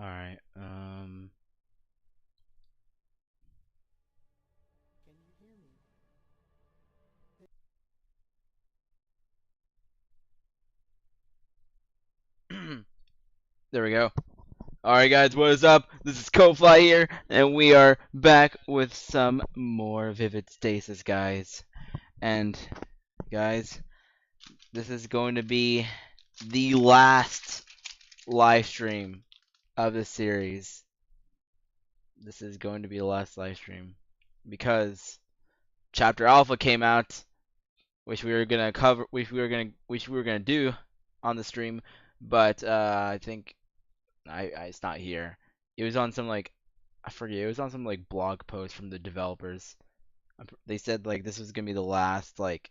Alright, Can you hear me? there we go. Alright guys, what is up? This is Kofly here, and we are back with some more Vivid Stasis, guys. And, guys, this is going to be the last live stream of the series. This is going to be the last live stream. Because Chapter Alpha came out, which we were gonna cover, which we were gonna do on the stream, but I think it's not here. It was on some like I forget. It was on some like blog post from the developers. They said like this was gonna be the last like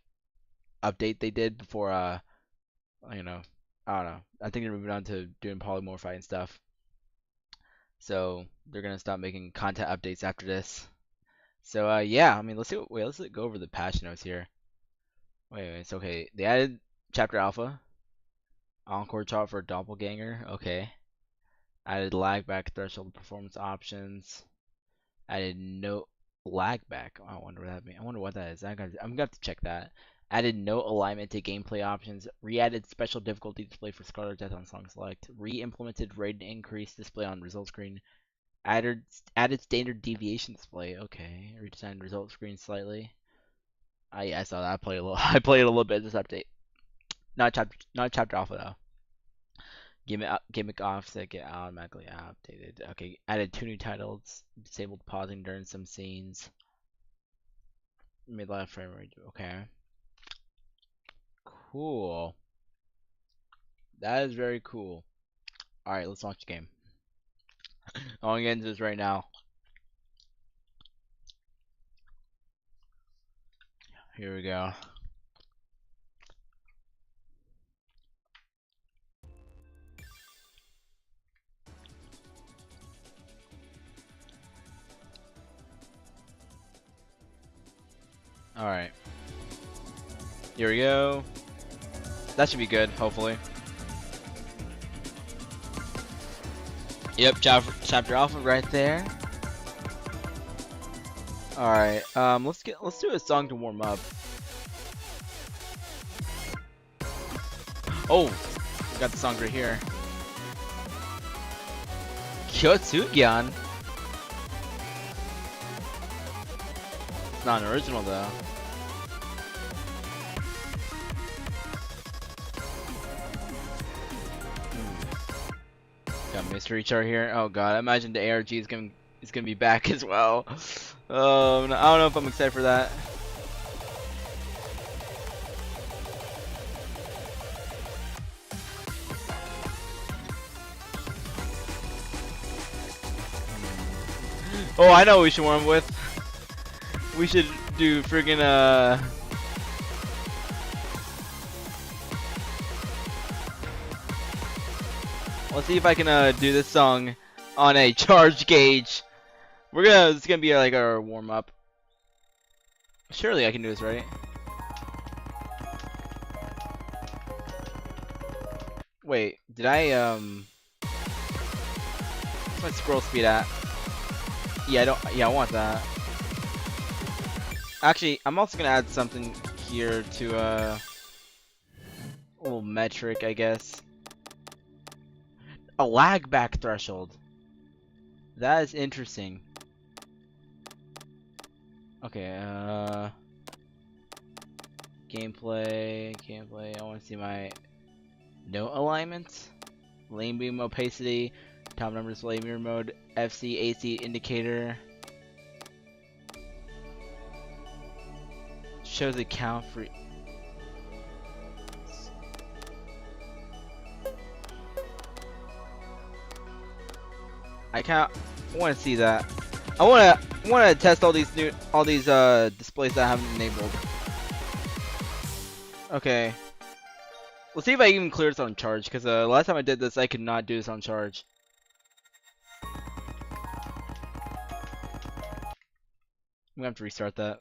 update they did before you know I don't know. I think they're moving on to doing polymorphite and stuff. So they're gonna stop making content updates after this. So yeah, I mean let's see. Wait, let's go over the patch notes here. Wait, it's okay. They added chapter alpha, encore chart for doppelganger. Okay. Added lag back threshold performance options. Added no lag back. Oh, I wonder what that means. I wonder what that is. I'm gonna have to check that. Added no alignment to gameplay options. Re-added special difficulty display for Scarlet Death on song select. Re-implemented rate increase display on result screen. Added standard deviation display. Okay. Redesigned result screen slightly. I saw that. I played a little. I played a little bit of this update. Not chapter alpha though. Gimmick offset get automatically updated. Okay, added 2 new titles. Disabled pausing during some scenes. Mid left frame rate. Okay. Cool. That is very cool. Alright, let's launch the game. I'm gonna get into this right now. Here we go. Alright. Here we go. That should be good, hopefully. Yep, chapter alpha right there. Alright, let's do a song to warm up. Oh, we got the song right here. Kyotsugian. It's not an original though. Got mystery chart here. Oh god, I imagine the ARG is gonna be back as well. I don't know if I'm excited for that. Oh, I know what we should warm with. We should do friggin' let's see if I can do this song on a charge gauge. It's gonna be like our warm up. Surely I can do this, right? Wait, did I what's my scroll speed at? Yeah, I want that. Actually, I'm also gonna add something here to a little metric, I guess. A lag back threshold. That is interesting. Okay, gameplay. I want to see my no alignment, lane beam opacity, top number display mirror mode, FC AC indicator. Shows the count for. I want to see that. I want to test all these displays that I haven't enabled. Okay. Let's see if I even clear this on charge, because last time I did this, I could not do this on charge. I'm gonna have to restart that.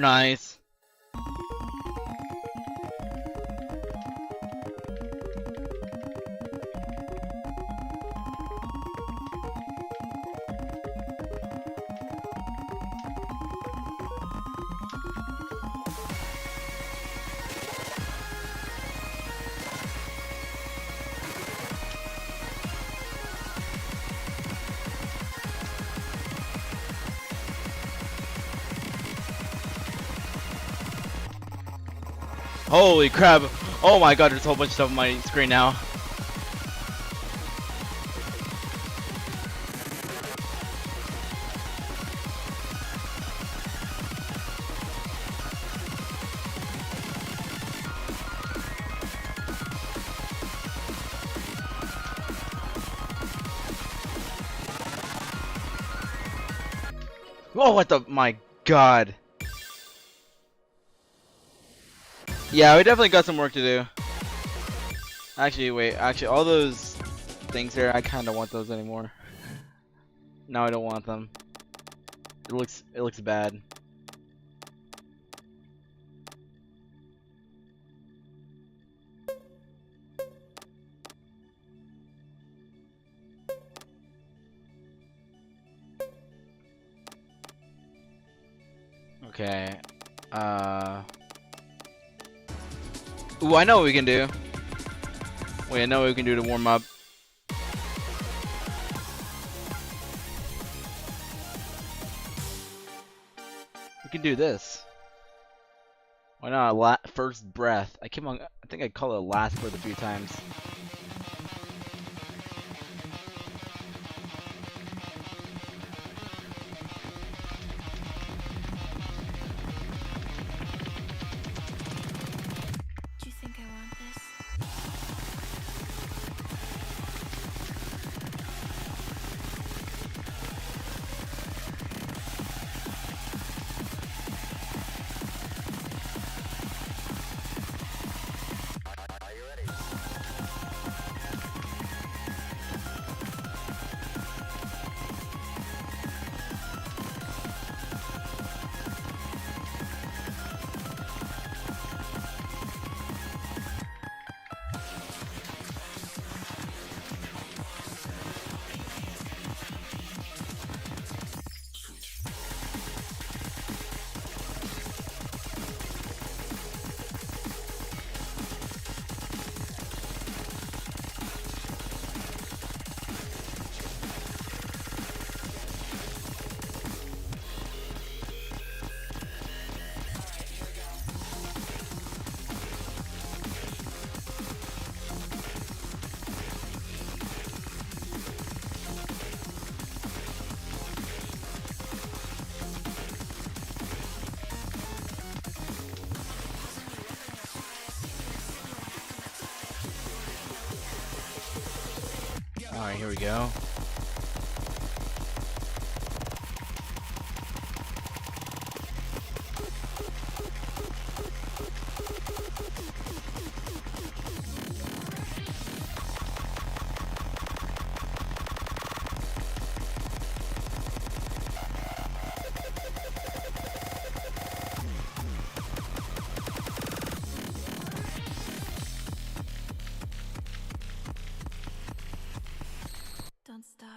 Nice. Holy crap! Oh my god, there's a whole bunch of stuff on my screen now. Oh, what the? My god. Yeah, we definitely got some work to do. Actually, wait. Actually, all those things there, I kind of want those anymore. No, I don't want them. It looks bad. Okay. Ooh, I know what we can do. Wait, I know what we can do to warm up. We can do this. Why not a first breath? I think I call it a last breath a few times. Do you think I want this? Alright, here we go. Don't stop.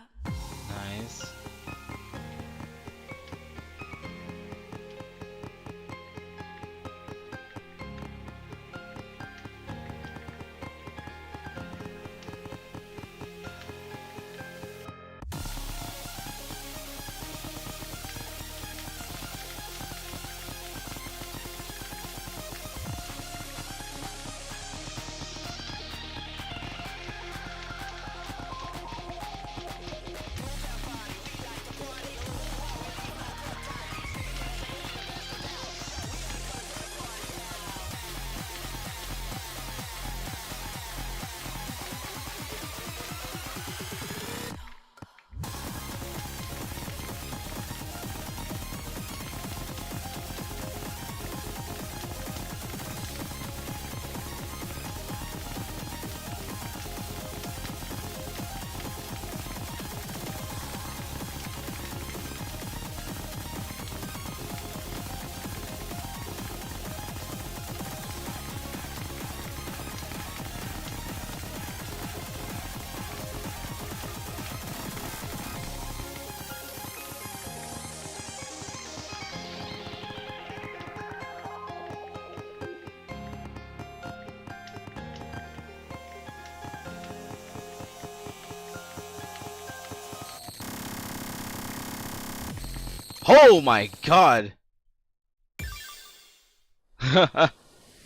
Oh my god!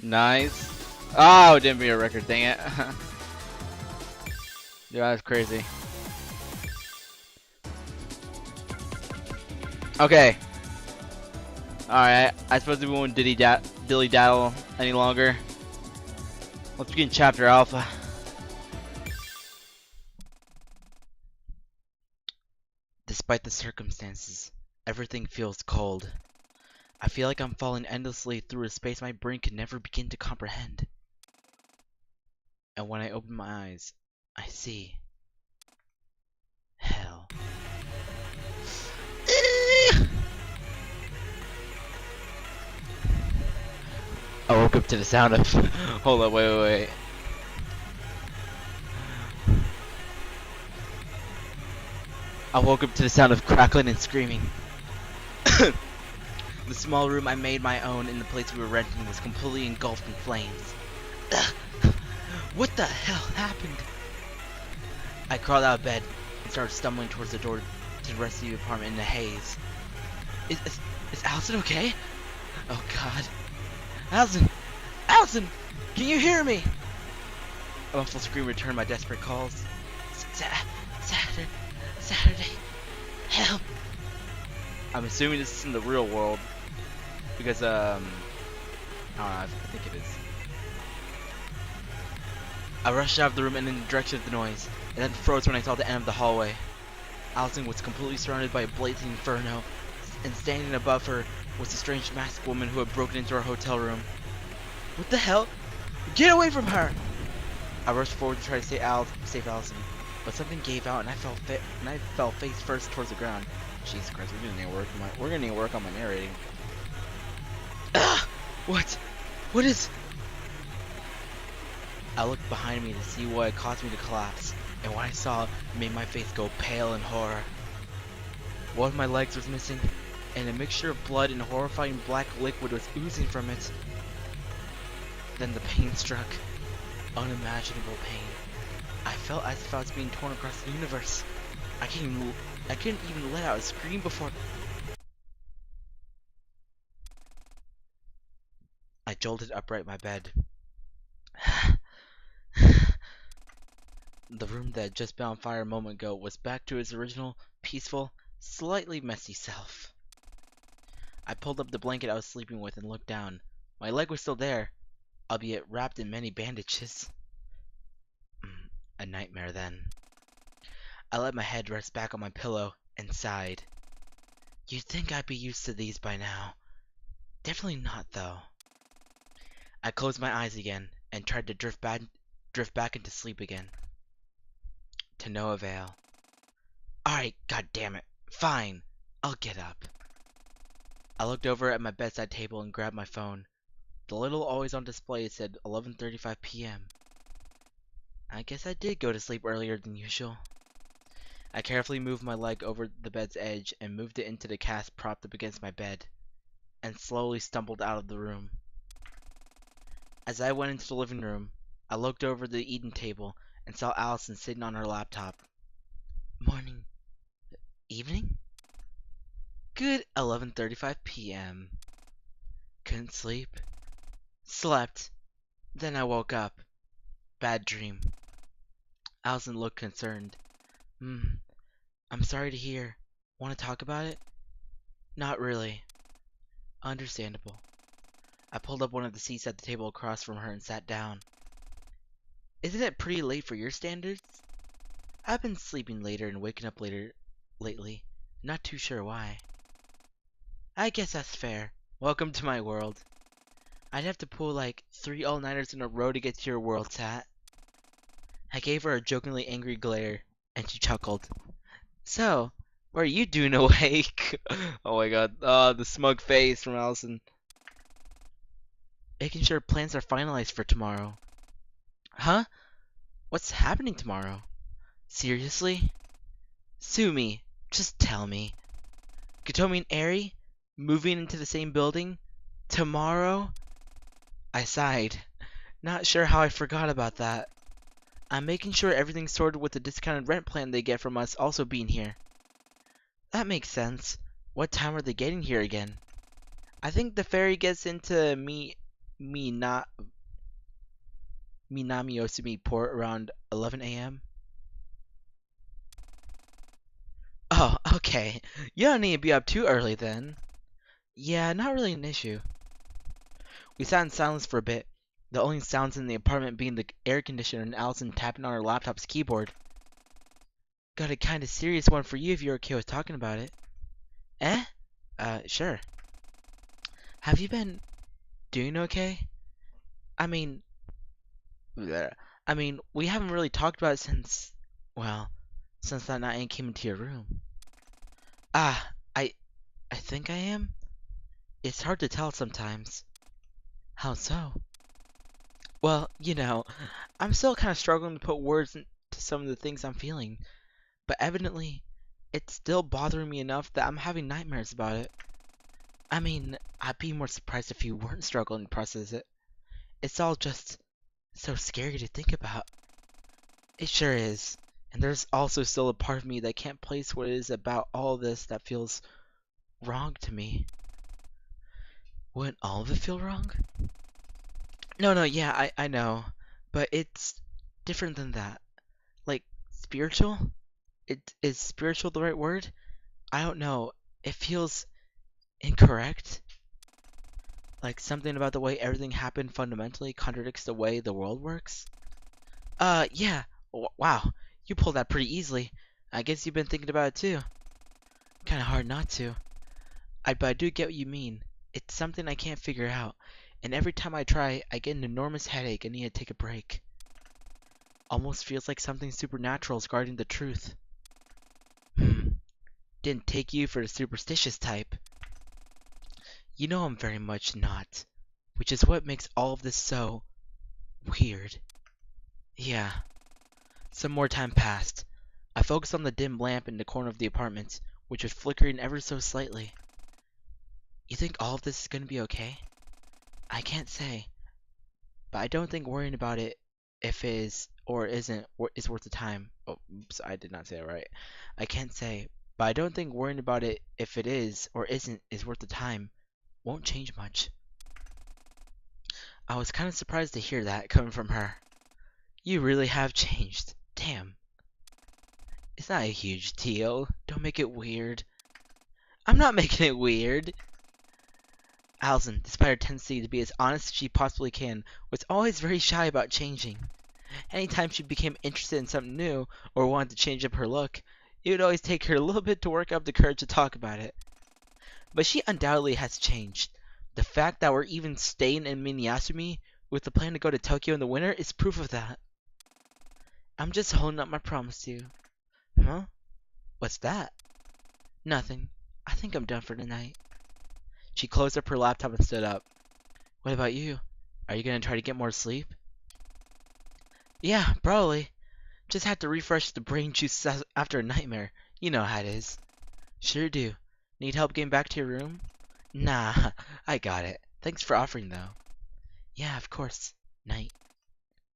Nice. Oh, it didn't be a record, dang it. Yeah, that's crazy. Okay. Alright, I suppose we won't dilly daddle any longer. Let's begin chapter alpha. Despite the circumstances, everything feels cold. I feel like I'm falling endlessly through a space my brain can never begin to comprehend. And when I open my eyes, I see hell. I woke up to the sound of. Hold up, wait. I woke up to the sound of crackling and screaming. The small room I made my own in the place we were renting was completely engulfed in flames. What the hell happened? I crawled out of bed and started stumbling towards the door to the rest of the apartment in the haze. Is Allison okay? Oh god. Allison! Allison! Can you hear me? A muffled scream returned my desperate calls. Saturday. Help! I'm assuming this is in the real world. Because, I don't know, I think it is. I rushed out of the room and in the direction of the noise, and then froze when I saw the end of the hallway. Allison was completely surrounded by a blazing inferno, and standing above her was a strange masked woman who had broken into our hotel room. What the hell? Get away from her! I rushed forward to try to save Allison, but something gave out and I fell face first towards the ground. Jesus Christ, we're gonna need to work on my narrating. Ah! What? What is? I looked behind me to see what had caused me to collapse, and what I saw made my face go pale in horror. One of my legs was missing, and a mixture of blood and horrifying black liquid was oozing from it. Then the pain struck. Unimaginable pain. I felt as if I was being torn across the universe. I couldn't even let out a scream before. I jolted upright in my bed. The room that had just been on fire a moment ago was back to its original, peaceful, slightly messy self. I pulled up the blanket I was sleeping with and looked down. My leg was still there, albeit wrapped in many bandages. A nightmare then. I let my head rest back on my pillow and sighed. You'd think I'd be used to these by now. Definitely not, though. I closed my eyes again and tried to drift back into sleep again. To no avail. Alright, goddammit. Fine. I'll get up. I looked over at my bedside table and grabbed my phone. The little always on display said 11:35 p.m. I guess I did go to sleep earlier than usual. I carefully moved my leg over the bed's edge and moved it into the cast propped up against my bed, and slowly stumbled out of the room. As I went into the living room, I looked over the eating table and saw Allison sitting on her laptop. Morning. Evening? Good 11:35 p.m. Couldn't sleep. Slept. Then I woke up. Bad dream. Allison looked concerned. I'm sorry to hear. Want to talk about it? Not really. Understandable. I pulled up one of the seats at the table across from her and sat down. Isn't it pretty late for your standards? I've been sleeping later and waking up later lately. Not too sure why. I guess that's fair. Welcome to my world. I'd have to pull like 3 all-nighters in a row to get to your world, Sat. I gave her a jokingly angry glare, and she chuckled. So, what are you doing awake? Oh my god. The smug face from Allison. Making sure plans are finalized for tomorrow. Huh? What's happening tomorrow? Seriously? Sue me. Just tell me. Katomi and Eri? Moving into the same building? Tomorrow? I sighed. Not sure how I forgot about that. I'm making sure everything's sorted with the discounted rent plan they get from us also being here. That makes sense. What time are they getting here again? I think the ferry gets into Minami Osumi port around 11 a.m. Oh, okay. You don't need to be up too early then. Yeah, not really an issue. We sat in silence for a bit, the only sounds in the apartment being the air conditioner and Allison tapping on her laptop's keyboard. Got a kinda serious one for you if you're okay with talking about it. Eh? Sure. Have you been doing okay? I mean, bleh. I mean, we haven't really talked about it since, well, since that night I came into your room. Ah, I think I am? It's hard to tell sometimes. How so? Well, I'm still kind of struggling to put words into some of the things I'm feeling, but evidently, it's still bothering me enough that I'm having nightmares about it. I mean, I'd be more surprised if you weren't struggling to process it. It's all just so scary to think about. It sure is. And there's also still a part of me that can't place what it is about all this that feels wrong to me. Wouldn't all of it feel wrong? No, yeah, I know. But it's different than that. Like, spiritual? Is spiritual the right word? I don't know. It feels incorrect. Like something about the way everything happened fundamentally contradicts the way the world works. Yeah. Wow. You pulled that pretty easily. I guess you've been thinking about it too. Kinda hard not to. But I do get what you mean. It's something I can't figure out. And every time I try, I get an enormous headache and need to take a break. Almost feels like something supernatural is guarding the truth. Didn't take you for the superstitious type. You know I'm very much not. Which is what makes all of this so weird. Yeah. Some more time passed. I focused on the dim lamp in the corner of the apartment, which was flickering ever so slightly. You think all of this is going to be okay? I can't say, but I don't think worrying about it, if it is or isn't, is worth the time. Oh, oops, I did not say it right. I can't say, but I don't think worrying about it, if it is or isn't, is worth the time. Won't change much. I was kind of surprised to hear that coming from her. You really have changed. Damn. It's not a huge deal. Don't make it weird. I'm not making it weird. Allison, despite her tendency to be as honest as she possibly can, was always very shy about changing. Anytime she became interested in something new or wanted to change up her look, it would always take her a little bit to work up the courage to talk about it. But she undoubtedly has changed. The fact that we're even staying in Minnesota with the plan to go to Tokyo in the winter is proof of that. I'm just holding up my promise to you. Huh? What's that? Nothing. I think I'm done for tonight. She closed up her laptop and stood up. What about you? Are you gonna try to get more sleep? Yeah, probably. Just have to refresh the brain juice after a nightmare. You know how it is. Sure do. Need help getting back to your room? Nah, I got it. Thanks for offering though. Yeah, of course. Night.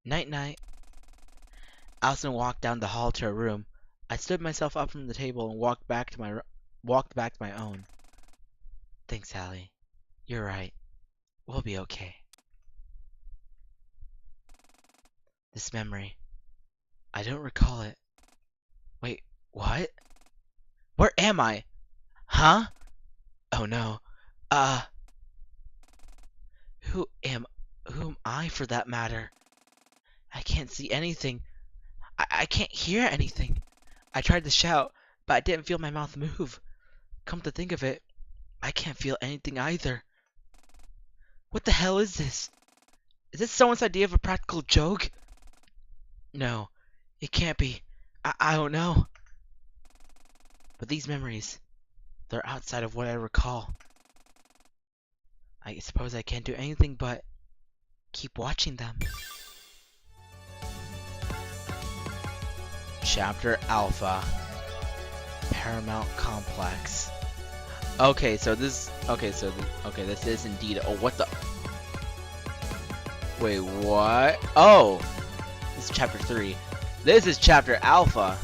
Night night. Allison walked down the hall to her room. I stood myself up from the table and walked back to my own. Thanks, Allie. You're right. We'll be okay. This memory. I don't recall it. Wait, what? Where am I? Huh? Oh no. Uh, who am who am I for that matter? I can't see anything. I can't hear anything. I tried to shout, but I didn't feel my mouth move. Come to think of it, I can't feel anything either. What the hell is this? Is this someone's idea of a practical joke? No, it can't be. I don't know. But these memories, they're outside of what I recall. I suppose I can't do anything but keep watching them. Chapter Alpha. Paramount Complex. Okay, this is indeed. Oh, what the? Wait, what? Oh, this is chapter 3. This is chapter Alpha.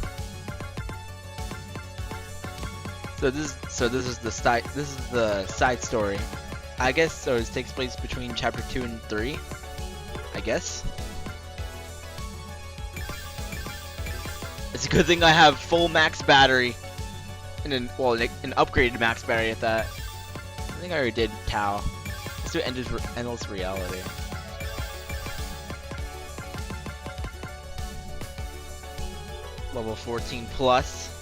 This is the side story. I guess so. It takes place between chapter 2 and 3. I guess. It's a good thing I have full max battery, and an upgraded max battery at that. I think I already did Tau. Let's do Endless Reality. Level 14 plus.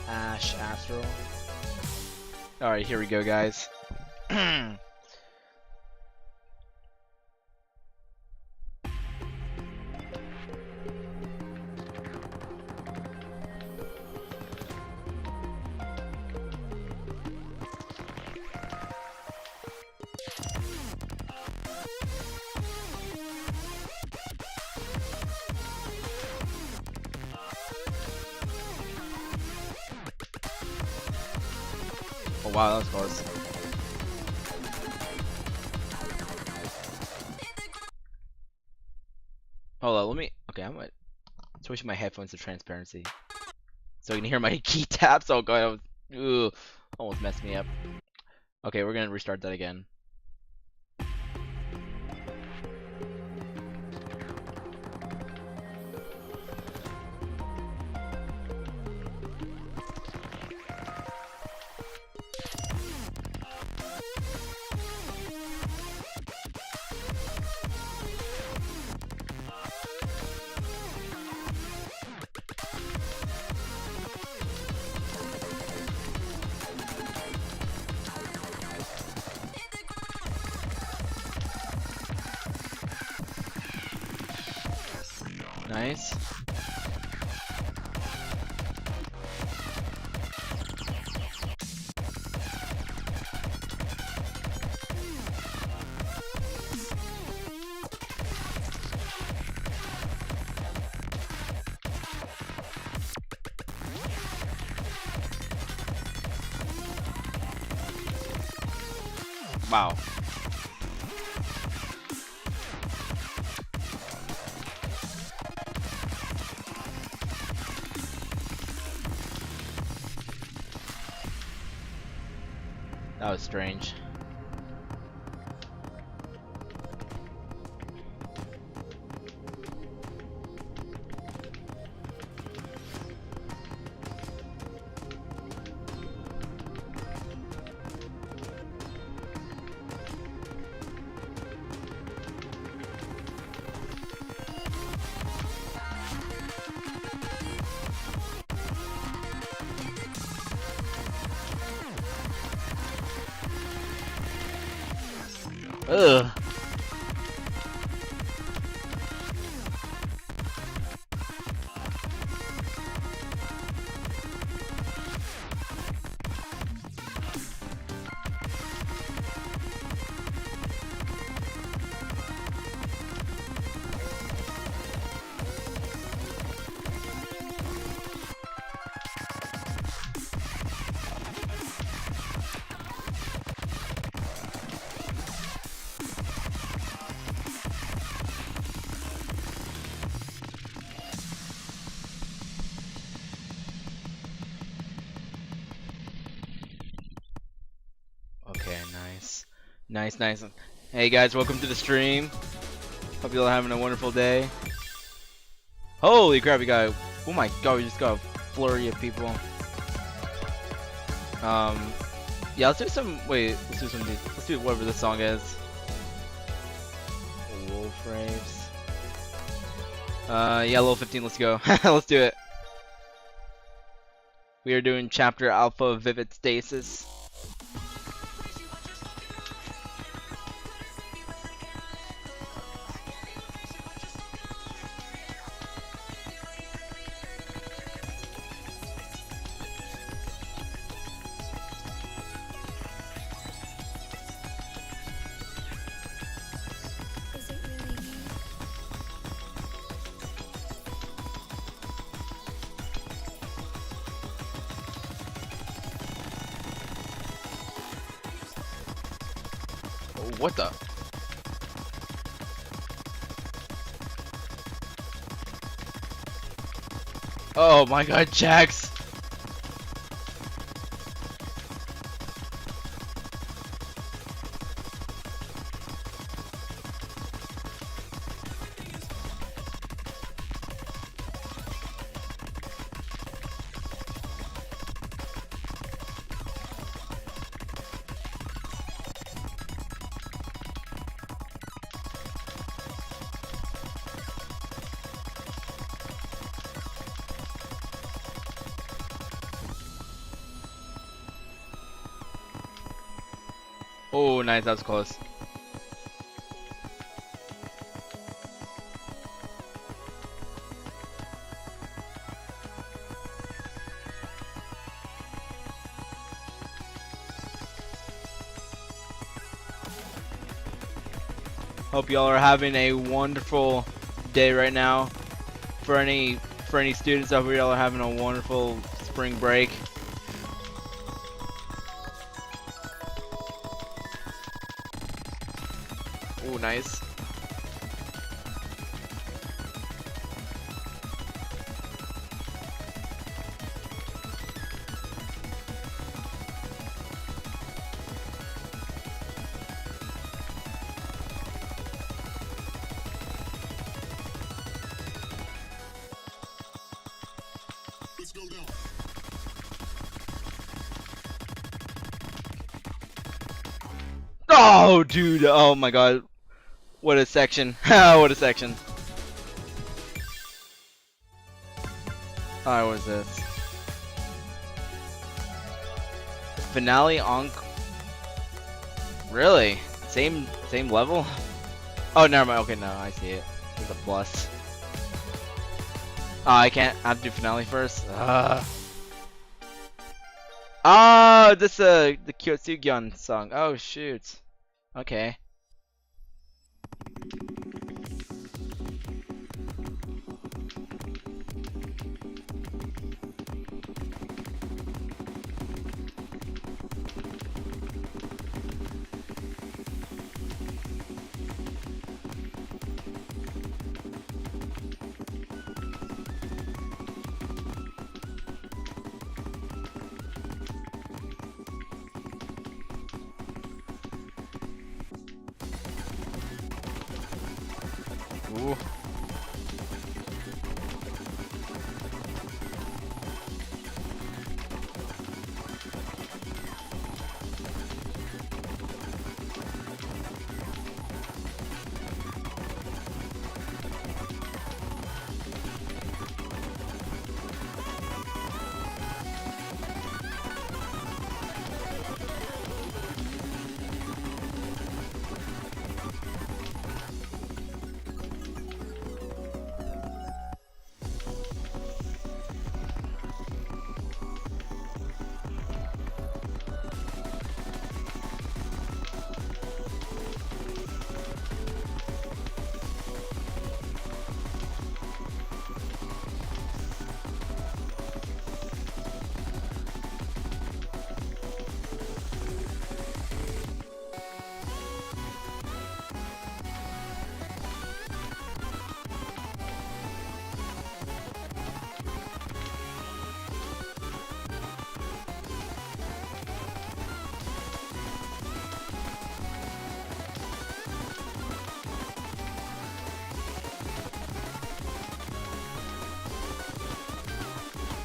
Ash Astral. Alright, here we go, guys. Oh wow, that was close. Hold on, let me. Okay, I'm gonna switch my headphones to transparency so you can hear my key taps. Oh god, almost messed me up. Okay, we're gonna restart that again. Nice. Wow. That was strange. Ugh. Okay, nice. Nice, nice. Hey guys, welcome to the stream. Hope you're all having a wonderful day. Holy crap, we got, oh my god, we just got a flurry of people. Yeah, let's do some, let's do whatever this song is. Wolf Raves. Yeah, level 15, let's go. Let's do it. We are doing chapter Alpha of Vivid Stasis. Is it really you? What the? Oh my god, Jax! Oh, nice. That was close. Hope y'all are having a wonderful day right now. For any students out here, y'all are having a wonderful spring break. Oh, nice. Let's go down. Oh, dude. Oh my god. What a section. What a section. Alright, what is this? Finale on. Really? Same level? Oh, never mind. Okay, no, I see it. It's a plus. Oh, I can't. I have to do finale first. Oh, this the Kyotsugion song. Oh shoot. Okay. Ooh.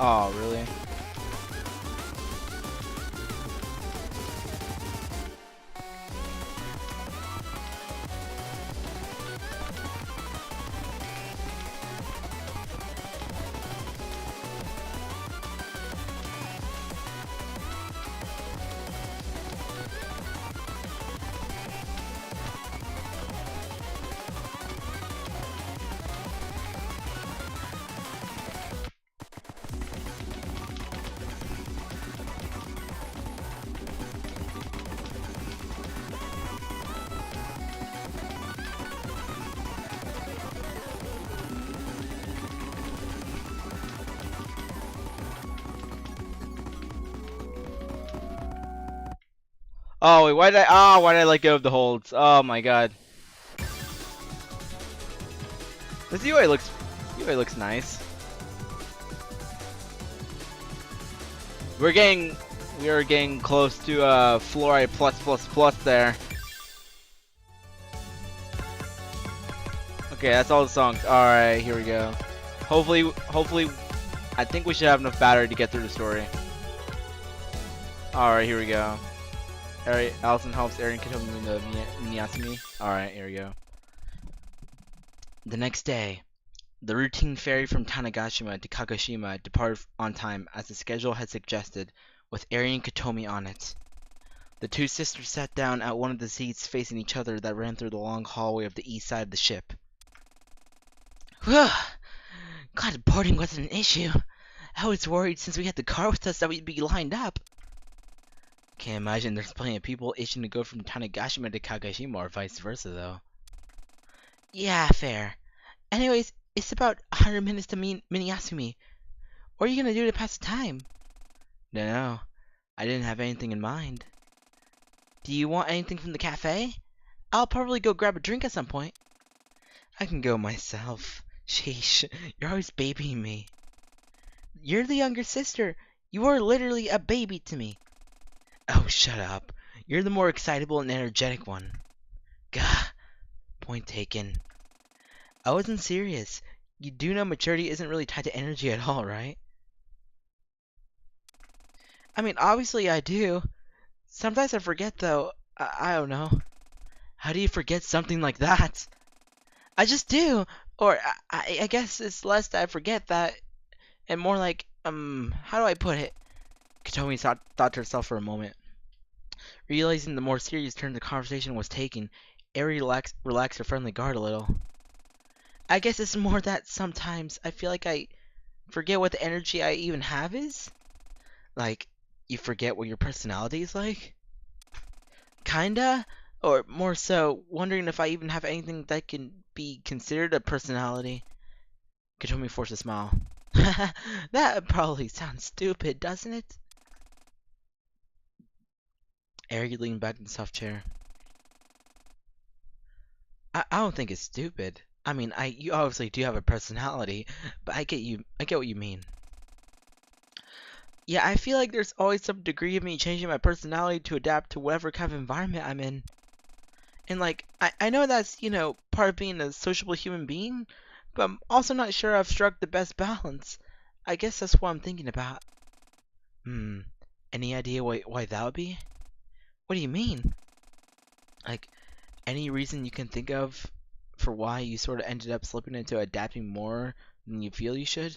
Oh, really? Oh wait, why did I let go of the holds? Oh my god. This UI looks nice. We are getting close to fluoride plus there. Okay, that's all the songs. Alright, here we go. Hopefully I think we should have enough battery to get through the story. Alright, here we go. Allison helps Eren Katomi in the Miyasumi. Alright, here we go. The next day, the routine ferry from Tanegashima to Kagoshima departed on time as the schedule had suggested, with Eren Katomi on it. The two sisters sat down at one of the seats facing each other that ran through the long hallway of the east side of the ship. Whew! Glad boarding wasn't an issue. I was worried since we had the car with us that we'd be lined up. Can't imagine there's plenty of people itching to go from Tanegashima to Kagashima or vice versa, though. Yeah, fair. Anyways, it's about 100 minutes to Miniasumi. What are you gonna do to pass the time? No, I didn't have anything in mind. Do you want anything from the cafe? I'll probably go grab a drink at some point. I can go myself. Sheesh, you're always babying me. You're the younger sister. You are literally a baby to me. Oh, shut up. You're the more excitable and energetic one. Gah. Point taken. I wasn't serious. You do know maturity isn't really tied to energy at all, right? I mean, obviously I do. Sometimes I forget, though. I don't know. How do you forget something like that? I just do. Or I guess it's less that I forget that, and more like, how do I put it? Katomi thought to herself for a moment. Realizing the more serious turn the conversation was taking, Eri relaxed her friendly guard a little. I guess it's more that sometimes I feel like I forget what the energy I even have is. Like, you forget what your personality is like? Kinda? Or more so, wondering if I even have anything that can be considered a personality. Katomi forced a smile. That probably sounds stupid, doesn't it? Eri leaned back in the soft chair. I don't think it's stupid. I mean, you obviously do have a personality, but I get what you mean. Yeah, I feel like there's always some degree of me changing my personality to adapt to whatever kind of environment I'm in. And like, I know that's, part of being a sociable human being, but I'm also not sure I've struck the best balance. I guess that's what I'm thinking about. Any idea why that would be? What do you mean? Like, any reason you can think of for why you sort of ended up slipping into adapting more than you feel you should?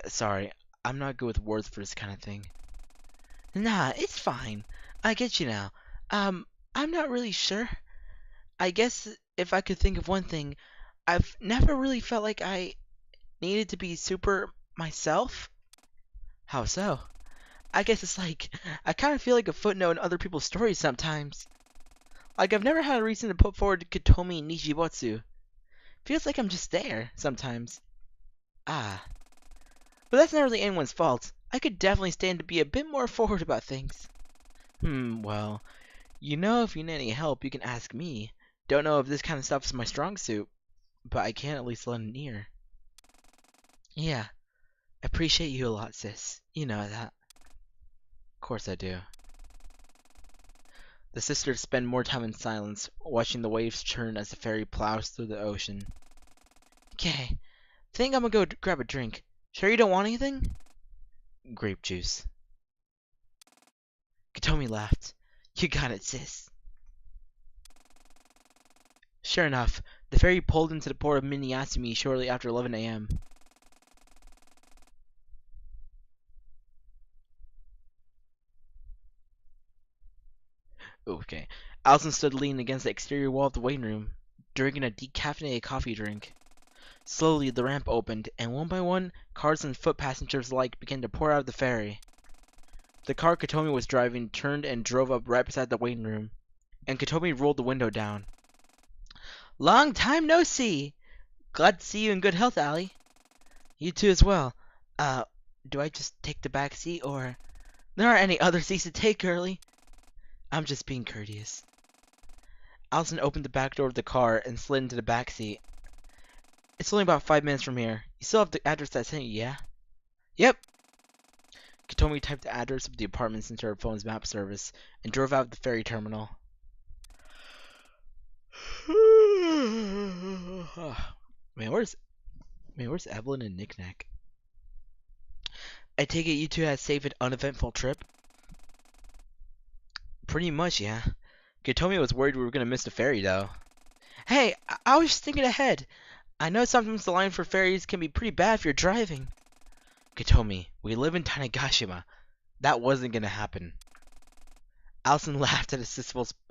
Sorry, I'm not good with words for this kind of thing. Nah, it's fine. I get you now. I'm not really sure. I guess if I could think of one thing, I've never really felt like I needed to be super myself. How so? I guess it's like, I kind of feel like a footnote in other people's stories sometimes. Like, I've never had a reason to put forward Katomi Nishibotsu. Feels like I'm just there, sometimes. Ah. But that's not really anyone's fault. I could definitely stand to be a bit more forward about things. Well, if you need any help, you can ask me. Don't know if this kind of stuff is my strong suit, but I can at least lend an ear. Yeah, appreciate you a lot, sis. You know that. Of course I do. The sisters spend more time in silence, watching the waves churn as the ferry plows through the ocean. Okay, think I'm gonna go grab a drink. Sure you don't want anything? Grape juice. Katomi laughed. You got it, sis. Sure enough, the ferry pulled into the port of Miniasumi shortly after 11 a.m. Okay. Alison stood leaning against the exterior wall of the waiting room, drinking a decaffeinated coffee drink. Slowly, the ramp opened, and one by one, cars and foot passengers alike began to pour out of the ferry. The car Katomi was driving turned and drove up right beside the waiting room, and Katomi rolled the window down. Long time no see! Glad to see you in good health, Allie. You too as well. Do I just take the back seat, or... There aren't any other seats to take, girlie. I'm just being courteous. Allison opened the back door of the car and slid into the back seat. It's only about 5 minutes from here. You still have the address I sent you, yeah? Yep. Katomi typed the address of the apartments into her phone's map service and drove out of the ferry terminal. Man, where's Evelyn and Knick-Knack? I take it you two had a safe and uneventful trip? Pretty much, yeah. Katomi was worried we were gonna miss the ferry, though. Hey, I was just thinking ahead. I know sometimes the line for ferries can be pretty bad if you're driving. Katomi, we live in Tanegashima. That wasn't gonna happen. Allison laughed at his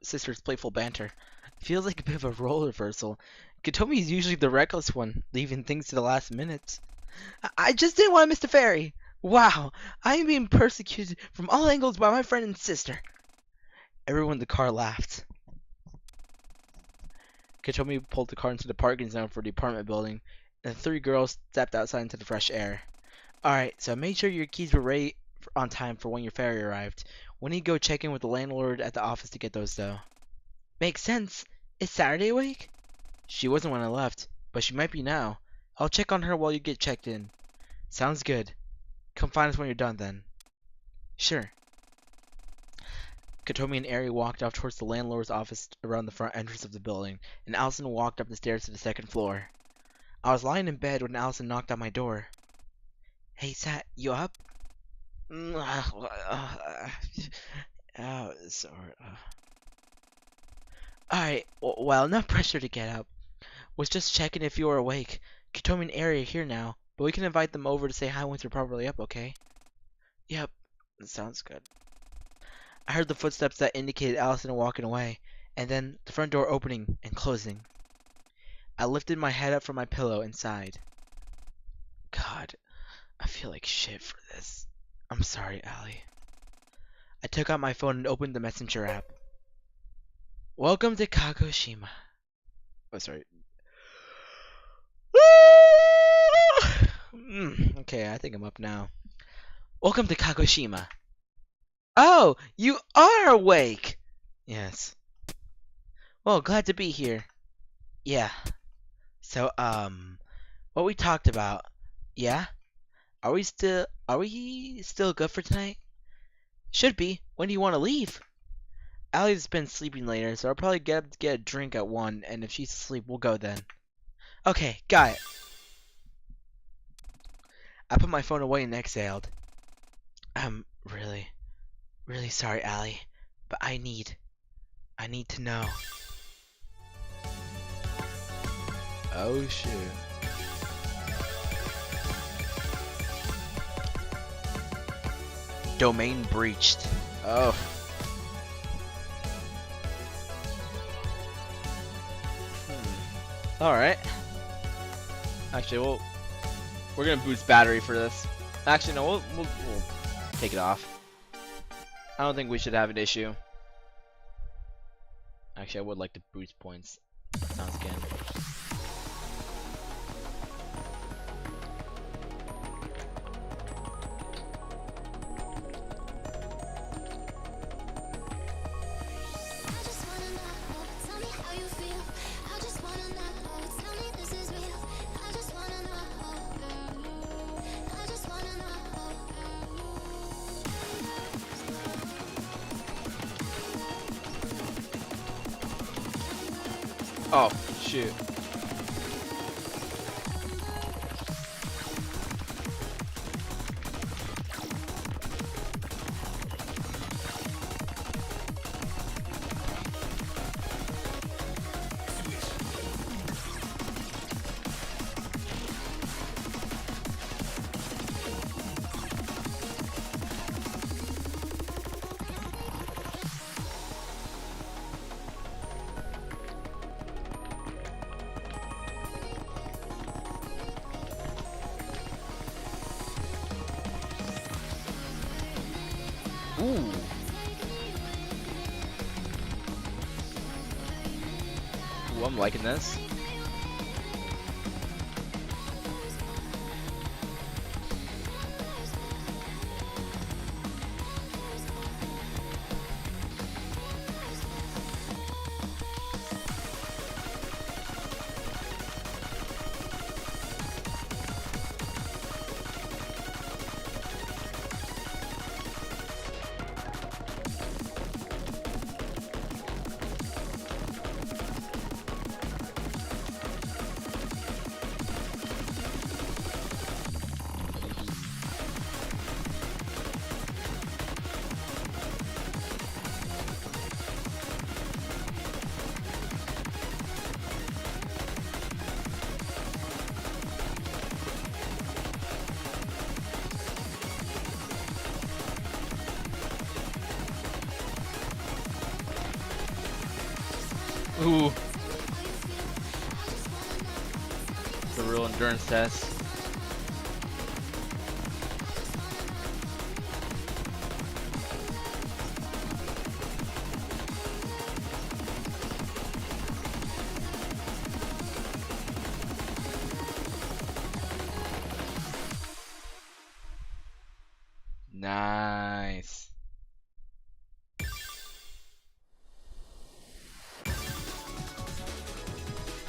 sister's playful banter. Feels like a bit of a role reversal. Katomi's usually the reckless one, leaving things to the last minute. I just didn't want to miss the ferry. Wow, I am being persecuted from all angles by my friend and sister. Everyone in the car laughed. Katomi pulled the car into the parking zone for the apartment building, and the three girls stepped outside into the fresh air. Alright, so make sure your keys were ready on time for when your ferry arrived. We need to go check in with the landlord at the office to get those, though. Makes sense. Is Saturday awake? She wasn't when I left, but she might be now. I'll check on her while you get checked in. Sounds good. Come find us when you're done, then. Sure. Katomi and Ari walked off towards the landlord's office around the front entrance of the building, and Allison walked up the stairs to the second floor. I was lying in bed when Allison knocked on my door. Hey, Sat, you up? Sorry. Alright, well, no pressure to get up. Was just checking if you were awake. Katomi and Ari are here now, but we can invite them over to say hi once they're properly up, okay? Yep, sounds good. I heard the footsteps that indicated Allison walking away, and then the front door opening and closing. I lifted my head up from my pillow and sighed. God, I feel like shit for this. I'm sorry, Allie. I took out my phone and opened the messenger app. Welcome to Kagoshima. Oh, sorry. Okay, I think I'm up now. Welcome to Kagoshima. Oh, you are awake! Yes. Well, glad to be here. Yeah. So, what we talked about. Yeah? Are we still good for tonight? Should be. When do you want to leave? Allie's been sleeping later, so I'll probably get up to get a drink at 1, and if she's asleep, we'll go then. Okay, got it. I put my phone away and exhaled. I'm really sorry, Allie, but I need to know. Oh shit. Domain breached. Oh. Alright. Actually, we're gonna boost battery for this. Actually, no, we'll take it off. I don't think we should have an issue. Actually, I would like to boost points. Sounds good. Oh, shoot. Ooh. Ooh, I'm liking this. Ooh. The real endurance test. Nice.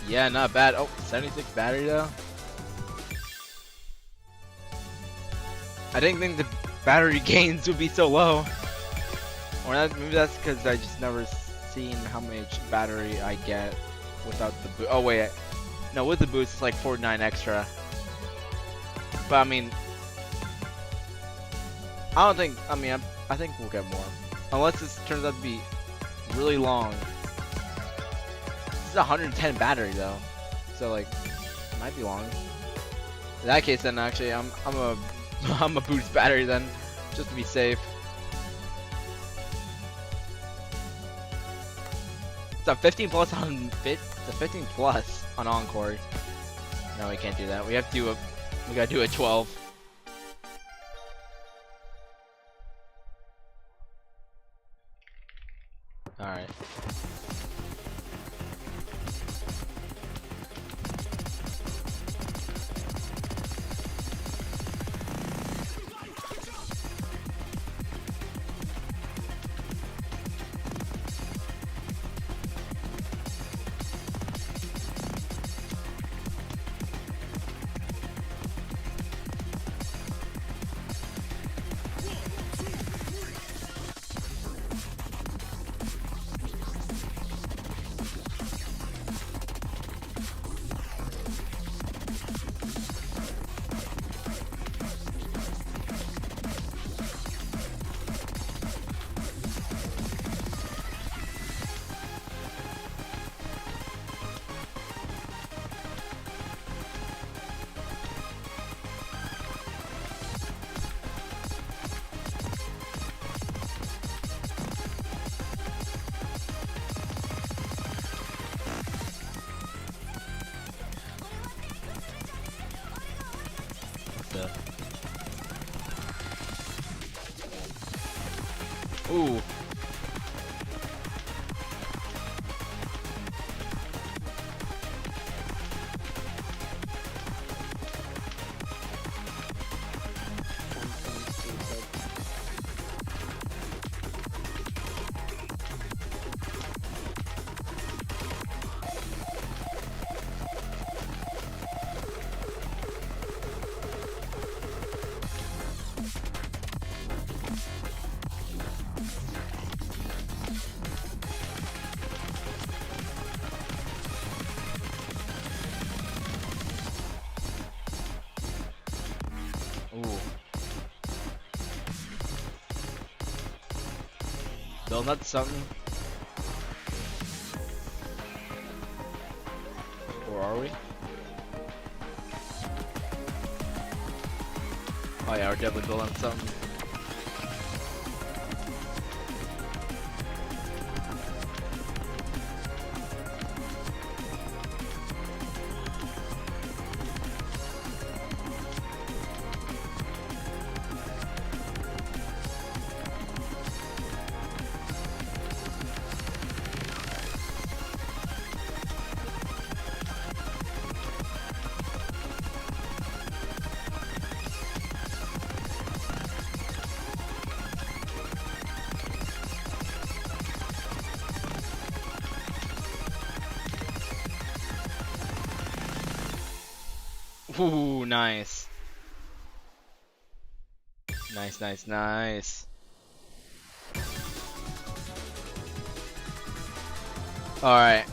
Yeah, not bad. Oh, 76 battery though. I didn't think the battery gains would be so low. Or maybe that's because I just never seen how much battery I get without the boost. Oh wait, no, with the boost it's like 49 extra. But I mean, I don't think. I mean, I think we'll get more, unless this turns out to be really long. This is 110 battery though, so like, it might be long. In that case, then actually, I'm a I'm a boost battery then, just to be safe. It's a 15 plus on it's a 15 plus on Encore. No, we can't do that. We have to do a we gotta do a 12. All right. Ooh. Ooh. Bill, that's something. Or are we? Oh yeah, we're definitely building something. Ooh, nice. Nice, nice, nice. Alright.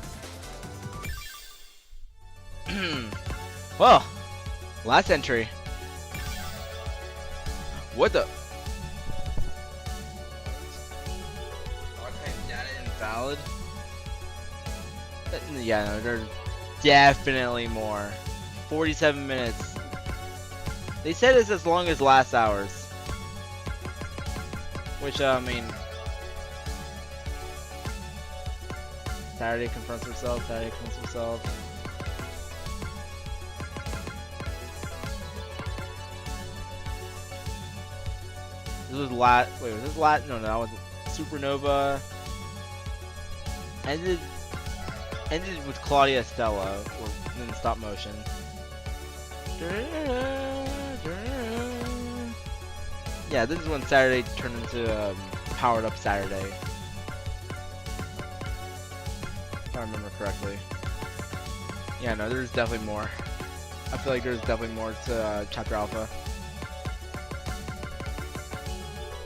Well, last entry. What the? Archive data invalid? Yeah, no, there's definitely more. 47 minutes. They said it's as long as last hours. Which, I mean... Saturday confronts herself. Saturday confronts herself. This was Wait, was this No, that was Supernova. Ended with Claudia Stella in stop motion. Yeah, this is when Saturday turned into powered up Saturday. If I remember correctly. Yeah, no, there's definitely more. I feel like there's definitely more to Chapter Alpha.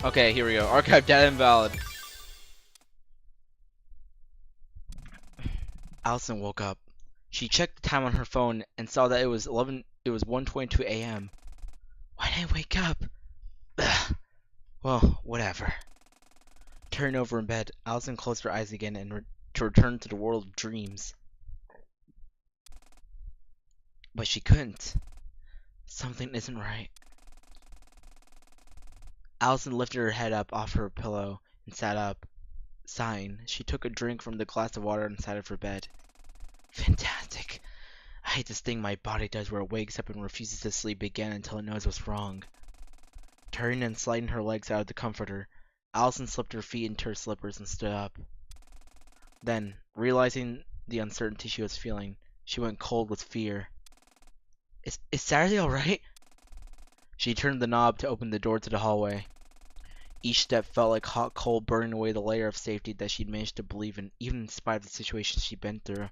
Okay, here we go. Archive data invalid. Allison woke up. She checked the time on her phone and saw that it was 1:22 a.m. Why didn't I wake up? Ugh. Well, whatever. Turning over in bed, Allison closed her eyes again and to return to the world of dreams. But she couldn't. Something isn't right. Allison lifted her head up off her pillow and sat up. Sighing, she took a drink from the glass of water inside of her bed. Fantastic. I hate this thing my body does where it wakes up and refuses to sleep again until it knows what's wrong. Turning and sliding her legs out of the comforter, Allison slipped her feet into her slippers and stood up. Then, realizing the uncertainty she was feeling, she went cold with fear. Is Saturday alright? She turned the knob to open the door to the hallway. Each step felt like hot coal burning away the layer of safety that she'd managed to believe in, even in spite of the situation she'd been through.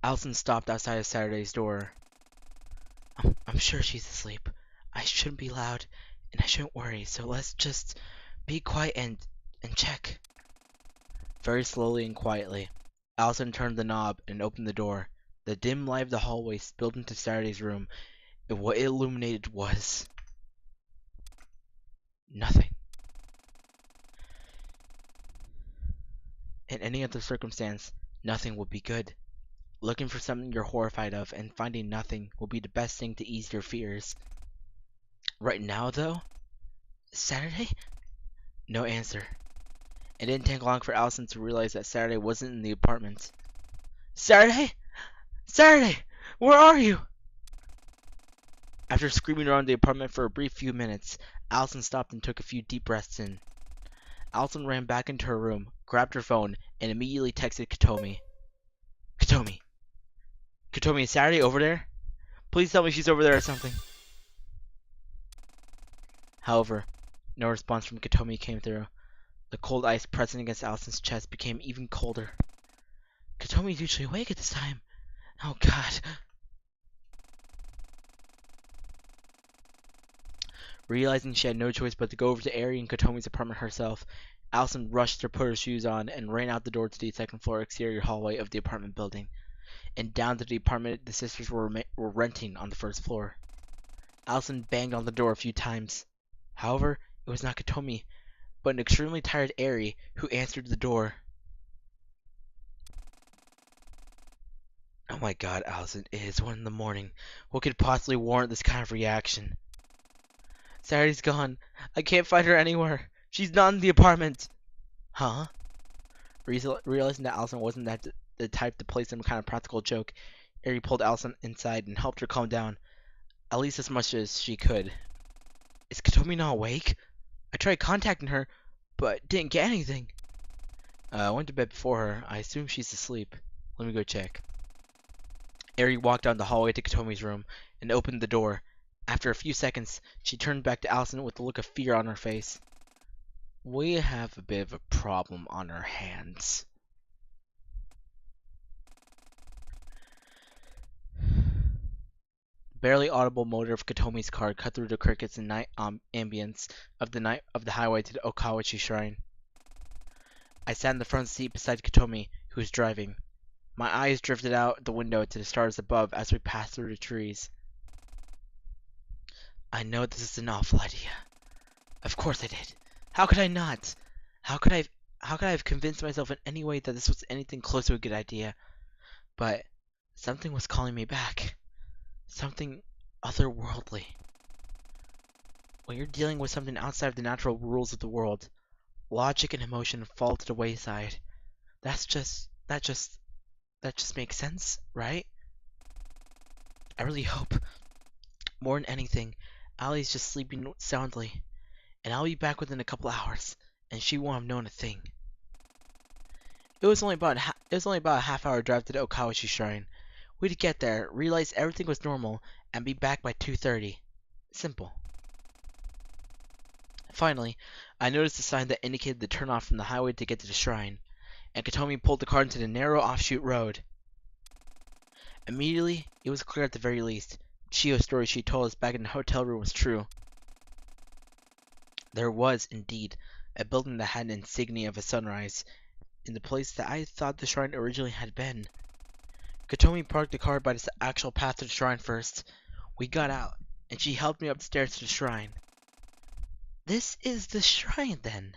Allison stopped outside of Saturday's door. I'm sure she's asleep. I shouldn't be loud, and I shouldn't worry, so let's just be quiet and check. Very slowly and quietly, Allison turned the knob and opened the door. The dim light of the hallway spilled into Saturday's room, and what it illuminated was nothing. In any other circumstance, nothing would be good. Looking for something you're horrified of and finding nothing will be the best thing to ease your fears. Right now, though? Saturday? No answer. It didn't take long for Allison to realize that Saturday wasn't in the apartment. Saturday? Saturday! Where are you? After screaming around the apartment for a brief few minutes, Allison stopped and took a few deep breaths in. Allison ran back into her room, grabbed her phone, and immediately texted Katomi. Katomi, is Saturday over there? Please tell me she's over there or something. However, no response from Katomi came through. The cold ice pressing against Allison's chest became even colder. Katomi's usually awake at this time. Oh god. Realizing she had no choice but to go over to Ari and Katomi's apartment herself, Allison rushed to put her shoes on and ran out the door to the second floor exterior hallway of the apartment building, and down to the apartment the sisters were renting on the first floor. Allison banged on the door a few times. However, it was not Katomi, but an extremely tired Ari who answered the door. Oh my god, Allison, it is 1 in the morning. What could possibly warrant this kind of reaction? Saturday's gone. I can't find her anywhere. She's not in the apartment. Huh? Realizing that Allison wasn't the type to play some kind of practical joke, Ari pulled Allison inside and helped her calm down, at least as much as she could. Is Katomi not awake? I tried contacting her, but didn't get anything. I went to bed before her. I assume she's asleep. Let me go check. Ari walked down the hallway to Katomi's room and opened the door. After a few seconds, she turned back to Allison with a look of fear on her face. We have a bit of a problem on our hands. Barely audible motor of Katomi's car cut through the crickets and night ambience of the highway to the Okawachi Shrine. I sat in the front seat beside Katomi, who was driving. My eyes drifted out the window to the stars above as we passed through the trees. I know this is an awful idea. Of course I did. How could I not? How could I have convinced myself in any way that this was anything close to a good idea? But something was calling me back. Something otherworldly. When you're dealing with something outside of the natural rules of the world, logic and emotion fall to the wayside. That just makes sense, right? I really hope, more than anything, Allie's just sleeping soundly, and I'll be back within a couple hours, and she won't have known a thing. It was only about a half-hour drive to the Okawashi Shrine. We'd get there, realize everything was normal, and be back by 2:30. Simple. Finally, I noticed a sign that indicated the turnoff from the highway to get to the shrine, and Katomi pulled the car into the narrow offshoot road. Immediately, it was clear at the very least. Chio's story she told us back in the hotel room was true. There was, indeed, a building that had an insignia of a sunrise, in the place that I thought the shrine originally had been. Katomi parked the car by the actual path to the shrine first. We got out, and she helped me up the stairs to the shrine. This is the shrine, then.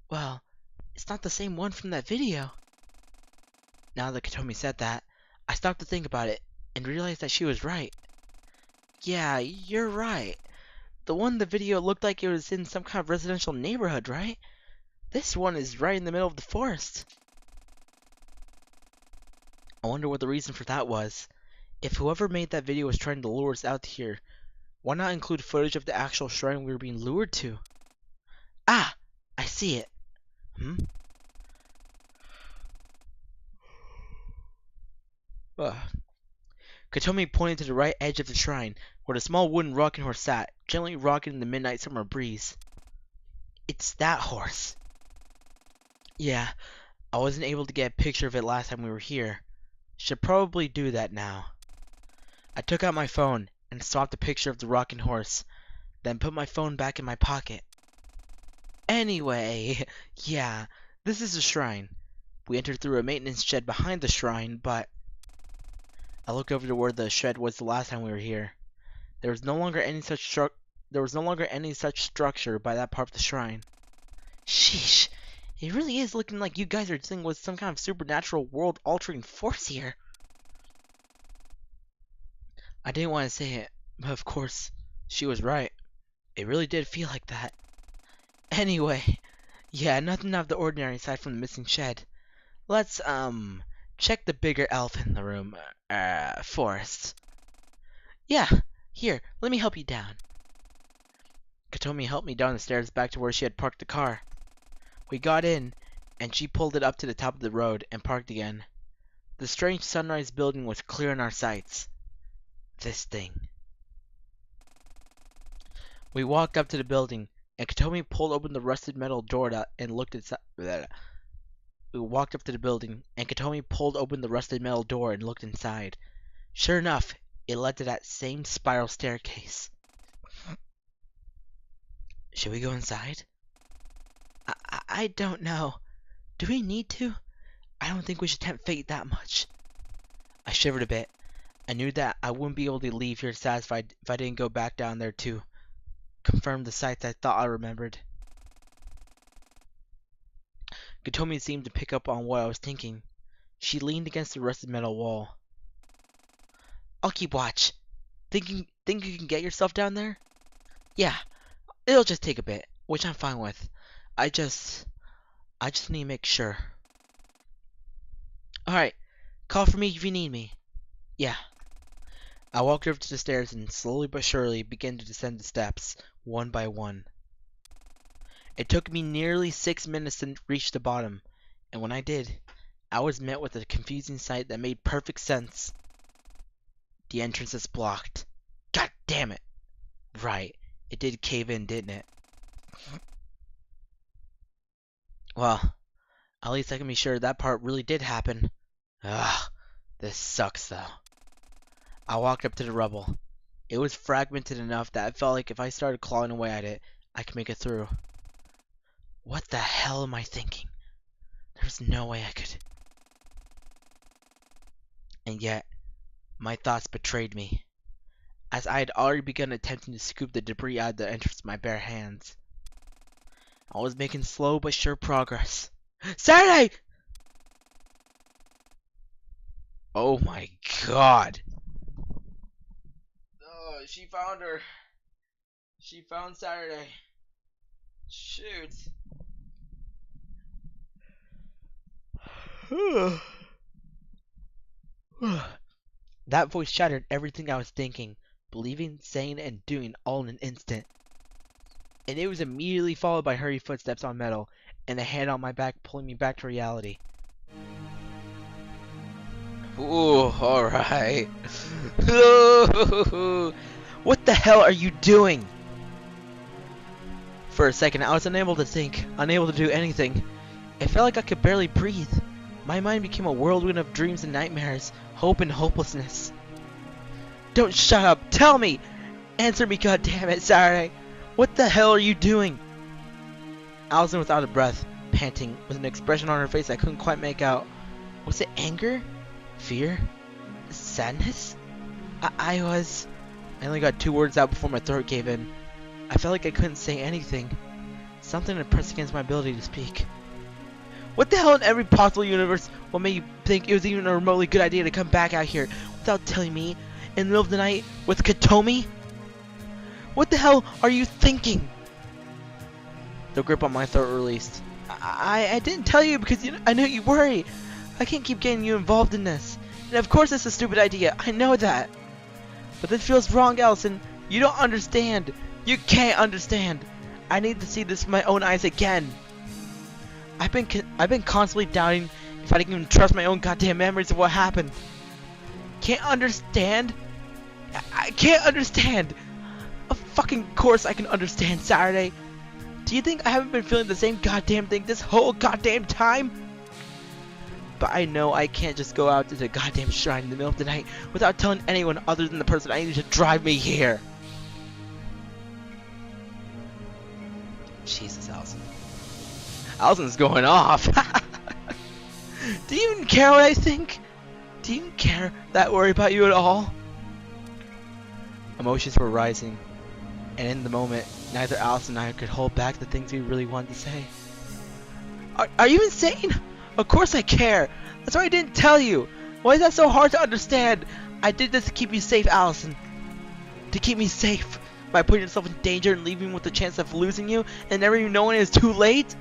Well, it's not the same one from that video. Now that Katomi said that, I stopped to think about it, and realized that she was right. Yeah, you're right. The one in the video looked like it was in some kind of residential neighborhood, right? This one is right in the middle of the forest. I wonder what the reason for that was. If whoever made that video was trying to lure us out here, why not include footage of the actual shrine we were being lured to? Ah! I see it. Ugh. Katomi pointed to the right edge of the shrine, where the small wooden rocking horse sat, gently rocking in the midnight summer breeze. It's that horse. Yeah, I wasn't able to get a picture of it last time we were here. Should probably do that now. I took out my phone and snapped a picture of the rocking horse, then put my phone back in my pocket. Anyway, yeah, this is the shrine. We entered through a maintenance shed behind the shrine, but I looked over to where the shed was the last time we were here. There was no longer any such structure by that part of the shrine. Sheesh, it really is looking like you guys are dealing with some kind of supernatural world-altering force here. I didn't want to say it, but of course, she was right. It really did feel like that. Anyway, yeah, nothing out of the ordinary aside from the missing shed. Let's, check the bigger elephant in the room, Forest. Yeah, here, let me help you down. Katomi helped me down the stairs back to where she had parked the car. We got in, and she pulled it up to the top of the road and parked again. The strange sunrise building was clear in our sights. This thing. We walked up to the building, and Katomi pulled open the rusted metal door and looked inside. We walked up to the building, and Katomi pulled open the rusted metal door and looked inside. Sure enough, it led to that same spiral staircase. Should we go inside? I don't know. Do we need to? I don't think we should tempt fate that much. I shivered a bit. I knew that I wouldn't be able to leave here satisfied if I didn't go back down there to confirm the sights I thought I remembered. Katomi seemed to pick up on what I was thinking. She leaned against the rusted metal wall. I'll keep watch. Think you can get yourself down there? Yeah, it'll just take a bit, which I'm fine with. I just need to make sure. Alright, call for me if you need me. Yeah. I walked over to the stairs and slowly but surely began to descend the steps, one by one. It took me nearly 6 minutes to reach the bottom, and when I did, I was met with a confusing sight that made perfect sense. The entrance is blocked. God damn it! Right, it did cave in, didn't it? Well, at least I can be sure that part really did happen. Ugh, this sucks though. I walked up to the rubble. It was fragmented enough that I felt like if I started clawing away at it, I could make it through. What the hell am I thinking? There's no way I could. And yet, my thoughts betrayed me, as I had already begun attempting to scoop the debris out of the entrance with my bare hands. I was making slow but sure progress. Saturday! Oh my god. Oh, she found her. She found Saturday. Shoot. That voice shattered everything I was thinking, believing, saying, and doing all in an instant. And it was immediately followed by hurried footsteps on metal, and a hand on my back pulling me back to reality. Ooh, alright. What the hell are you doing? For a second, I was unable to think, unable to do anything. It felt like I could barely breathe. My mind became a whirlwind of dreams and nightmares, hope and hopelessness. Don't shut up! Tell me! Answer me, goddammit, Saturday! What the hell are you doing? Allison was out of breath, panting, with an expression on her face I couldn't quite make out. Was it anger? Fear? Sadness? I only got 2 words out before my throat gave in. I felt like I couldn't say anything. Something had pressed against my ability to speak. What the hell in every possible universe what made you think it was even a remotely good idea to come back out here without telling me in the middle of the night with Katomi? What the hell are you thinking? The grip on my throat released. I didn't tell you because I know you worry. I can't keep getting you involved in this. And of course it's a stupid idea. I know that. But this feels wrong, Allison. You don't understand. You can't understand. I need to see this with my own eyes again. I've been constantly doubting if I can even trust my own goddamn memories of what happened. Can't understand? I can't understand. Of fucking course I can understand, Saturday. Do you think I haven't been feeling the same goddamn thing this whole goddamn time? But I know I can't just go out to the goddamn shrine in the middle of the night without telling anyone other than the person I need to drive me here. Jesus, Allison. Allison's going off. Do you even care what I think? Do you even care that I worry about you at all? Emotions were rising, and in the moment, neither Allison and I could hold back the things we really wanted to say. Are you insane? Of course I care. That's why I didn't tell you. Why is that so hard to understand? I did this to keep you safe, Allison. To keep me safe. By putting yourself in danger and leaving with the chance of losing you and never even knowing it's too late?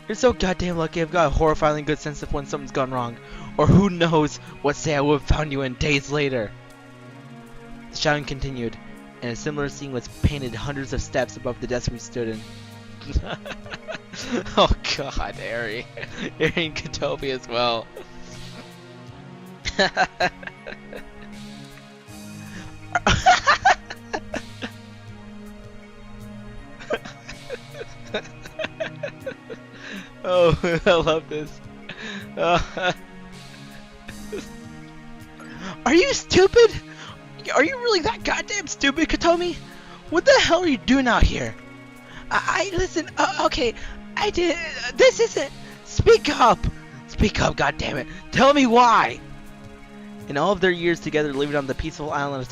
You're so goddamn lucky I've got a horrifyingly good sense of when something's gone wrong. Or who knows what say I would have found you in days later. The shouting continued, and a similar scene was painted hundreds of steps above the desk we stood in. Oh god, Ari. Ari and Katobi as well. Oh, I love this. Are you stupid? Are you really that goddamn stupid, Katomi? What the hell are you doing out here? Listen, okay, I did, this isn't, speak up, goddammit, tell me why. In all of their years together living on the peaceful island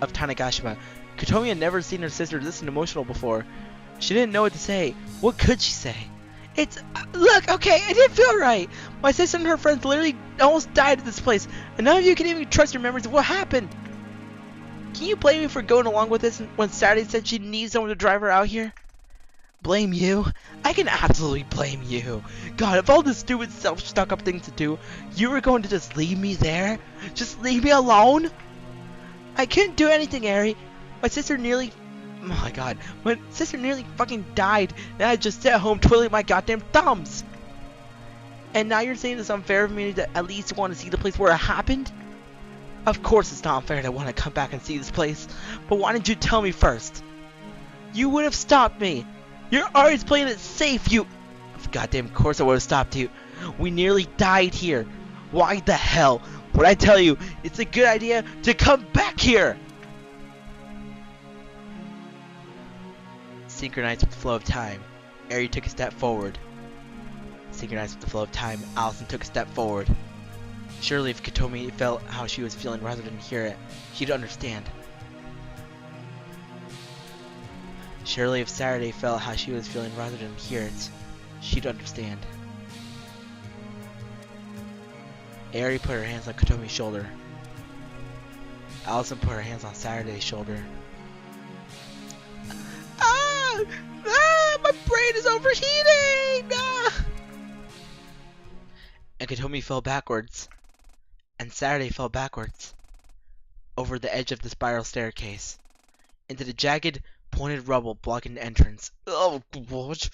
of Tanegashima, Katomi had never seen her sister this emotional before. She didn't know what to say. What could she say? Look, okay, it didn't feel right. My sister and her friends literally almost died at this place, and none of you can even trust your memories of what happened. Can you blame me for going along with this when Saturday said she needs someone to drive her out here? Blame you? I can absolutely blame you. God, of all the stupid self-stuck-up things to do, you were going to just leave me there? Just leave me alone? I couldn't do anything, Ari. My sister nearly fucking died, and I just sat home twiddling my goddamn thumbs. And now you're saying it's unfair for me to at least want to see the place where it happened? Of course it's not unfair to want to come back and see this place, but why didn't you tell me first? You would have stopped me. You're always playing it safe, you... Of goddamn course I would have stopped you. We nearly died here. Why the hell would I tell you it's a good idea to come back here? Synchronized with the flow of time, Ari took a step forward. Synchronized with the flow of time, Allison took a step forward. Surely if Katomi felt how she was feeling rather than hear it, she'd understand. Surely if Saturday felt how she was feeling rather than hear it, she'd understand. Ari put her hands on Katomi's shoulder. Allison put her hands on Saturday's shoulder. My brain is overheating! Nakatomi fell backwards, and Saturday fell backwards over the edge of the spiral staircase into the jagged, pointed rubble blocking the entrance. Oh, what?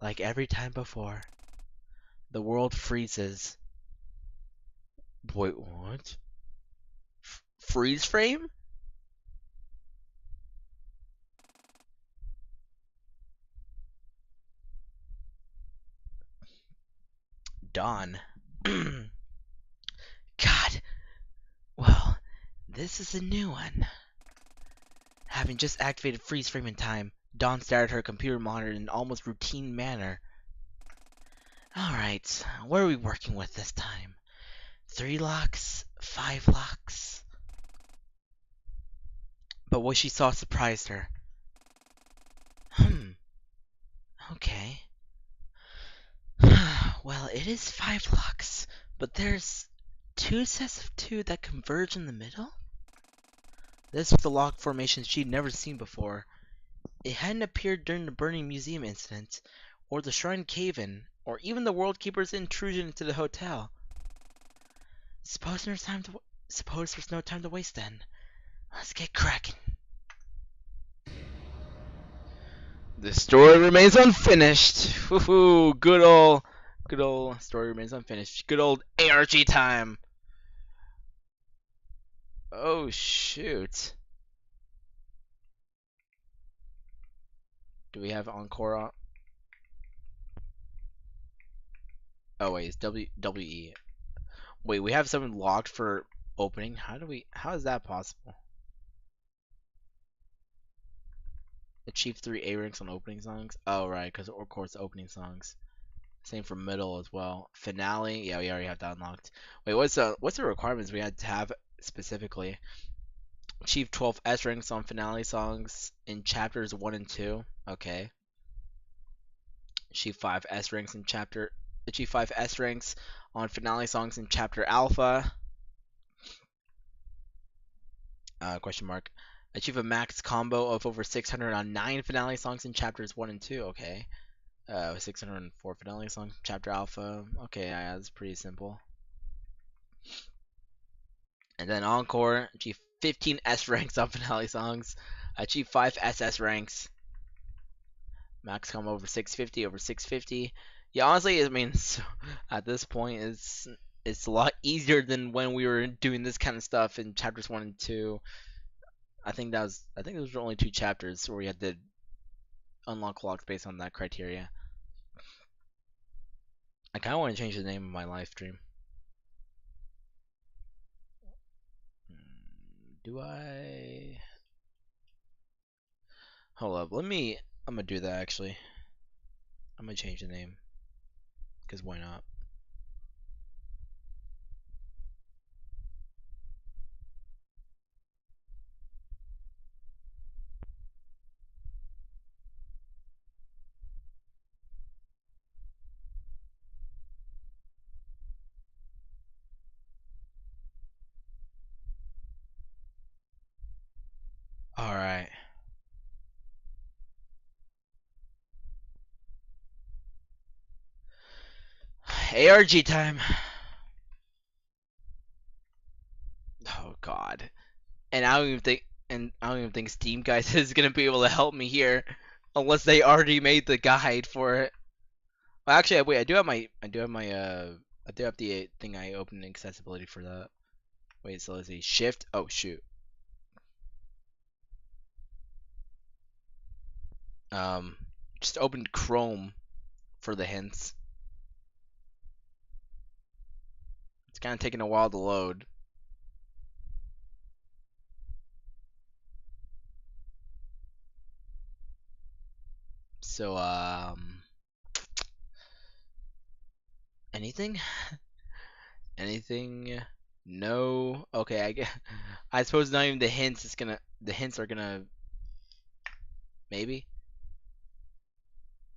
Like every time before, the world freezes. Wait, what? Freeze frame? Dawn. God. Well, this is a new one. Having just activated freeze frame in time, Dawn stared at her computer monitor in an almost routine manner. Alright, what are we working with this time? 3 locks? 5 locks? But what she saw surprised her. Okay. Well, it is 5 locks, but there's 2 sets of 2 that converge in the middle? This was a lock formation she'd never seen before. It hadn't appeared during the Burning Museum incident, or the Shrine Cave-In, or even the World Keeper's intrusion into the hotel. Suppose there's no time to waste then. Let's get cracking. The story remains unfinished. Woohoo! Good old story remains unfinished. Good old ARG time. Oh shoot. Do we have encore on? Oh wait, it's WE. Wait, we have something locked for opening. How is that possible? Achieve 3 A ranks on opening songs? Oh right, because of course opening songs. Same for middle as well. Finale, yeah, we already have that unlocked. Wait, what's the requirements we had to have specifically? Achieve 12 S ranks on finale songs in chapters 1 and 2. Okay. Achieve 5 S ranks in chapter. Achieve 5 S ranks on finale songs in chapter Alpha. Question mark. Achieve a max combo of over 600 on 9 finale songs in chapters 1 and 2. Okay. 604 finale songs, chapter Alpha. Okay, yeah, that's pretty simple. And then Encore, achieve 15 S ranks on finale songs. Achieve 5 SS ranks. Max combo over 650, over 650. Yeah, honestly, I mean, so at this point, it's a lot easier than when we were doing this kind of stuff in chapters 1 and 2. I think those were only 2 chapters where we had to unlock locks based on that criteria. I kind of want to change the name of my live stream. Do I? Hold up, I'm gonna do that actually. I'm gonna change the name. Because why not? Alright. ARG time. Oh god. And I don't even think Steam guys is gonna be able to help me here. Unless they already made the guide for it. Well, actually wait, I do have the thing I opened accessibility for that. Wait, so let's see. Shift. Oh shoot. Um just opened Chrome for the hints. It's kinda taking a while to load. So anything? Anything? No. Okay, I suppose not even the hints are gonna maybe.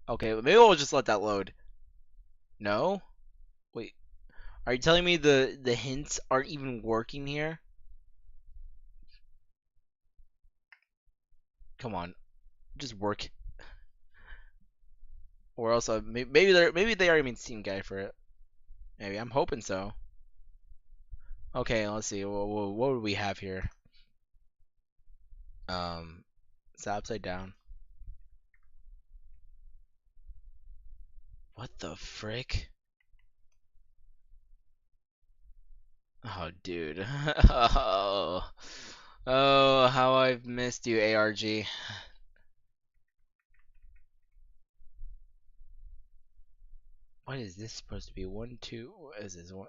Okay, maybe we'll just let that load. No? Wait. Are you telling me the hints aren't even working here? Come on. Just work. Or else maybe they already made Steam guide for it. Maybe I'm hoping so. Okay, let's see. What would we have here? It's upside down. What the frick? Oh, dude. Oh, oh, how I've missed you, ARG. What is this supposed to be? One, two. What is this one?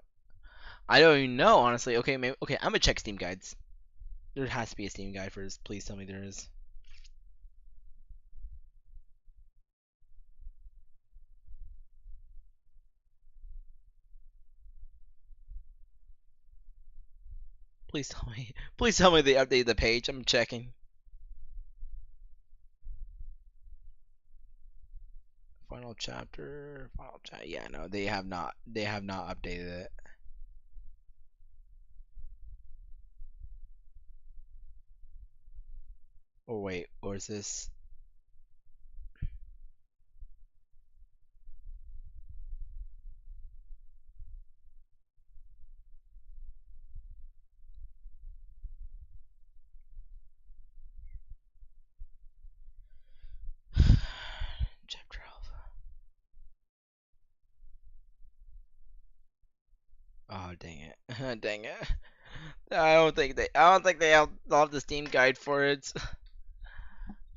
I don't even know, honestly. Okay, maybe. Okay, I'm gonna check Steam guides. There has to be a Steam guide for this. Please tell me there is. Please tell me. Please tell me they updated the page. I'm checking. Final chapter. Final chapter. Yeah, no, they have not. They have not updated it. Or wait, or is this? Chapter 12. Oh, dang it. Dang it. I don't think they have the Steam guide for it.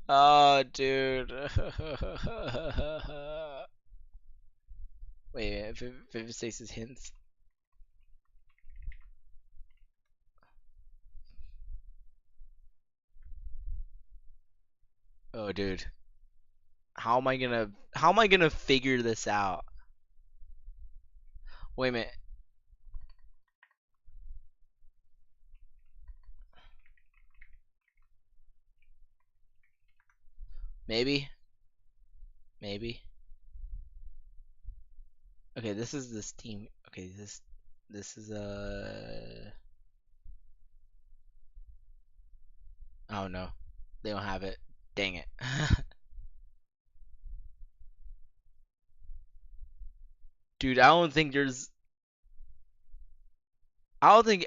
Oh, dude. Wait, Vivid Stasis hints. Oh, dude. How am I gonna figure this out? Wait a minute. Maybe. Maybe. Okay, this is the Steam. Okay, this is oh no. They don't have it. Dang it. Dude, I don't think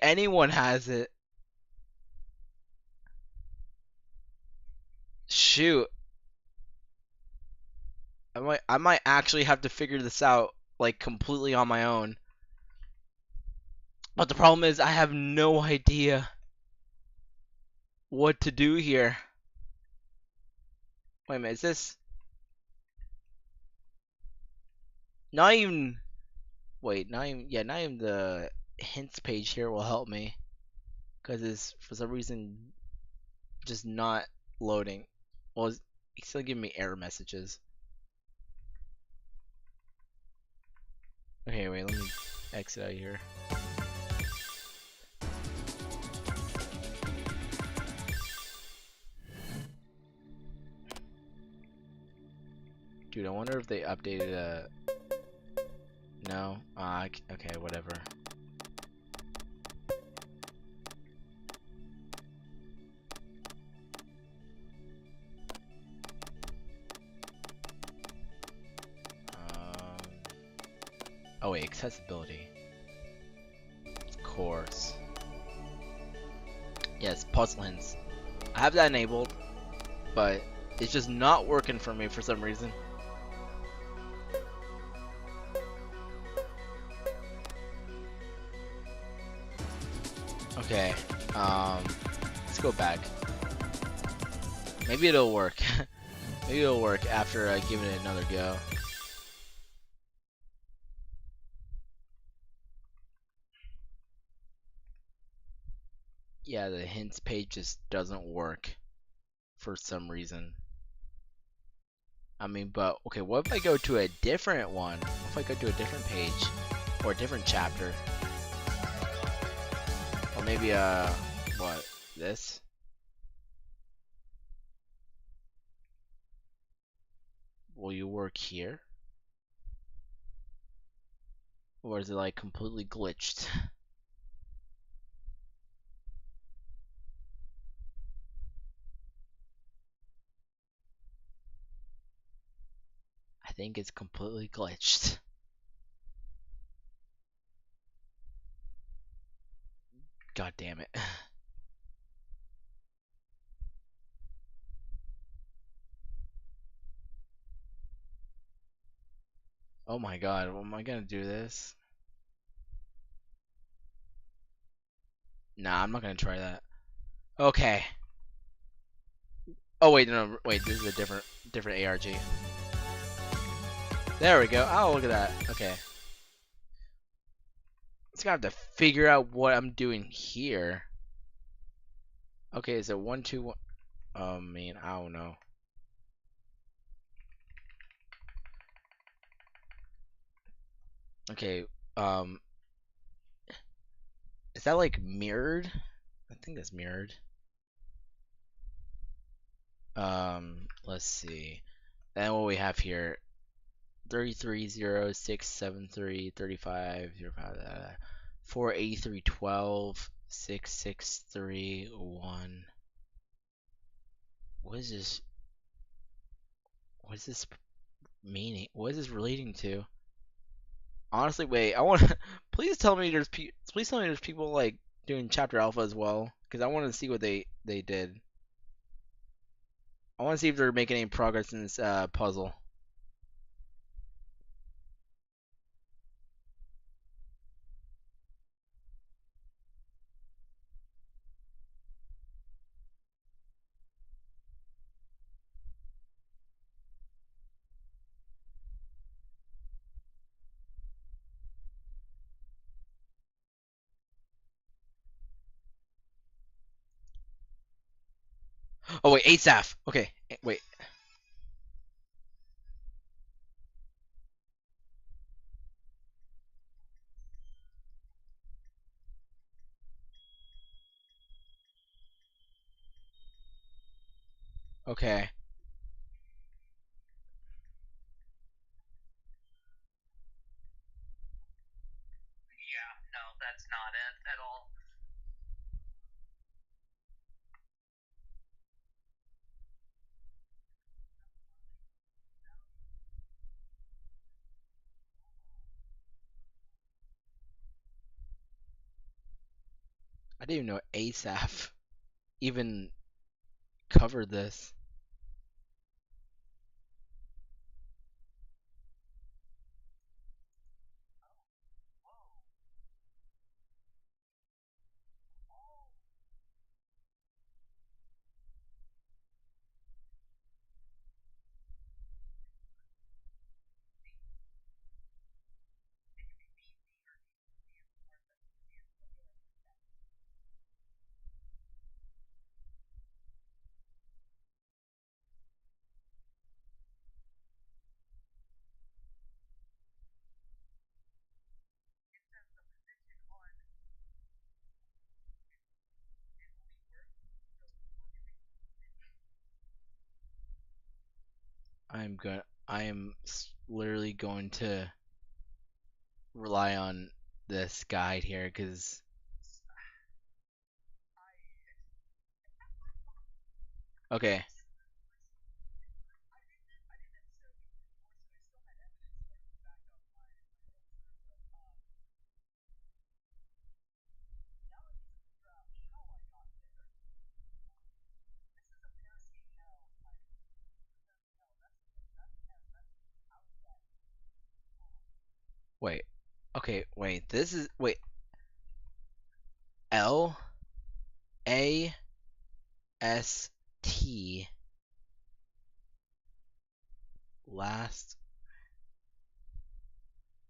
anyone has it. Shoot. I might actually have to figure this out like completely on my own. But the problem is I have no idea what to do here. Wait a minute, is this not even wait, not even yeah, not even the hints page here will help me because it's for some reason just not loading. Well, it's still giving me error messages. Okay, wait, let me exit out of here. Dude, I wonder if they updated no? Okay, whatever. Um, oh wait, accessibility. Of course. Yes, puzzle hints. I have that enabled, but it's just not working for me for some reason. Okay, let's go back. Maybe it'll work. Maybe it'll work after I give it another go. Yeah, the hints page just doesn't work for some reason. I mean, but okay, what if I go to a different one? What if I go to a different page or a different chapter? Or maybe what? This? Will you work here? Or is it like completely glitched? think it's completely glitched. God damn it. Oh my god, am I gonna do this? Nah, I'm not gonna try that. Okay. Oh wait, no, wait, this is a different ARG. There we go. Oh, look at that. Okay. Just gonna have to figure out what I'm doing here. Okay, is it 1 2 1? Oh man, I don't know. Okay, um, is that like mirrored? I think that's mirrored. Let's see. And what we have here, 330673 3505 48312 6631. What is this? What is this meaning? What is this relating to? Honestly, wait. I want to. Please tell me please tell me there's people like doing chapter alpha as well, because I want to see what they did. I want to see if they're making any progress in this puzzle. Oh wait, ASAF. Okay, wait. Okay. I didn't even know ASAF even covered this. I am literally going to rely on this guide here because okay. Wait. Okay, wait. This is wait. L A S T last.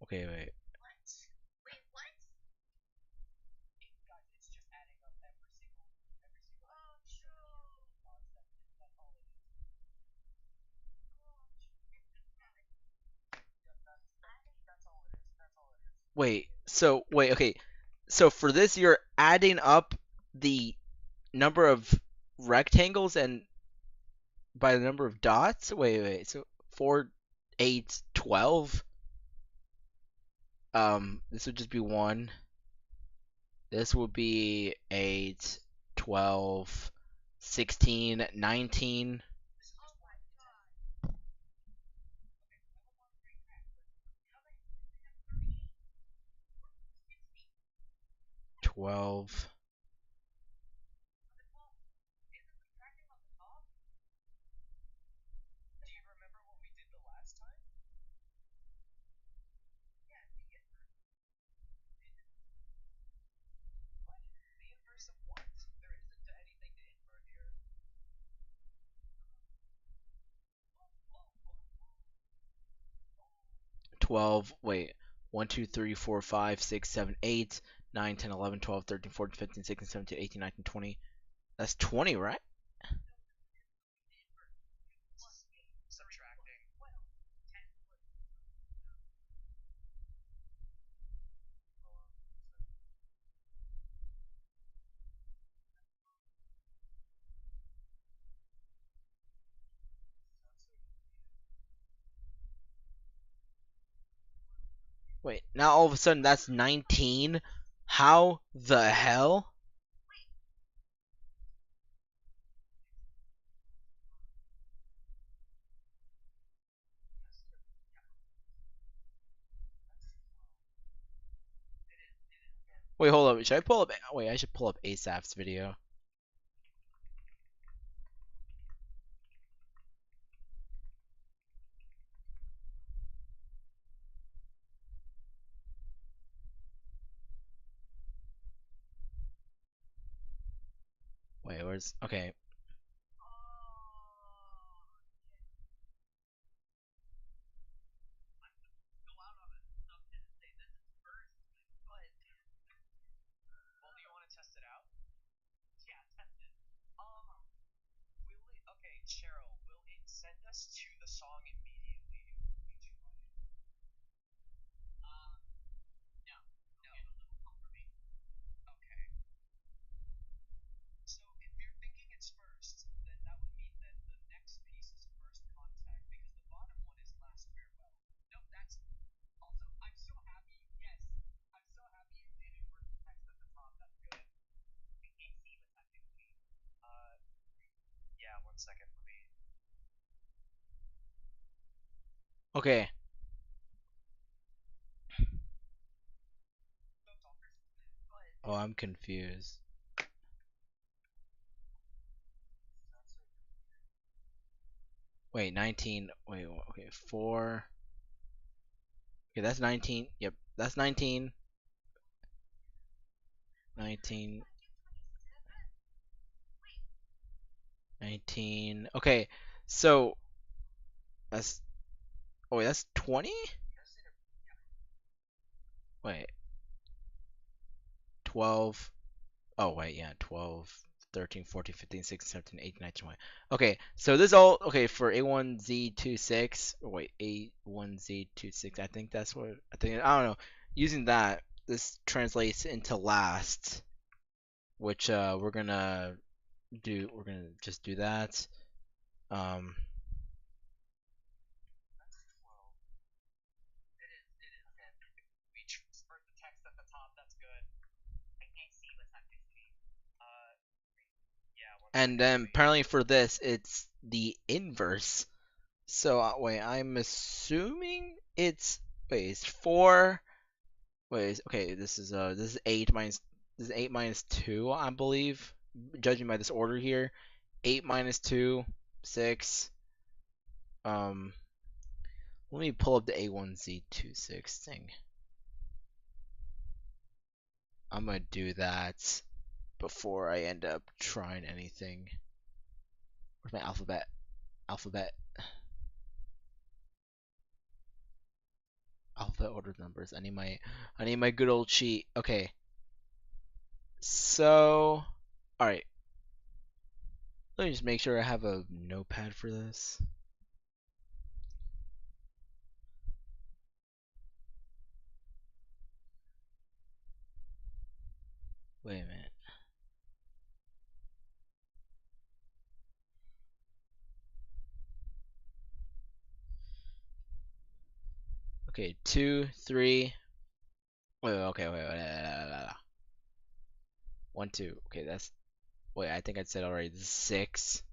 Okay, wait. Wait. So, wait, okay. So for this you're adding up the number of rectangles and by the number of dots? Wait. So 4 8 12. This would just be 1. This would be 8 12 16 19. 12. Wait, 1, 2, 3, 4, 5, 6, 7, 8, 9, 10, 11, 12, 13, 14, 15, 16, 17, 18, 19, 20. That's 20, right? Wait, now all of a sudden that's 19? How the hell? Wait, hold up. Should I pull up? Wait, I should pull up ASAP's video. Wait, where's. Okay. Okay. Oh, I'm confused. Wait, 19. Wait, okay, 4. Okay, that's 19. Yep, that's 19. 19. 19. Okay, so that's. Oh, wait, that's 20? Wait, 12. Oh, wait, yeah, 12, 13, 14, 15, 16, 17, 18, 19, 20. Okay, so this all. Okay, for A1Z26. Wait, A1Z26. I think that's what. I think. I don't know. Using that, this translates into last, which we're gonna do. We're gonna just do that. Um, and then apparently for this, it's the inverse. So wait, I'm assuming it's wait, it's 4. Wait, okay, this is 8 minus this is 8 minus 2, I believe, judging by this order here. 8 minus 2, 6. Um, let me pull up the A1Z26 thing. I'm gonna do that before I end up trying anything. Where's my alphabet? Alphabet. Alphabet ordered numbers. I need my good old sheet. Okay. So, all right. Let me just make sure I have a notepad for this. Wait a minute. Okay, 2, 3. Wait. 1, 2. Okay, that's. Wait, I think I said already. This is 6.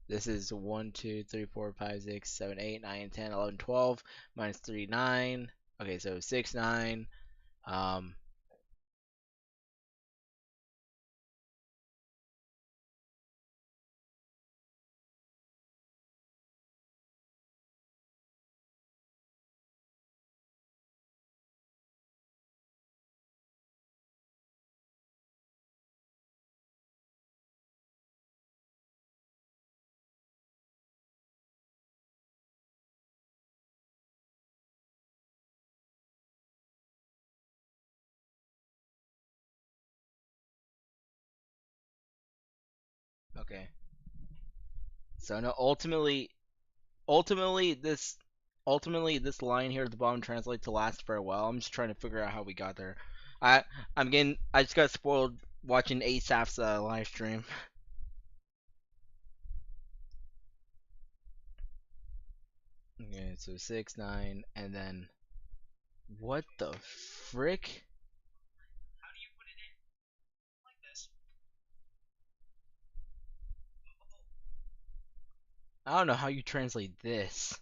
This is 1, 2, 3, 4, 5, 6, 7, 8, 9, 10, 11, 12. Minus 3, 9. Okay, so 6, 9. Um, Okay. So no, ultimately this ultimately this line here at the bottom translates to last farewell. I'm just trying to figure out how we got there. I I just got spoiled watching ASAP's live stream. Okay, so 6 9 and then what the frick? I don't know how you translate this.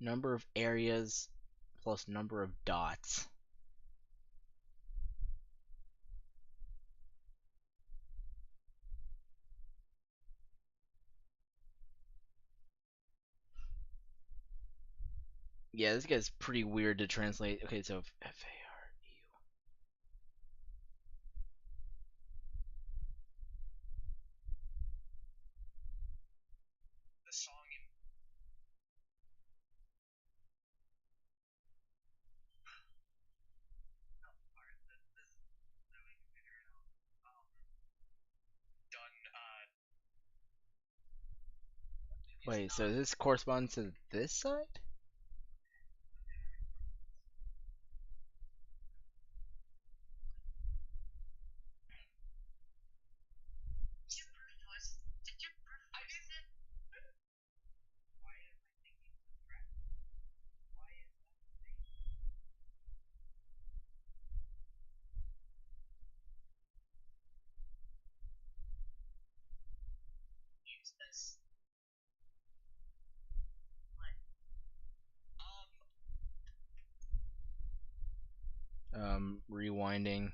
Number of areas plus number of dots. Yeah, this guy's pretty weird to translate. Okay, so FAREU. Wait, so this corresponds to this side? Rewinding.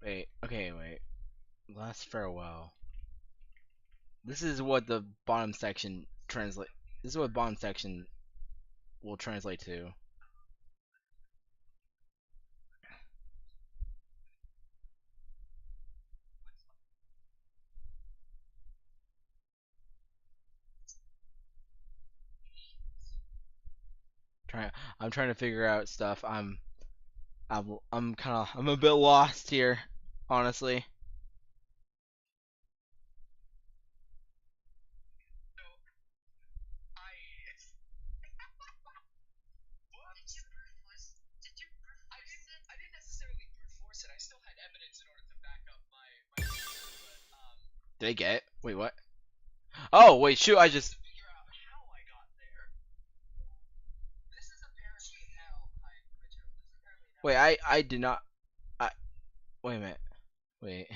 Wait, okay, wait. Last farewell. This is what the bottom section translate. This is what bottom section will translate to. Trying, I'm trying to figure out stuff. I'm a bit lost here, honestly. Did I get it? Wait, what? Oh, wait, shoot! I just wait. I did not. I wait a minute. Wait.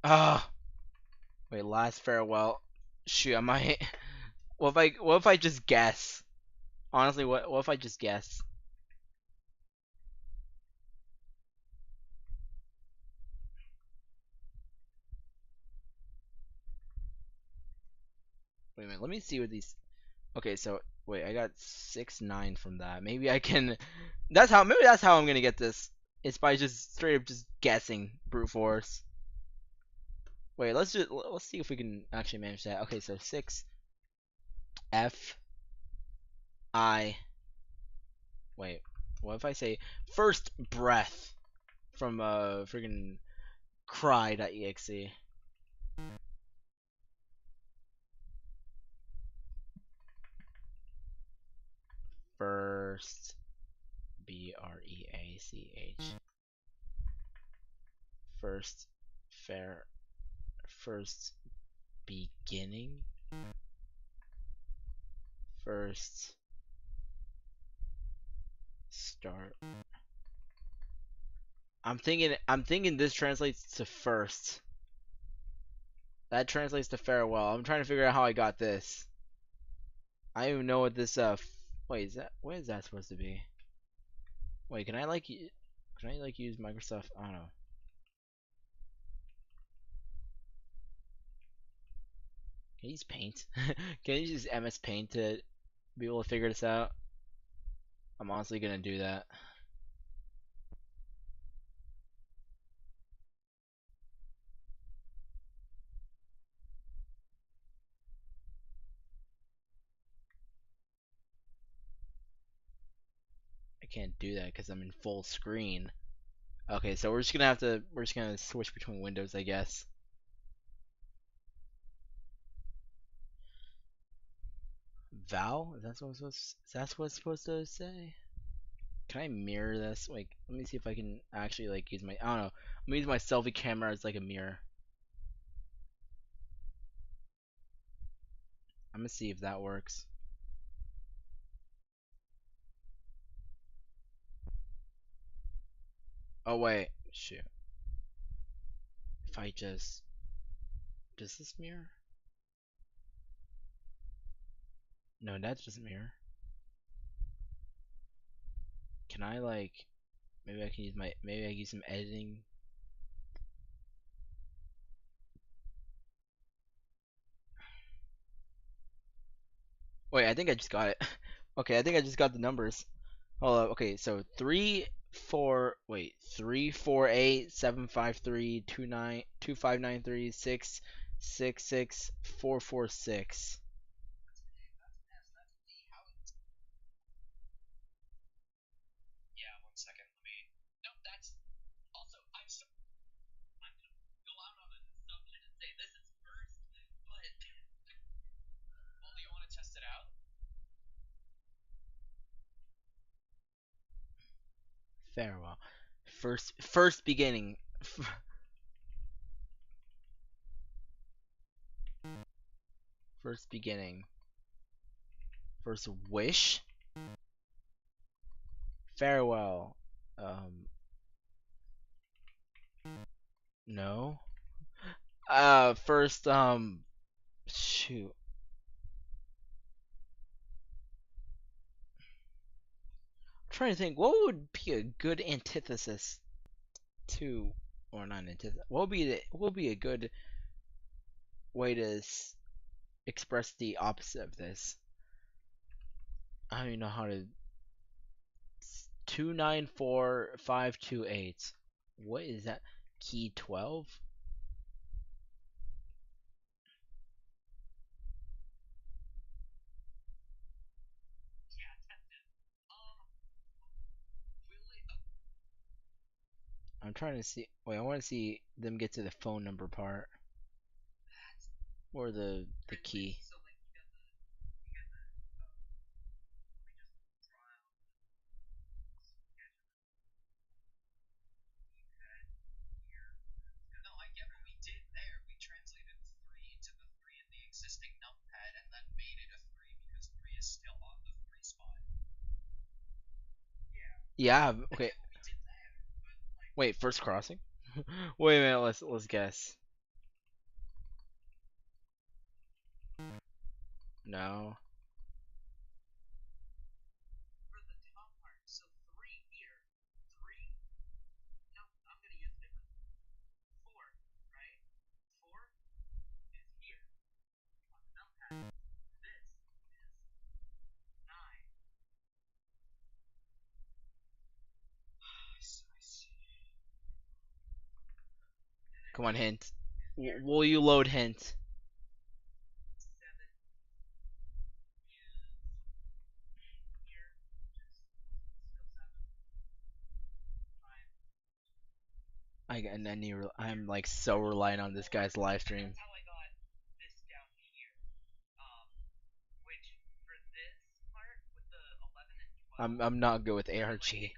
Ah. Wait. Last farewell. Shoot. I might. What if I just guess? Honestly, what if I just guess? Wait a minute. Let me see what these. Okay, so wait. I got 6 9 from that. Maybe I can. That's how. Maybe that's how I'm gonna get this. It's by just straight up just guessing brute force. Wait. Let's see if we can actually manage that. Okay, so 6 FI. Wait. What if I say first breath from friggin' cry.exe? First BREACH. First fair. First beginning. First start. I'm thinking this translates to first. That translates to farewell. I'm trying to figure out how I got this. I don't even know what this wait, is that what is that supposed to be? Wait, can I like can I like use Microsoft? I don't know. Can you use Paint? Can you use MS Paint to be able to figure this out? I'm honestly gonna do that. I can't do that because I'm in full screen. Okay, so we're just gonna switch between windows, I guess. Val? Is that what it's supposed to say? Can I mirror this? Like, let me see if I can actually like use my I don't know. I'm gonna use my selfie camera as like a mirror. I'm gonna see if that works. Oh wait, shoot. If I just does this mirror? No, that doesn't mirror. Can I like maybe I can use some editing. Wait, I think I just got it. Okay, I think I just got the numbers. Hold up. Okay, so 3, 4, wait, 3, 4, 8, 7, 5, 3, 2, 9, 2, 5, 9, 3, 6, 6, 6, 4, 4, 6. Farewell. First beginning. First beginning. First wish. Farewell. Um, no. First shoot. I'm trying to think what would be a good antithesis to or not antithesis. What would be a good way to express the opposite of this? I don't even know how to 294 528. What is that? Key 12? I'm trying to see. Wait, I want to see them get to the phone number part or the key. Yeah. Okay. Wait. First crossing. Wait a minute. Let's guess. No. Come on, hint. Will you load hint? I'm like so reliant on this guy's live stream. I'm not good with ARG.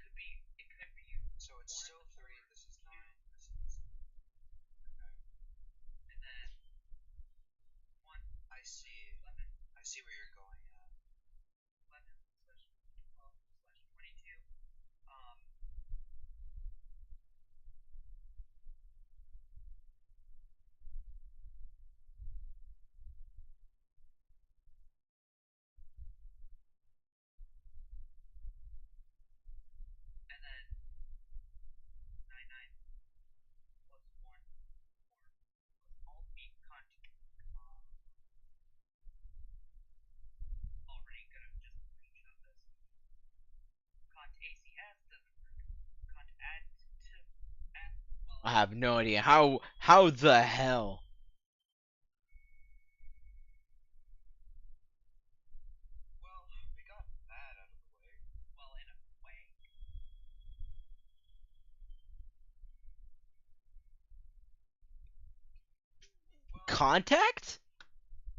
have no idea. How the hell? Contact?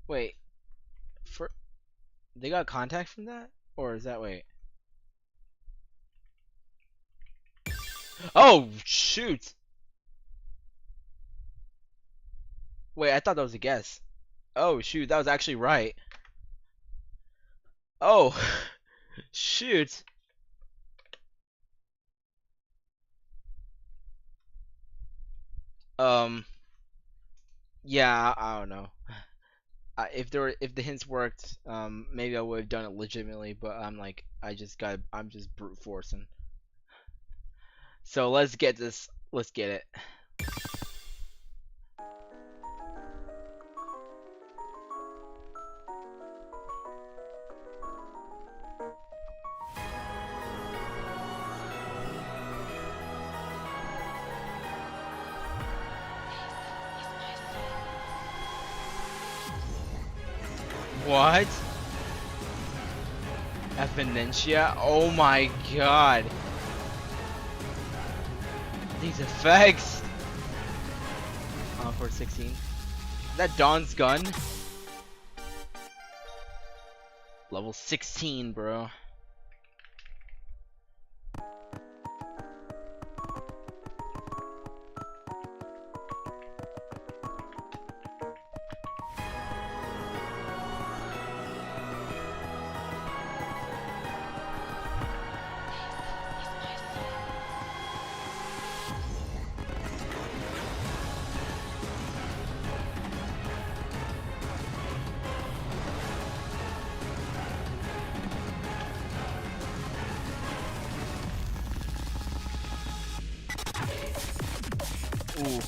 Wait, for they got contact from that? Or is that wait? Oh shoot! Wait, I thought that was a guess. Oh shoot, that was actually right. Oh shoot. Um yeah, I don't know. If the hints worked, maybe I would have done it legitimately, but I'm just brute forcing. So let's get this. Let's get it. What? Ephenencia? Oh my god. These effects. For 16. Is that Dawn's gun? Level 16, bro. Ooh.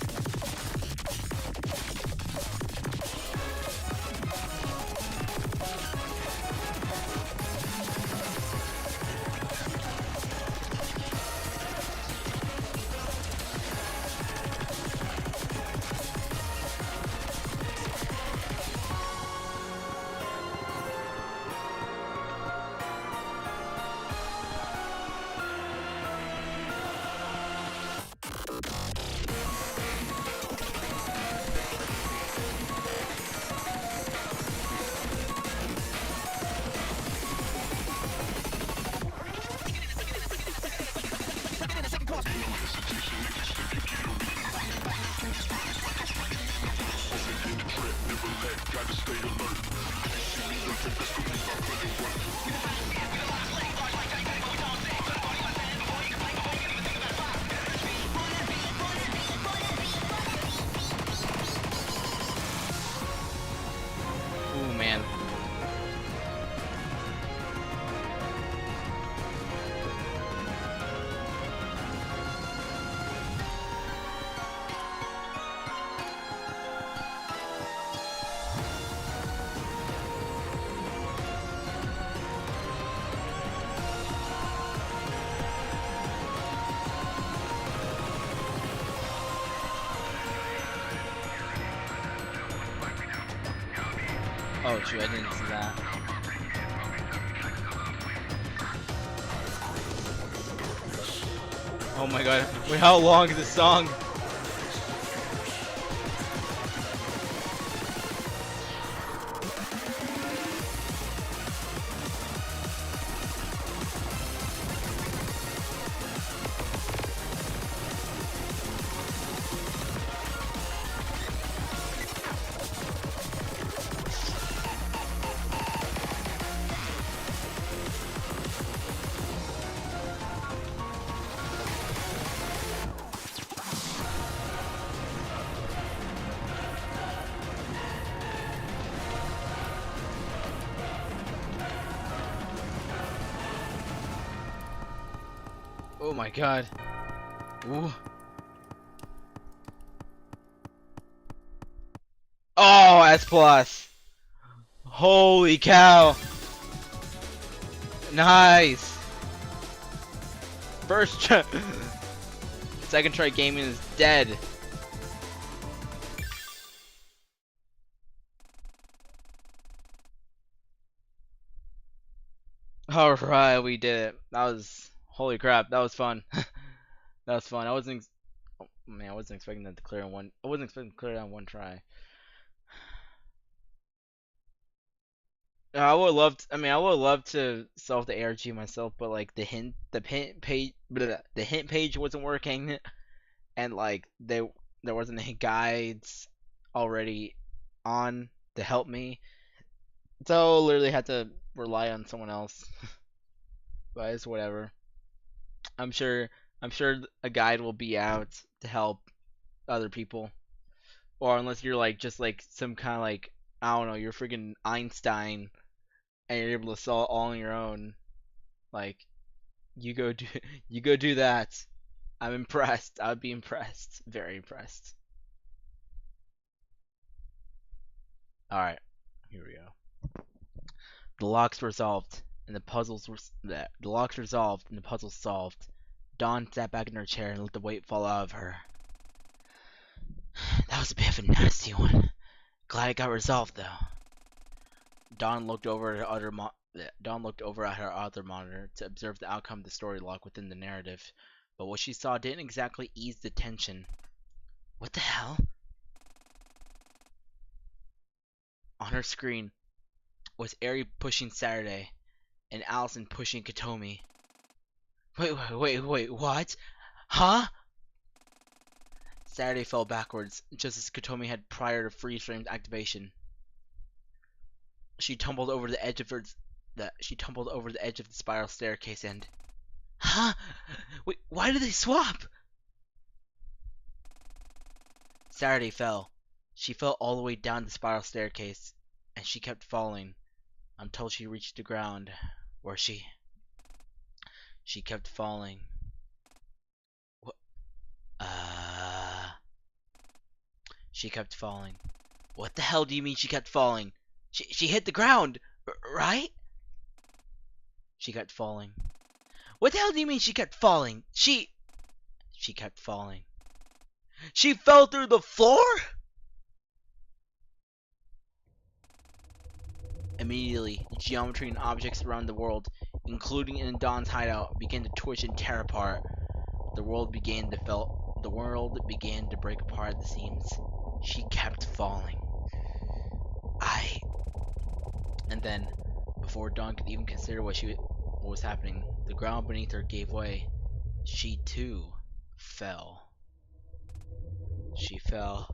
Ooh, man. Oh shoot, I didn't see that. Oh my god. Wait, how long is this song? Oh my god. Ooh. Oh, S plus. Holy cow. Nice. First try. It's Second Try Gaming is dead. Alright, we did it. That was, holy crap, that was fun. That was fun. Oh, man, I wasn't expecting that to clear in one. I wasn't expecting to clear it on one try. I would love. I mean, I would love to solve the ARG myself, but like the hint page wasn't working, and like there wasn't any guides already on to help me, so I literally had to rely on someone else. But it's whatever. I'm sure. I'm sure a guide will be out to help other people, or unless you're like just like some kind of like I don't know, you're freaking Einstein and you're able to solve all on your own. Like you go do you go do that. I'm impressed. I would be impressed. Very impressed. All right, here we go. The locks resolved and the puzzles were the locks resolved and the puzzles solved. Dawn sat back in her chair and let the weight fall out of her. That was a bit of a nasty one. Glad it got resolved though. Dawn looked over at her other monitor to observe the outcome of the story log within the narrative, but what she saw didn't exactly ease the tension. What the hell? On her screen was Eri pushing Saturday and Allison pushing Katomi. Wait, what? Huh? Saturday fell backwards, just as Katomi had prior to freeze frame activation. She tumbled over the edge of the spiral staircase and... Huh? Wait, why did they swap? Saturday fell. She fell all the way down the spiral staircase, and she kept falling until she reached the ground, where she kept falling. What? She kept falling. What the hell do you mean she kept falling? She hit the ground, right? She kept falling. What the hell do you mean she kept falling? She kept falling. She fell through the floor? Immediately, the geometry and objects around the world, including in Dawn's hideout, began to twitch and tear apart. The world began to break apart at the seams. She kept falling. And then, before Dawn could even consider what was happening, the ground beneath her gave way. She too fell. She fell.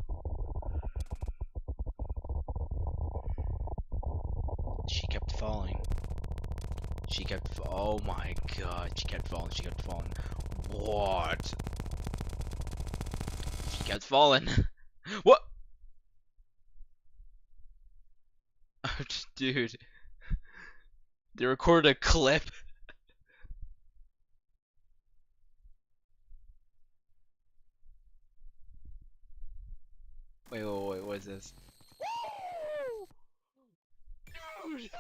She kept falling. Oh my god, she kept falling. What? She kept falling. What? Dude. They recorded a clip. Wait, what is this? Dude.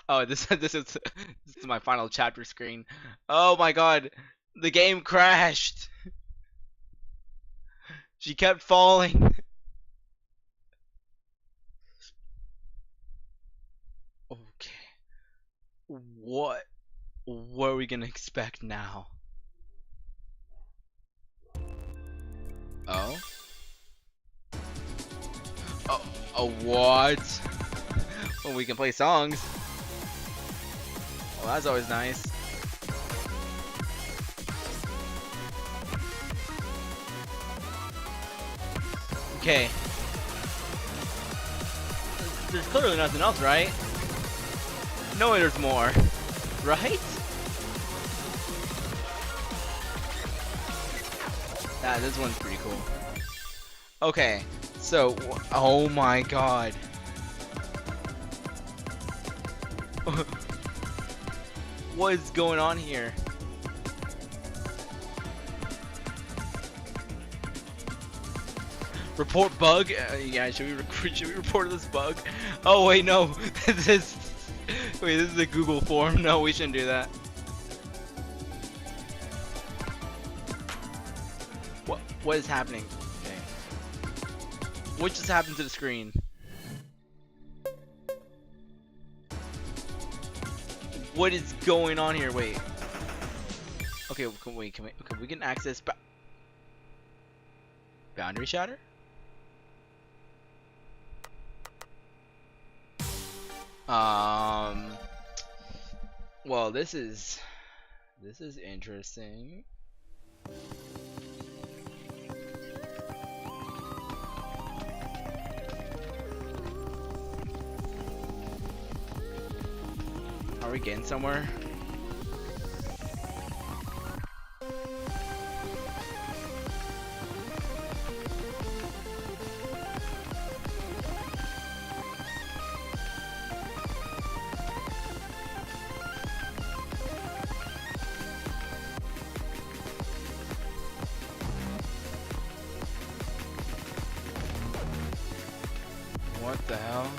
Oh, this is my final chapter screen. Oh my god, the game crashed. She kept falling. Okay. What are we gonna expect now? Oh? What? Well, we can play songs. Well, that's always nice. Okay. There's clearly nothing else, right? No, there's more. Right? This one's pretty cool. Okay, so, oh my god. What is going on here? Report bug? Yeah, should we report this bug? Oh wait, no. This is a Google form. No, we shouldn't do that. What? What is happening? Okay. What just happened to the screen? What is going on here? Wait. Okay, wait, can we can access boundary shatter? Well, this is interesting. Are we getting somewhere? What the hell?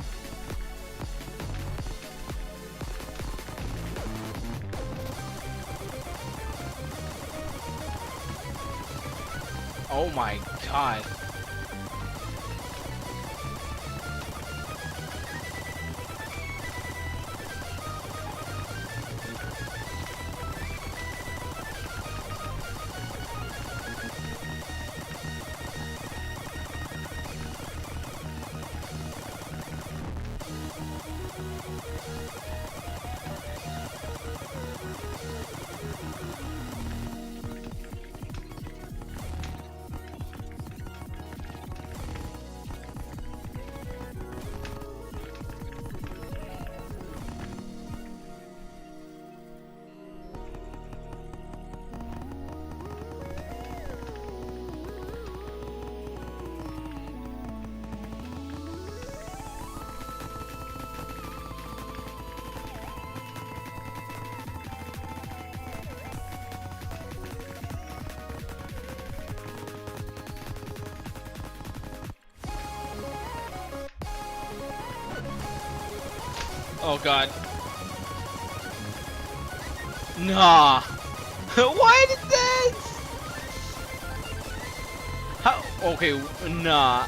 Oh my god. Oh god. Nah. What is this? How? Okay, nah.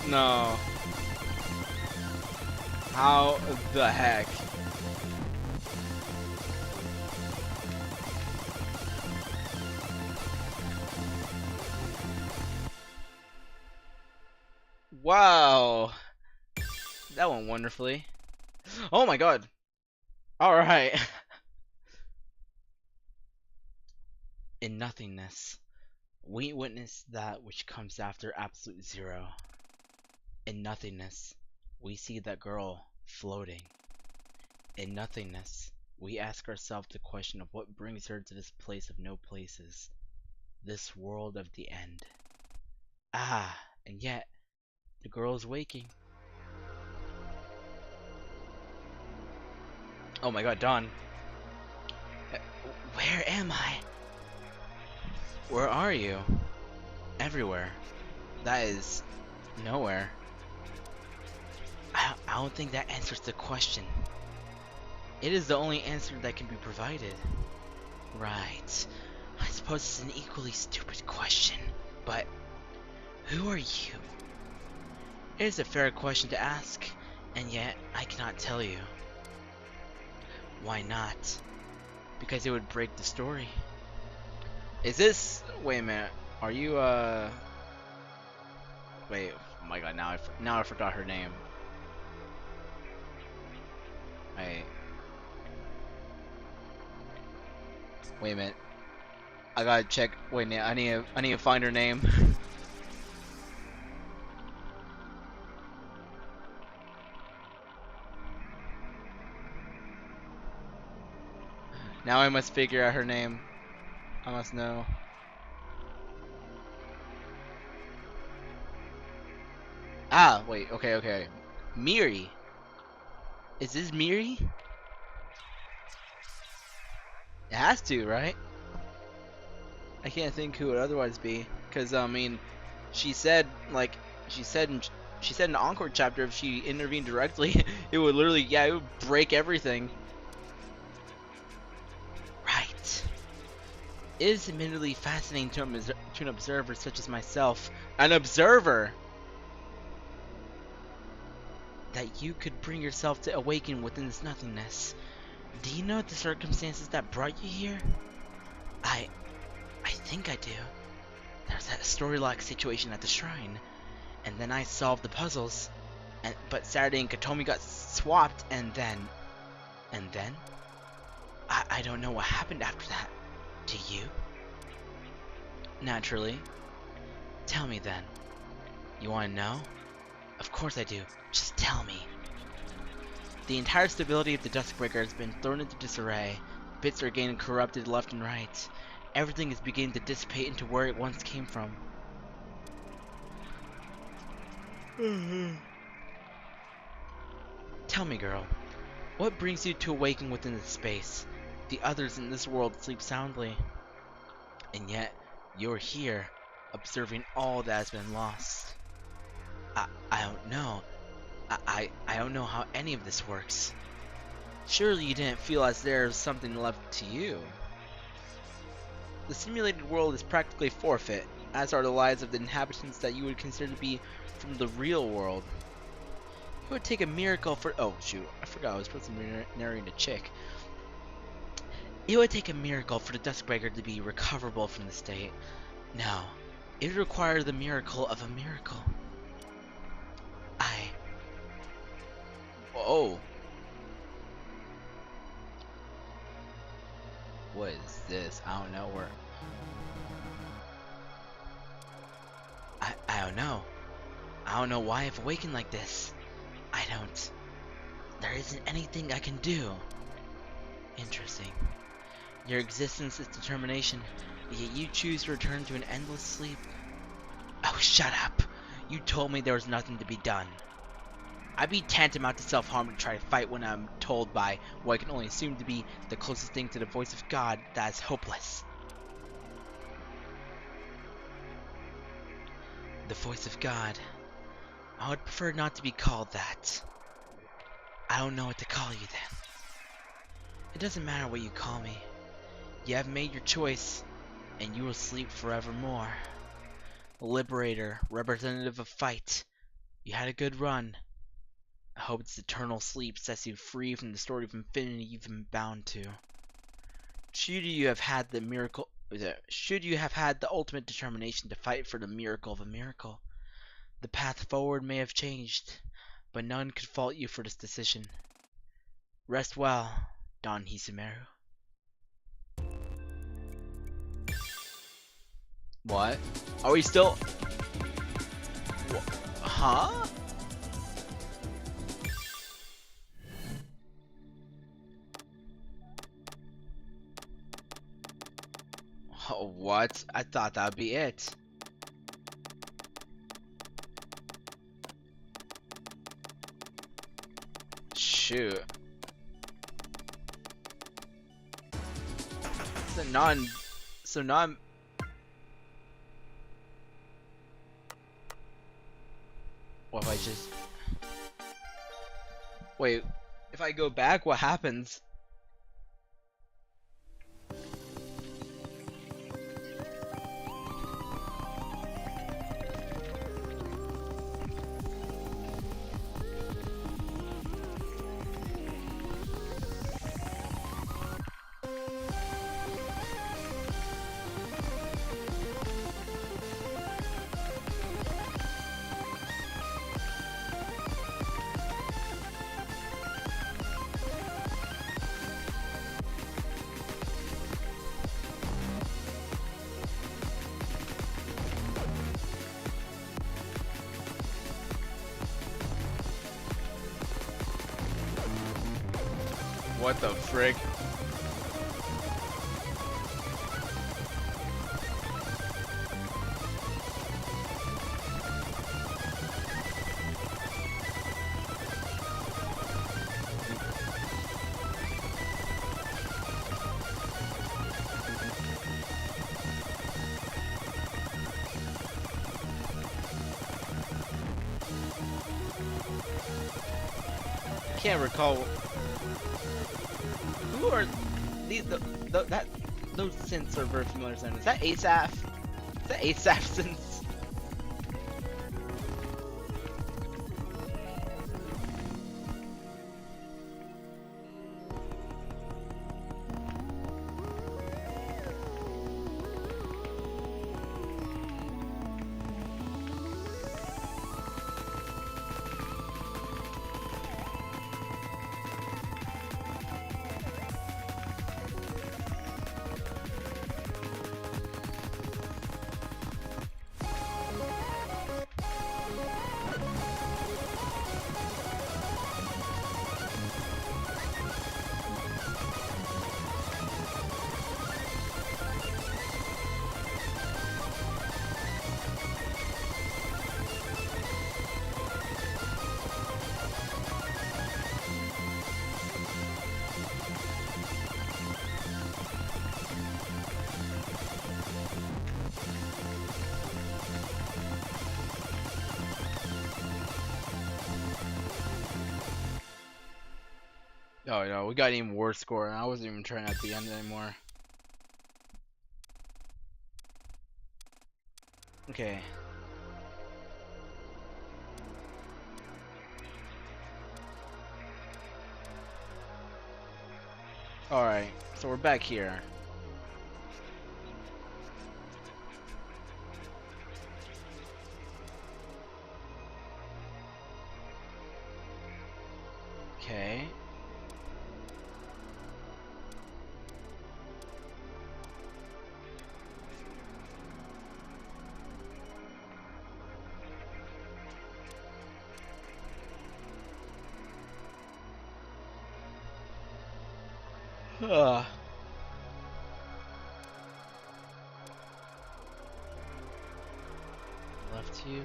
No. How the heck? Wow. That went wonderfully. Oh my god. Alright. In nothingness, we witness that which comes after absolute zero. In nothingness, we see that girl floating. In nothingness, we ask ourselves the question of what brings her to this place of no places, this world of the end. Ah, and yet, the girl is waking. Oh my god, Dawn. Where am I? Where are you? Everywhere. That is nowhere. I don't think that answers the question. It is the only answer that can be provided. Right. I suppose it's an equally stupid question, but who are you? It is a fair question to ask, and yet I cannot tell you. Why not? Because it would break the story. Is this... Wait a minute. Are you, Wait, oh my god, now I forgot her name. Wait a minute. I gotta check. Wait a minute. I need to find her name. Now I must figure out her name. I must know. Ah, wait. Okay. Miri. Is this Miri? It has to, right? I can't think who it would otherwise be. Cause I mean, she said She said in the Encore chapter if she intervened directly, it would literally, yeah, it would break everything. Right. It is admittedly fascinating to an observer such as myself, an observer, that you could bring yourself to awaken within this nothingness. Do you know the circumstances that brought you here? I think I do. There's that story-like situation at the shrine, and then I solved the puzzles, but Saturday and Katomi got swapped, and then I don't know what happened after that. Do you? Naturally. Tell me then. You want to know? Of course I do. Just tell me. The entire stability of the Duskbreaker has been thrown into disarray. Bits are getting corrupted left and right. Everything is beginning to dissipate into where it once came from. Tell me, girl, what brings you to awaken within this space? The others in this world sleep soundly, and yet you're here, observing all that has been lost. I don't know. I don't know how any of this works. Surely you didn't feel as there's something left to you. The simulated world is practically forfeit, as are the lives of the inhabitants that you would consider to be from the real world. It would take a miracle for— oh shoot, I forgot I was supposed to be narrating a chick. It would take a miracle for the Duskbreaker to be recoverable from the state. No, it would require the miracle of a miracle. Oh. What is this? I don't know where. I don't know. I don't know why I've awakened like this. I don't. There isn't anything I can do. Interesting. Your existence is determination, yet you choose to return to an endless sleep. Oh, shut up. You told me there was nothing to be done. I'd be tantamount to self-harm to try to fight when I'm told by what I can only assume to be the closest thing to the voice of God that is hopeless. The voice of God. I would prefer not to be called that. I don't know what to call you then. It doesn't matter what you call me. You have made your choice, and you will sleep forevermore. Liberator, representative of fight. You had a good run. I hope its eternal sleep sets you free from the story of infinity you've been bound to. Should you have had the ultimate determination to fight for the miracle of a miracle, the path forward may have changed, but none could fault you for this decision. Rest well, Don Hisumeru. What? Are we still? Huh? Oh, what? I thought that would be it. Shoot. So now I'm. What if I just... Wait, if I go back, what happens? What the frick? can't recall. Who are these? Those synths are very familiar to me. Is that ASAP? Is that ASAP synths? Oh no, we got an even worse score. I wasn't even trying at the end anymore. Okay. Alright, so we're back here. Okay. Ugh. Left you.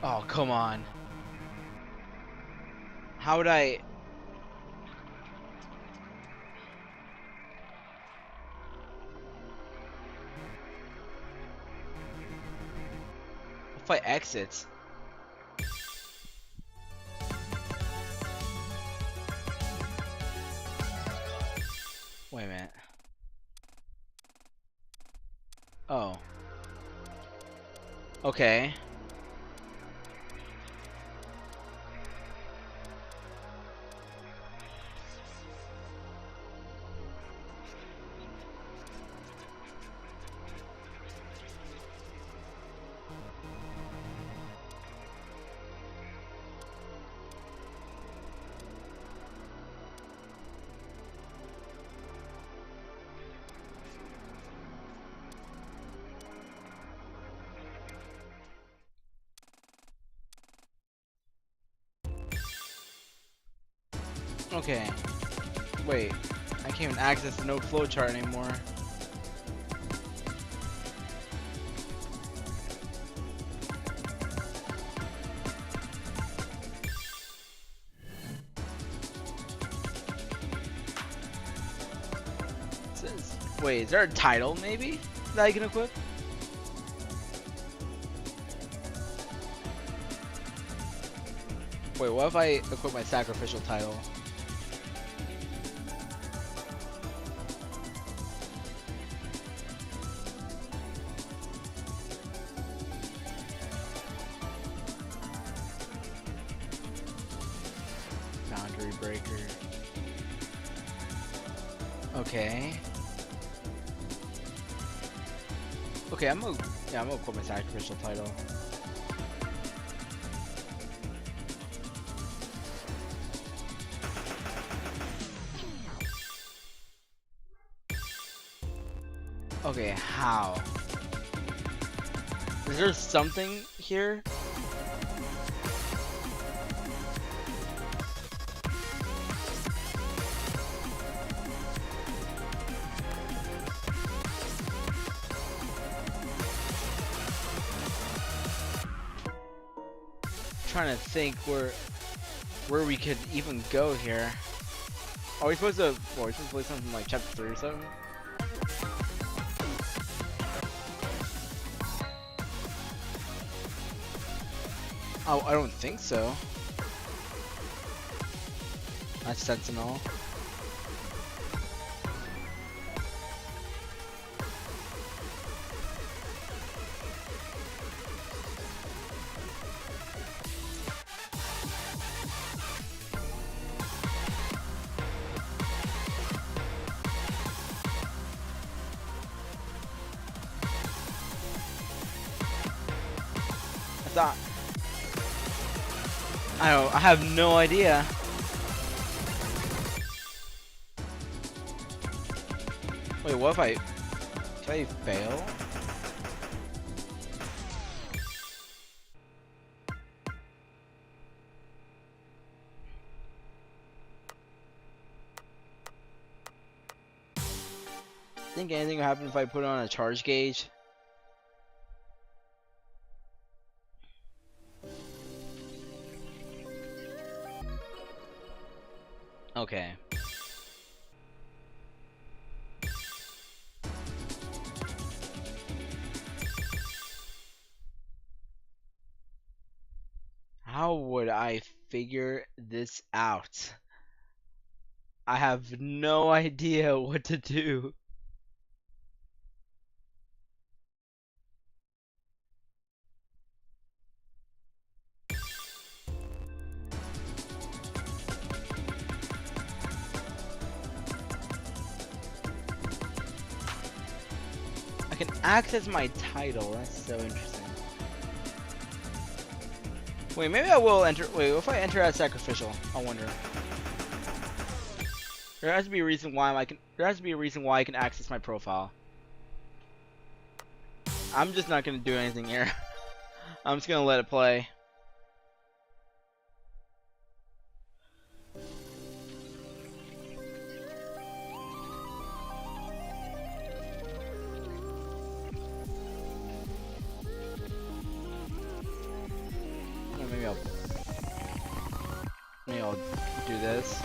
Oh, come on. How would I... If I exit? Wait a minute. Oh. Okay. Okay. Wait. I can't even access the node flowchart anymore. Wait, is there a title maybe that I can equip? Wait, what if I equip my sacrificial title? Boundary breaker. Okay. Okay, I'm gonna equip my sacrificial title. Okay, how? Is there something here? Trying to think where we could even go here. Are we supposed to? Are we supposed to play something like chapter 3 or something? Oh, I don't think so. That's Sentinel. I thought. I don't. I have no idea. Wait, what if I? Can I fail? Think anything will happen if I put on a charge gauge? Okay. How would I figure this out? I have no idea what to do. I can access my title. That's so interesting. Wait, maybe I will enter. Wait, what if I enter as sacrificial? I wonder. There has to be a reason why I can. There has to be a reason why I can access my profile. I'm just not gonna do anything here. I'm just gonna let it play. Or maybe I'll do this.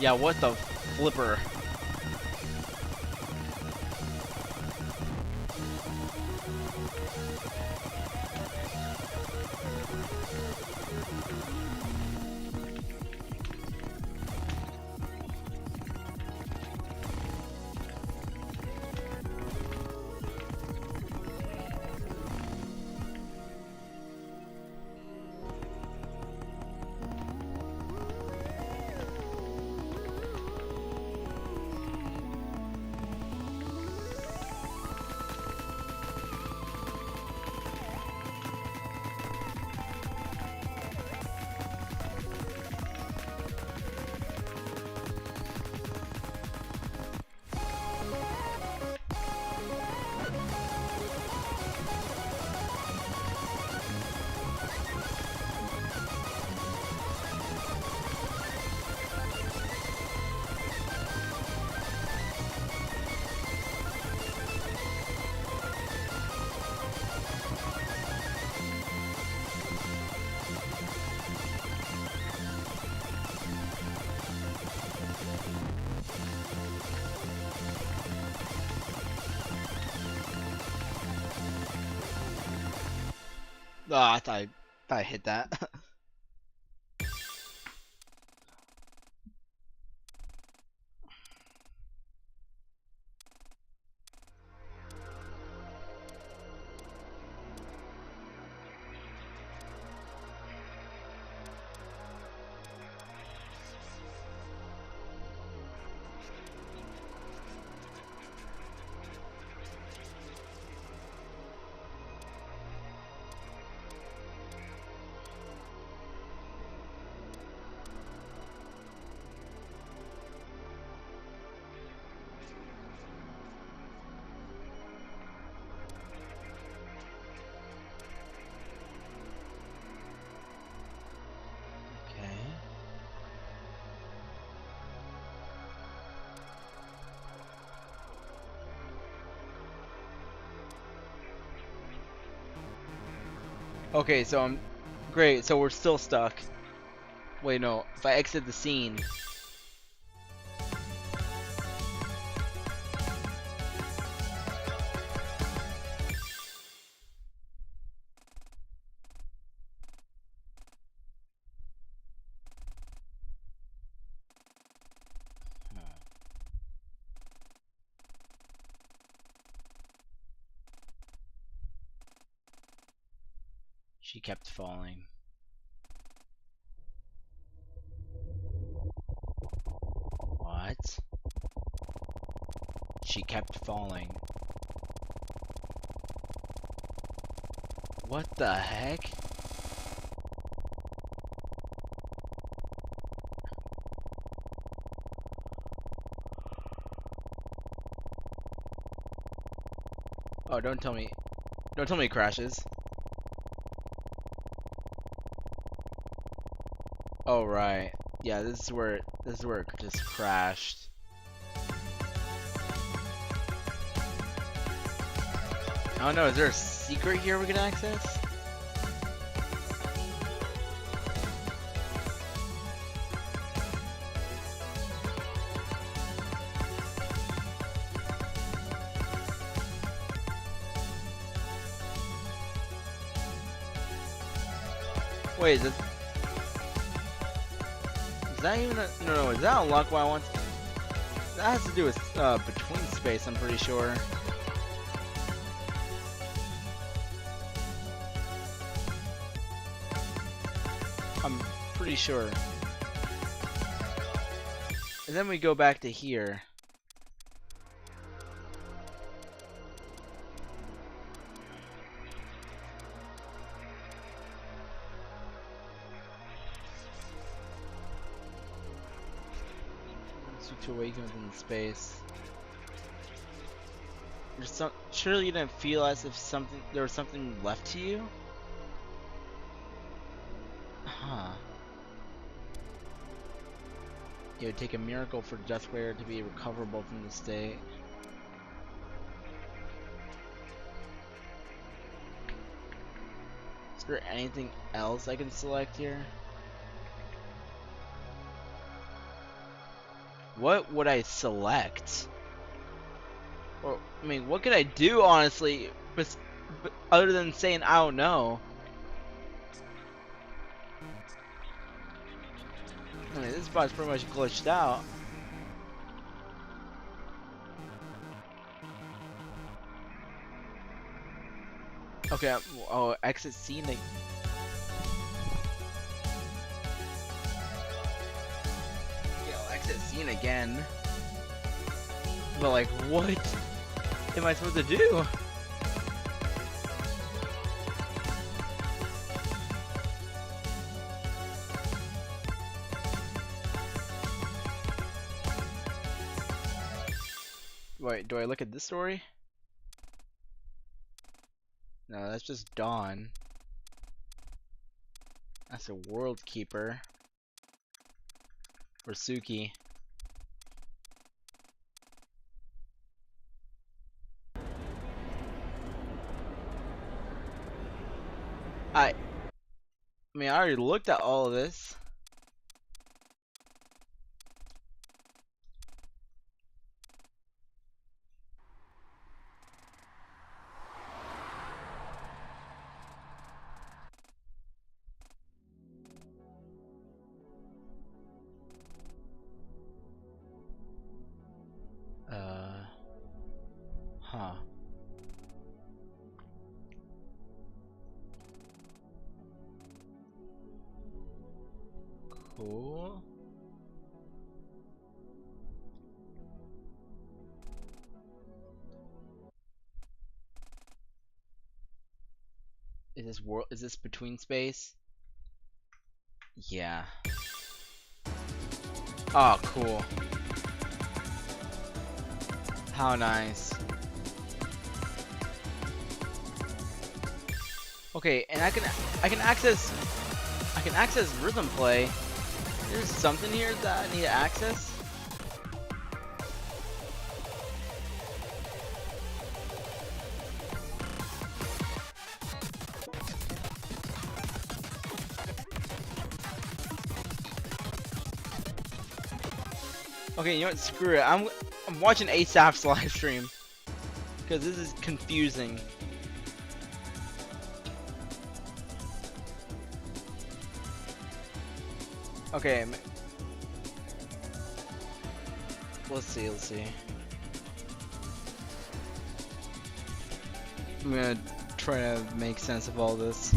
Yeah, what the flipper? Oh, I thought I hit that. Okay, so I'm great. So we're still stuck. Wait, no. If I exit the scene. She kept falling. What? She kept falling. What the heck? Oh, don't tell me. Don't tell me it crashes. Oh, right. Yeah, this is where it just crashed. I don't know, is there a secret here we can access? Wait, is that even a... No, is that unlock what I want? That has to do with between space, I'm pretty sure. I'm pretty sure. And then we go back to here. To awaken within space. There's some. Surely you didn't feel as if there was something left to you. Huh. It would take a miracle for Deathware to be recoverable from the state. Is there anything else I can select here? What would I select? Or, I mean, what could I do, honestly, but other than saying I don't know? I mean, this spot's pretty much glitched out. Okay, oh, exit scene. Exit scene again. But like, what am I supposed to do? Wait, do I look at this story? No, that's just Dawn. That's a World Keeper. Or Suki. I mean, I already looked at all of this. Huh. Cool. Is this between space? Yeah. Oh, cool. How nice. Okay, and I can access rhythm play. There's something here that I need to access. Okay, you know what? Screw it. I'm watching ASAP's live stream because this is confusing. Okay, let's see. Let's see. I'm gonna try to make sense of all this.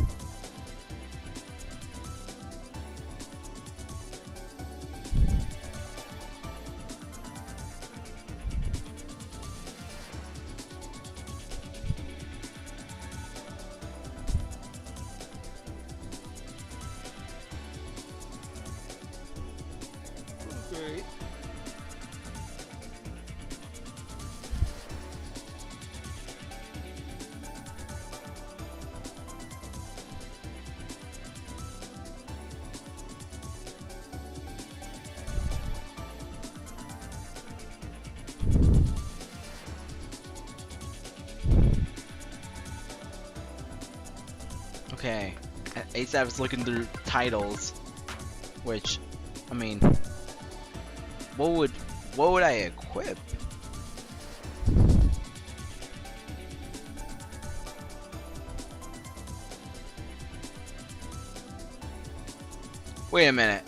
Okay. Okay. ASAP is looking through titles, which, I mean, what would I equip? Wait a minute.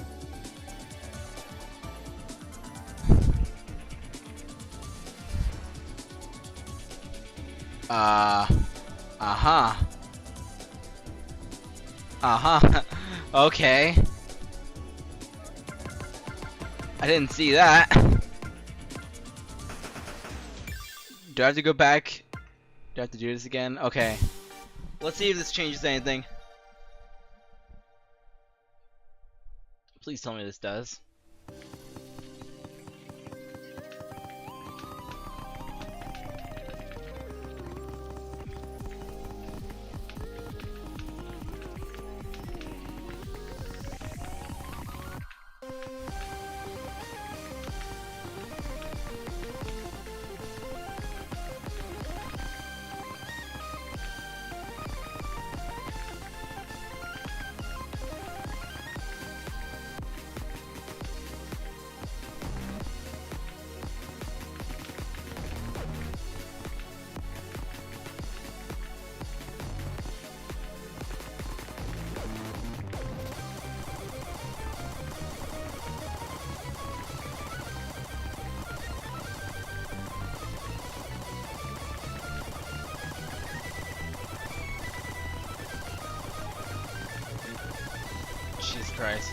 Uh-huh. Uh-huh. Okay. I didn't see that. Do I have to go back? Do I have to do this again? Okay. Let's see if this changes anything. Please tell me this does. Jesus Christ.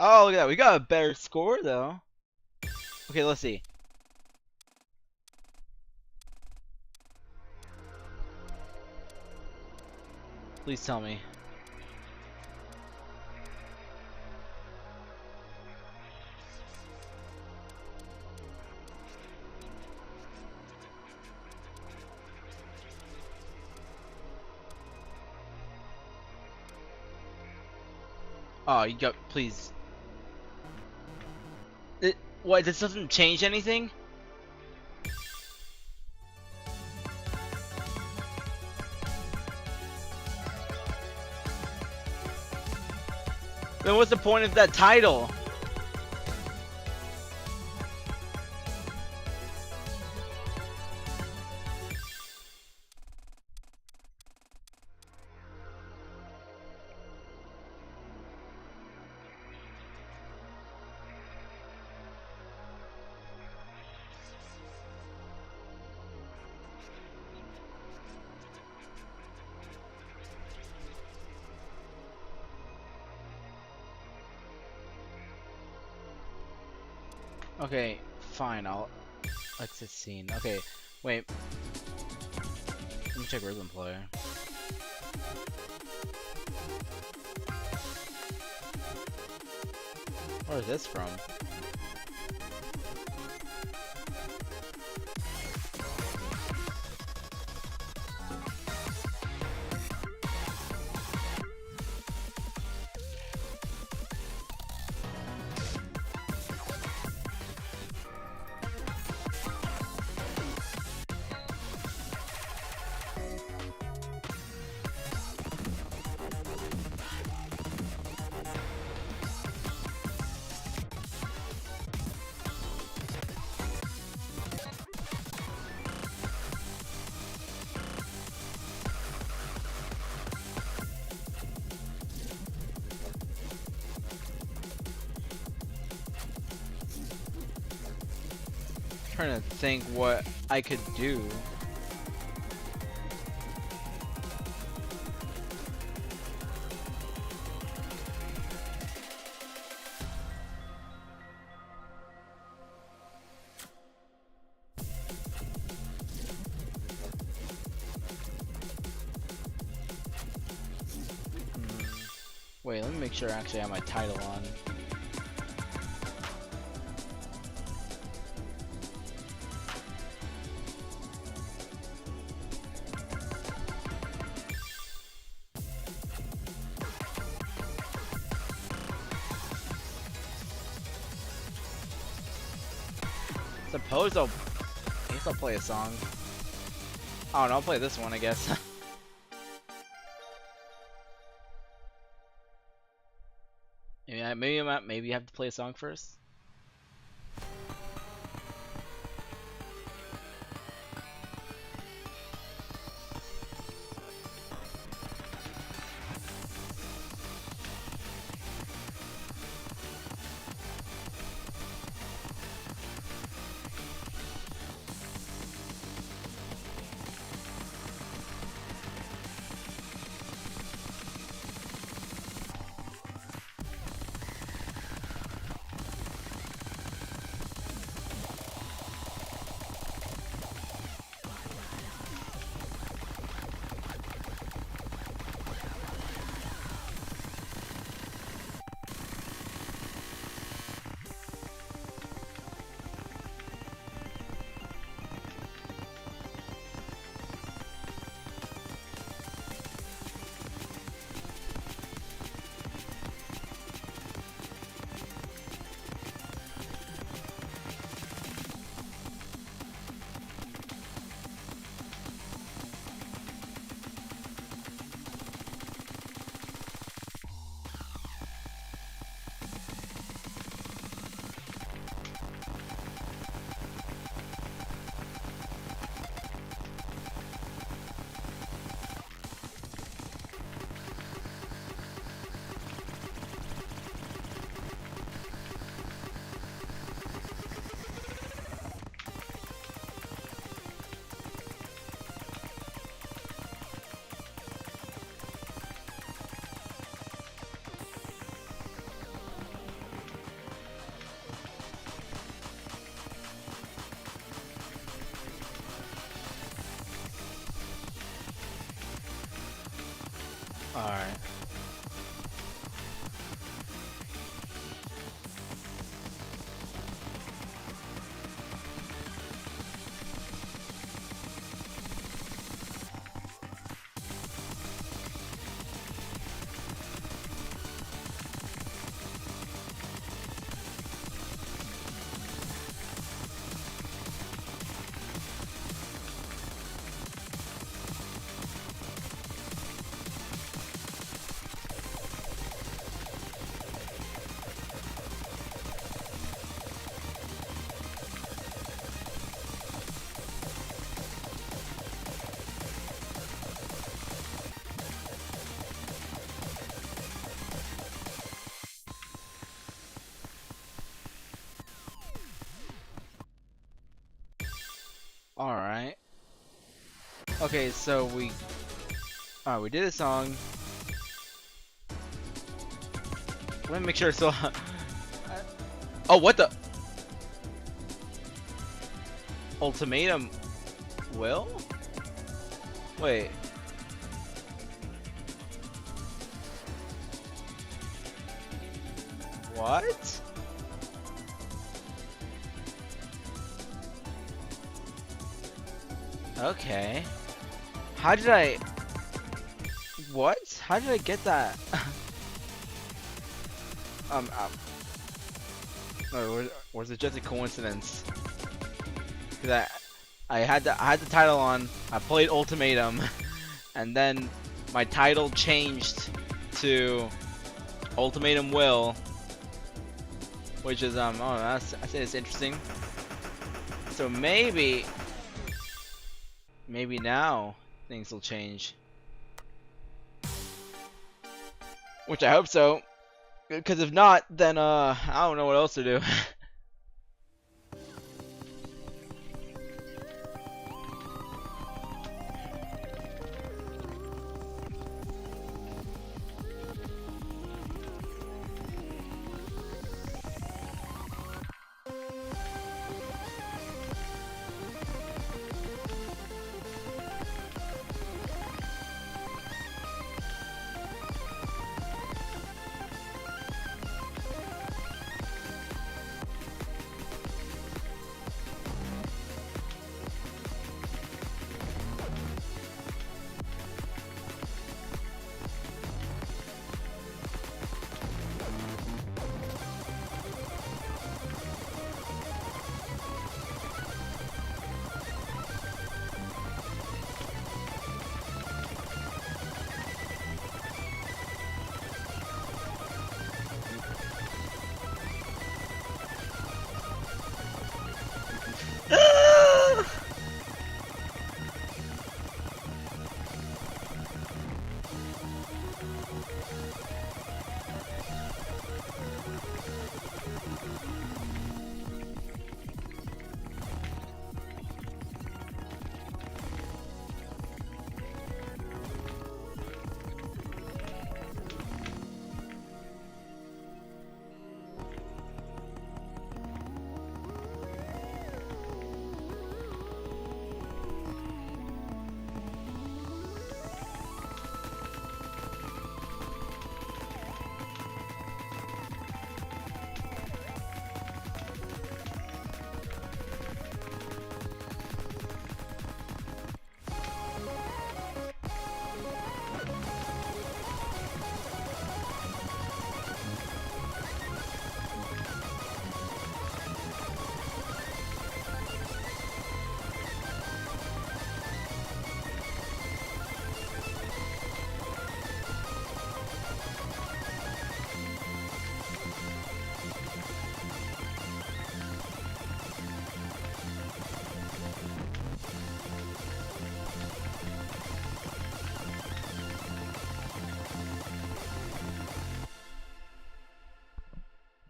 Oh, look at that. We got a better score, though. Okay, let's see. Please tell me. Oh, you got. Please. What? This doesn't change anything? Then what's the point of that title? Okay, fine, I'll exit scene. Okay, wait. Let me check rhythm player. Where is this from? Trying to think what I could do. Wait, let me make sure I actually have my title on. Suppose I guess I'll play a song. Oh, no, I'll play this one, I guess. Maybe you have to play a song first. Alright. All right. Okay, so we did a song. Let me make sure. So, oh, what the ultimatum? Will? Wait. What? Okay. How did I? What? How did I get that? um, um or was it just a coincidence? Cause I had the title on. I played Ultimatum, and then my title changed to Ultimatum Will, which is oh I say it's interesting. So maybe now things will change, which I hope so. Because if not, then I don't know what else to do.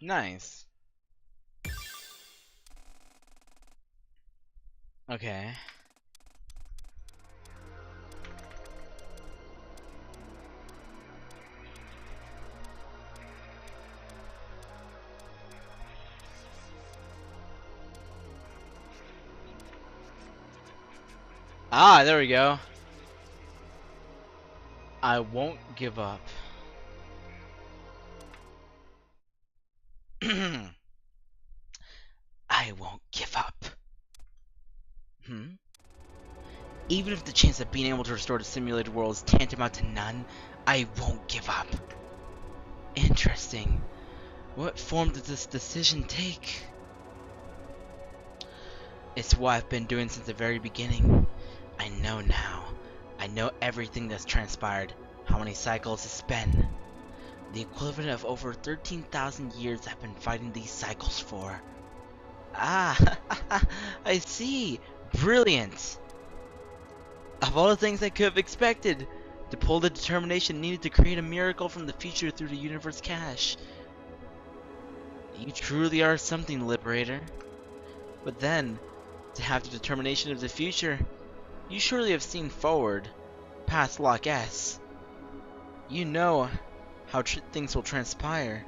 Nice. Okay. Ah, there we go. I won't give up. I won't give up. Hmm? Even if the chance of being able to restore the simulated world is tantamount to none, I won't give up. Interesting. What form does this decision take? It's what I've been doing since the very beginning. I know now. I know everything that's transpired. How many cycles it's been. The equivalent of over 13,000 years I've been fighting these cycles for. Ah, I see. Brilliant. Of all the things I could have expected, to pull the determination needed to create a miracle from the future through the universe cache. You truly are something, Liberator. But then, To have the determination of the future, you surely have seen forward, past Loch S. You know how things will transpire.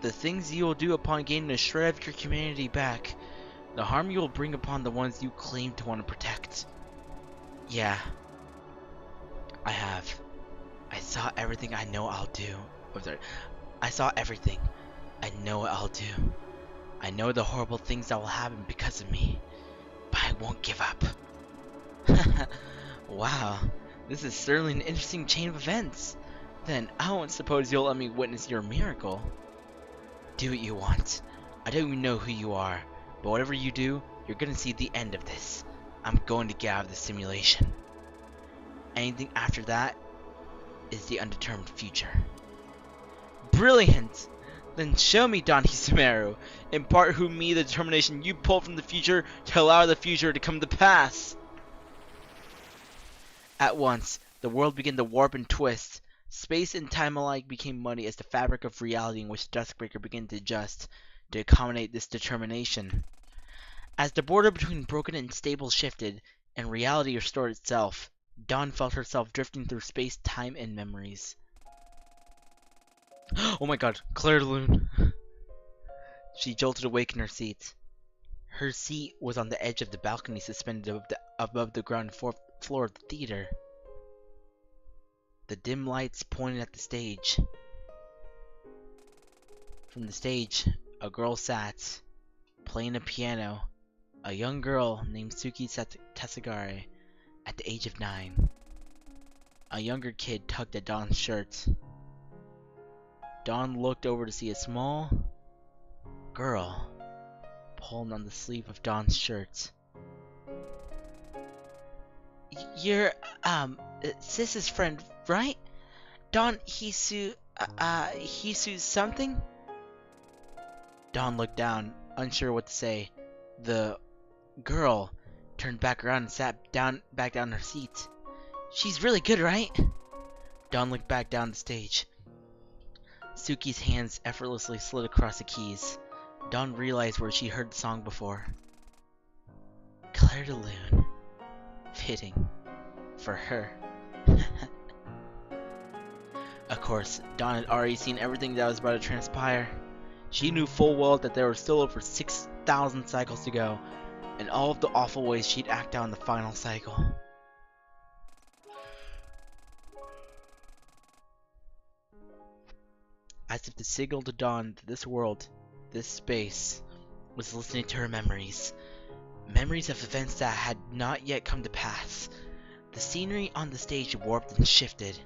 The things you will do upon gaining a shred of your humanity back. The harm you will bring upon the ones you claim to want to protect. Yeah, I have. I saw everything I know I'll do. Oh, sorry. I saw everything I know I'll do. I know the horrible things that will happen because of me, but I won't give up. Wow, this is certainly an interesting chain of events. Then I won't suppose you'll let me witness your miracle. Do what you want. I don't even know who you are, but whatever you do, you're gonna see the end of this. I'm going to get out of the simulation. Anything after that is the undetermined future. Brilliant! Then show me, Don Hisameru. Impart who me the determination you pulled from the future to allow the future to come to pass. At once, the world began to warp and twist. Space and time alike became muddy as the fabric of reality in which Duskbreaker began to adjust to accommodate this determination. As the border between broken and stable shifted, and reality restored itself, Dawn felt herself drifting through space, time, and memories. Oh my god, Claire de Lune! She jolted awake in her seat. Her seat was on the edge of the balcony suspended above the ground floor of the theater. The dim lights pointed at the stage. From the stage, a girl sat, playing a piano. A young girl named Suki Tasagare, at the age of 9. A younger kid tugged at Dawn's shirt. Dawn looked over to see a small girl pulling on the sleeve of Dawn's shirt. You're, Sis's friend, right? Dawn Hisu something? Dawn looked down, unsure what to say. The girl turned back around and sat back down in her seat. She's really good, right? Dawn looked back down the stage. Suki's hands effortlessly slid across the keys. Dawn realized where she heard the song before. Claire de Lune. Fitting. For her. Of course, Dawn had already seen everything that was about to transpire. She knew full well that there were still over 6,000 cycles to go, and all of the awful ways she'd act out in the final cycle. As if to signal to Dawn that this world, this space, was listening to her memories. Memories of events that had not yet come to pass. The scenery on the stage warped and shifted.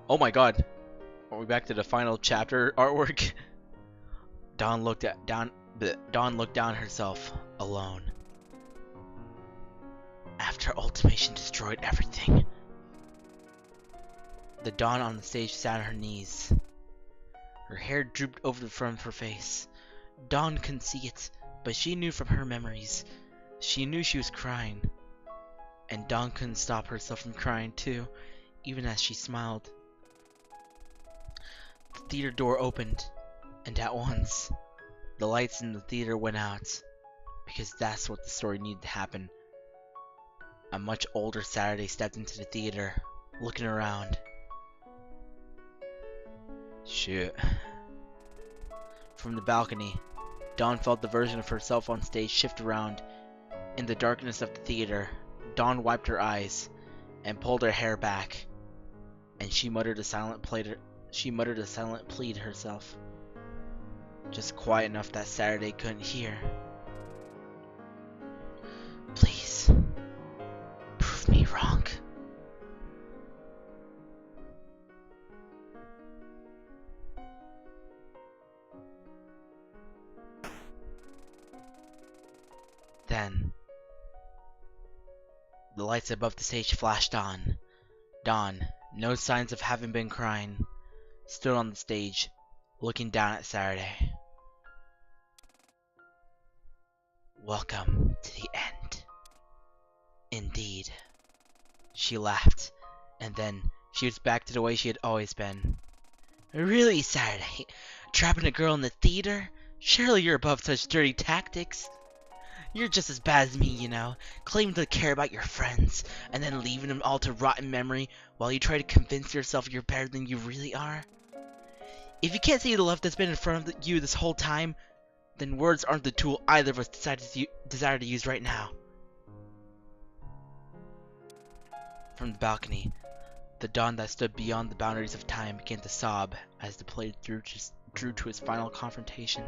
Oh my god. Are we back to the final chapter artwork? Dawn looked down herself, alone. After ultimation destroyed everything. The Dawn on the stage sat on her knees. Her hair drooped over the front of her face. Dawn couldn't see it, but she knew from her memories. She knew she was crying. And Dawn couldn't stop herself from crying too, even as she smiled. The theater door opened, and at once, the lights in the theater went out, because that's what the story needed to happen. A much older Saturday stepped into the theater, looking around. Shit. From the balcony, Dawn felt the version of herself on stage shift around. In the darkness of the theater, Dawn wiped her eyes and pulled her hair back, and she muttered a silent plea to herself, just quiet enough that Saturday couldn't hear. Please, prove me wrong. Then, the lights above the stage flashed on. Dawn, no signs of having been crying, stood on the stage, looking down at Saturday. Welcome to the end. Indeed. She laughed, and then she was back to the way she had always been. Really, Saturday? Trapping a girl in the theater? Surely you're above such dirty tactics. You're just as bad as me, you know, claiming to care about your friends, and then leaving them all to rot in memory while you try to convince yourself you're better than you really are. If you can't see the love that's been in front of you this whole time, then words aren't the tool either of us desire to use right now. From the balcony, the dawn that stood beyond the boundaries of time began to sob as the play drew to its final confrontation.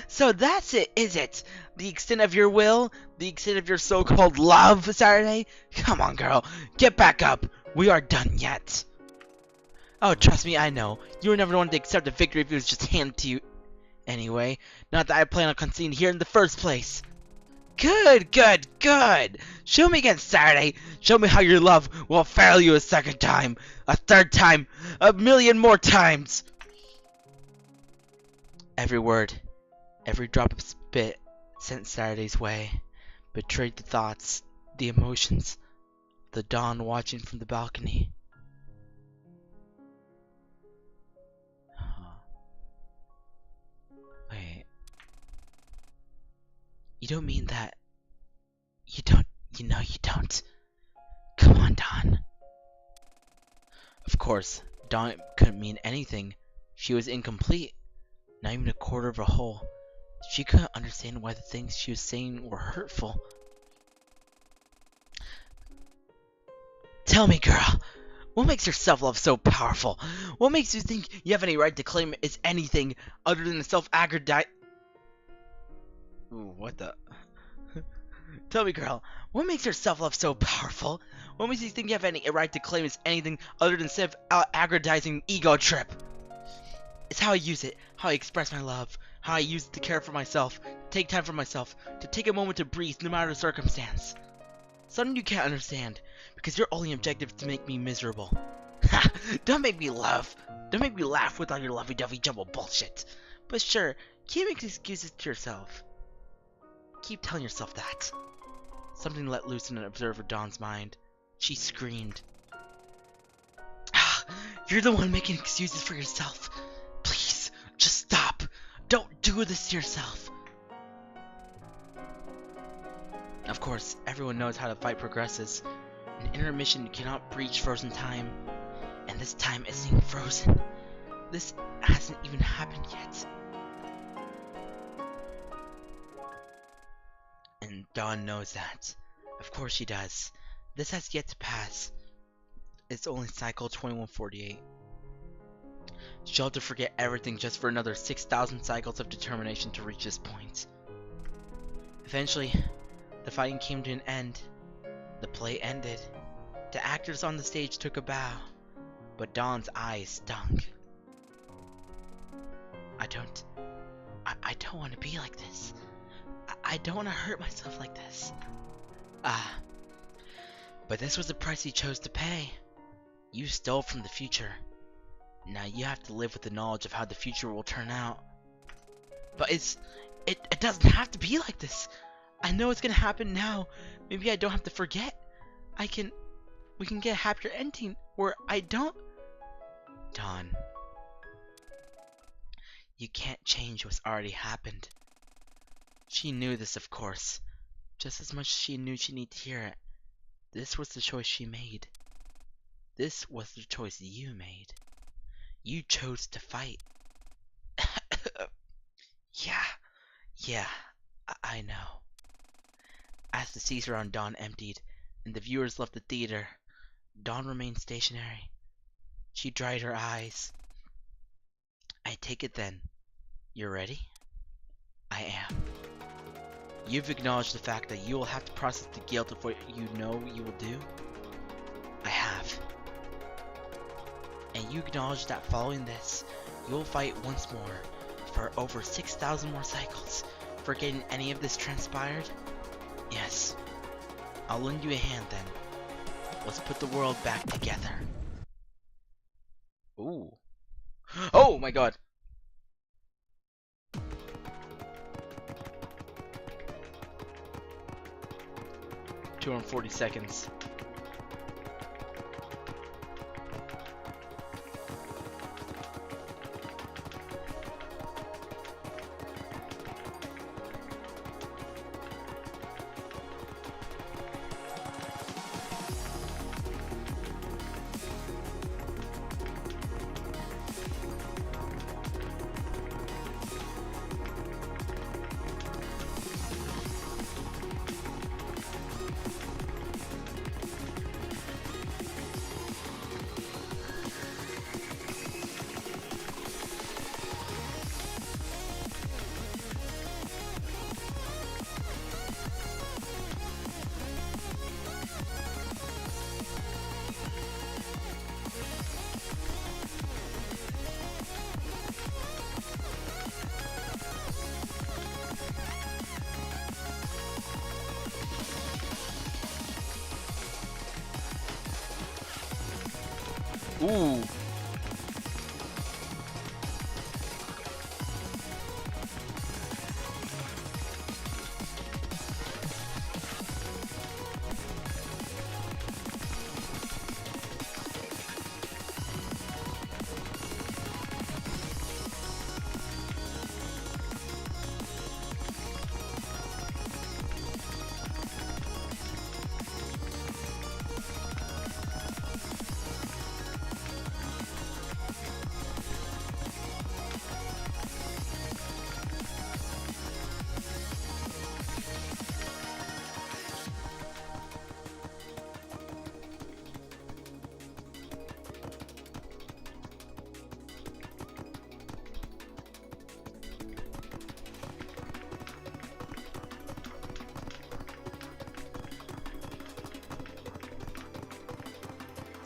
So that's it, is it? The extent of your will? The extent of your so-called love, Saturday? Come on, girl. Get back up. We aren't done yet. Oh, trust me, I know. You were never one to accept a victory if it was just handed to you. Anyway, not that I plan on conceding here in the first place. Good, good, good. Show me again, Saturday. Show me how your love will fail you a second time, a third time, a million more times. Every word, every drop of spit sent Saturday's way, betrayed the thoughts, the emotions, the dawn watching from the balcony. Wait. You don't mean that. You don't. You know you don't. Come on, Dawn. Of course, Dawn couldn't mean anything. She was incomplete. Not even a quarter of a whole. She couldn't understand why the things she was saying were hurtful. Tell me, girl, what makes your self-love so powerful? What makes you think you have any right to claim it's anything other than a self-aggrandizing... Ooh, what the... Tell me, girl, what makes your self-love so powerful? What makes you think you have any right to claim it's anything other than self-aggrandizing ego trip? It's how I use it, how I express my love, how I use it to care for myself, to take time for myself, to take a moment to breathe no matter the circumstance. Something you can't understand, because your only objective is to make me miserable. Ha! Don't make me laugh. Don't make me laugh with all your lovey-dovey jumble bullshit. But sure, keep making excuses to yourself. Keep telling yourself that. Something let loose in an observer Dawn's mind. She screamed. Ah, you're the one making excuses for yourself. Please, just stop. Don't do this to yourself. Of course, everyone knows how the fight progresses. An intermission cannot breach frozen time. And this time isn't frozen. This hasn't even happened yet. And Dawn knows that. Of course she does. This has yet to pass. It's only cycle 2148. She'll have to forget everything just for another 6,000 cycles of determination to reach this point. Eventually, the fighting came to an end. The play ended. The actors on the stage took a bow, but Dawn's eyes stung. I don't want to be like this. I don't want to hurt myself like this. But this was the price you chose to pay. You stole from the future. Now you have to live with the knowledge of how the future will turn out. But it doesn't have to be like this. I know it's gonna happen now. Maybe I don't have to forget. We can get a happier ending where I don't. Dawn, you can't change what's already happened. She knew this, of course, just as much as she knew she needed to hear it. This was the choice she made. This was the choice you made. You chose to fight. Yeah, I know. As the seats around Dawn emptied and the viewers left the theater, Dawn remained stationary. She dried her eyes. I take it then. You're ready? I am. You've acknowledged the fact that you will have to process the guilt of what you know you will do? I have. And you acknowledge that following this, you will fight once more for over 6,000 more cycles, forgetting any of this transpired? Yes. I'll lend you a hand then. Let's put the world back together. Ooh. Oh my god. 240 seconds. Ooh.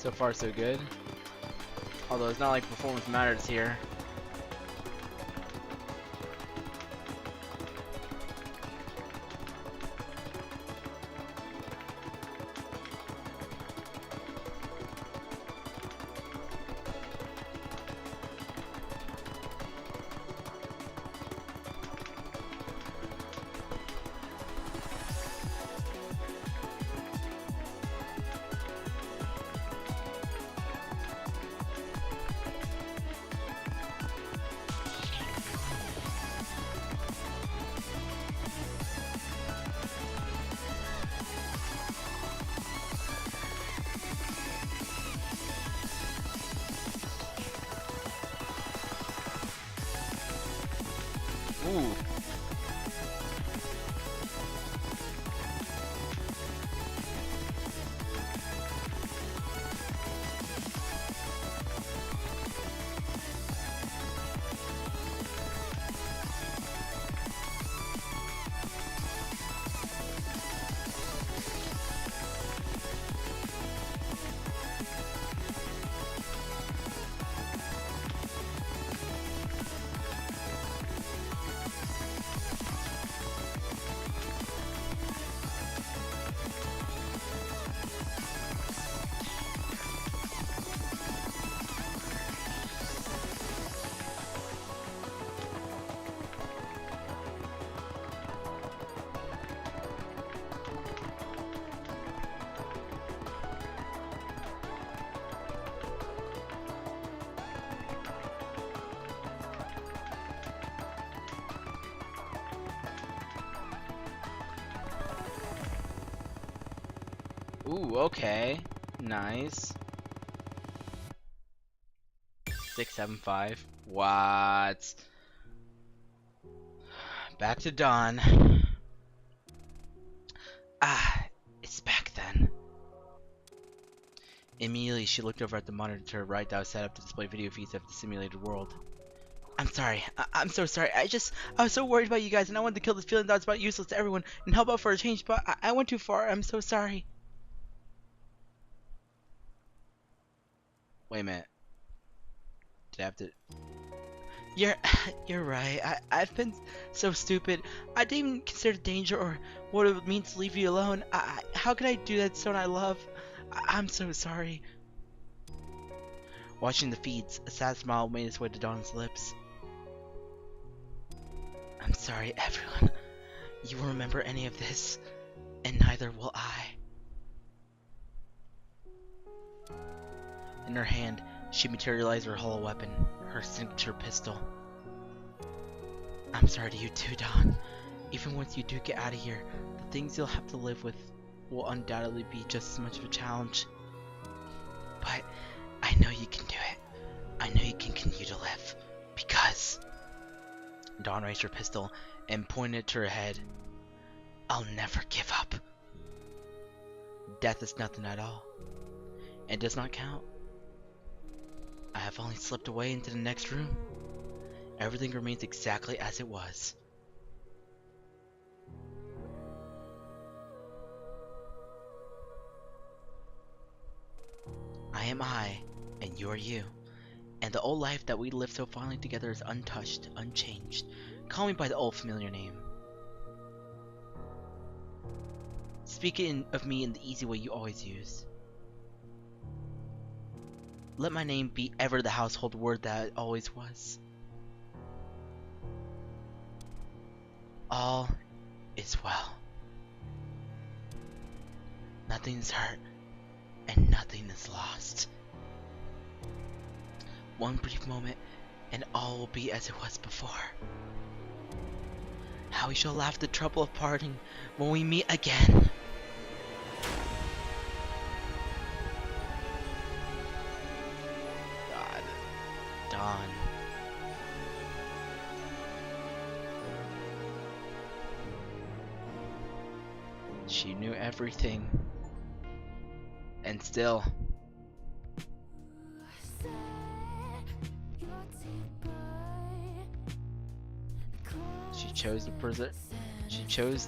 So far, so good. Although it's not like performance matters here. Ooh. Ooh, okay. Nice. 675. What? Back to Dawn. Ah, it's back then. Immediately, she looked over at the monitor to her right that was set up to display video feeds of the simulated world. I'm sorry. I'm so sorry. I was so worried about you guys, and I wanted to kill this feeling that was about useless to everyone and help out for a change, but I went too far. I'm so sorry. Wait a minute. Did I have to... You're, you're right. I've been so stupid. I didn't even consider danger or what it would mean to leave you alone. How could I do that to someone I love? I'm so sorry. Watching the feeds, a sad smile made its way to Dawn's lips. I'm sorry, everyone. You will remember any of this, and neither will I. In her hand, she materialized her hollow weapon, her signature pistol. I'm sorry to you too, Dawn. Even once you do get out of here, the things you'll have to live with will undoubtedly be just as much of a challenge. But I know you can do it. I know you can continue to live. Because... Dawn raised her pistol and pointed it to her head. I'll never give up. Death is nothing at all. It does not count. I have only slipped away into the next room. Everything remains exactly as it was. I am I, and you are you. And the old life that we lived so fondly together is untouched, unchanged. Call me by the old familiar name. Speak of me in the easy way you always use. Let my name be ever the household word that it always was. All is well. Nothing's hurt, and nothing is lost. One brief moment, and all will be as it was before. How we shall laugh the trouble of parting when we meet again. God, Dawn. She knew everything. And still, she chose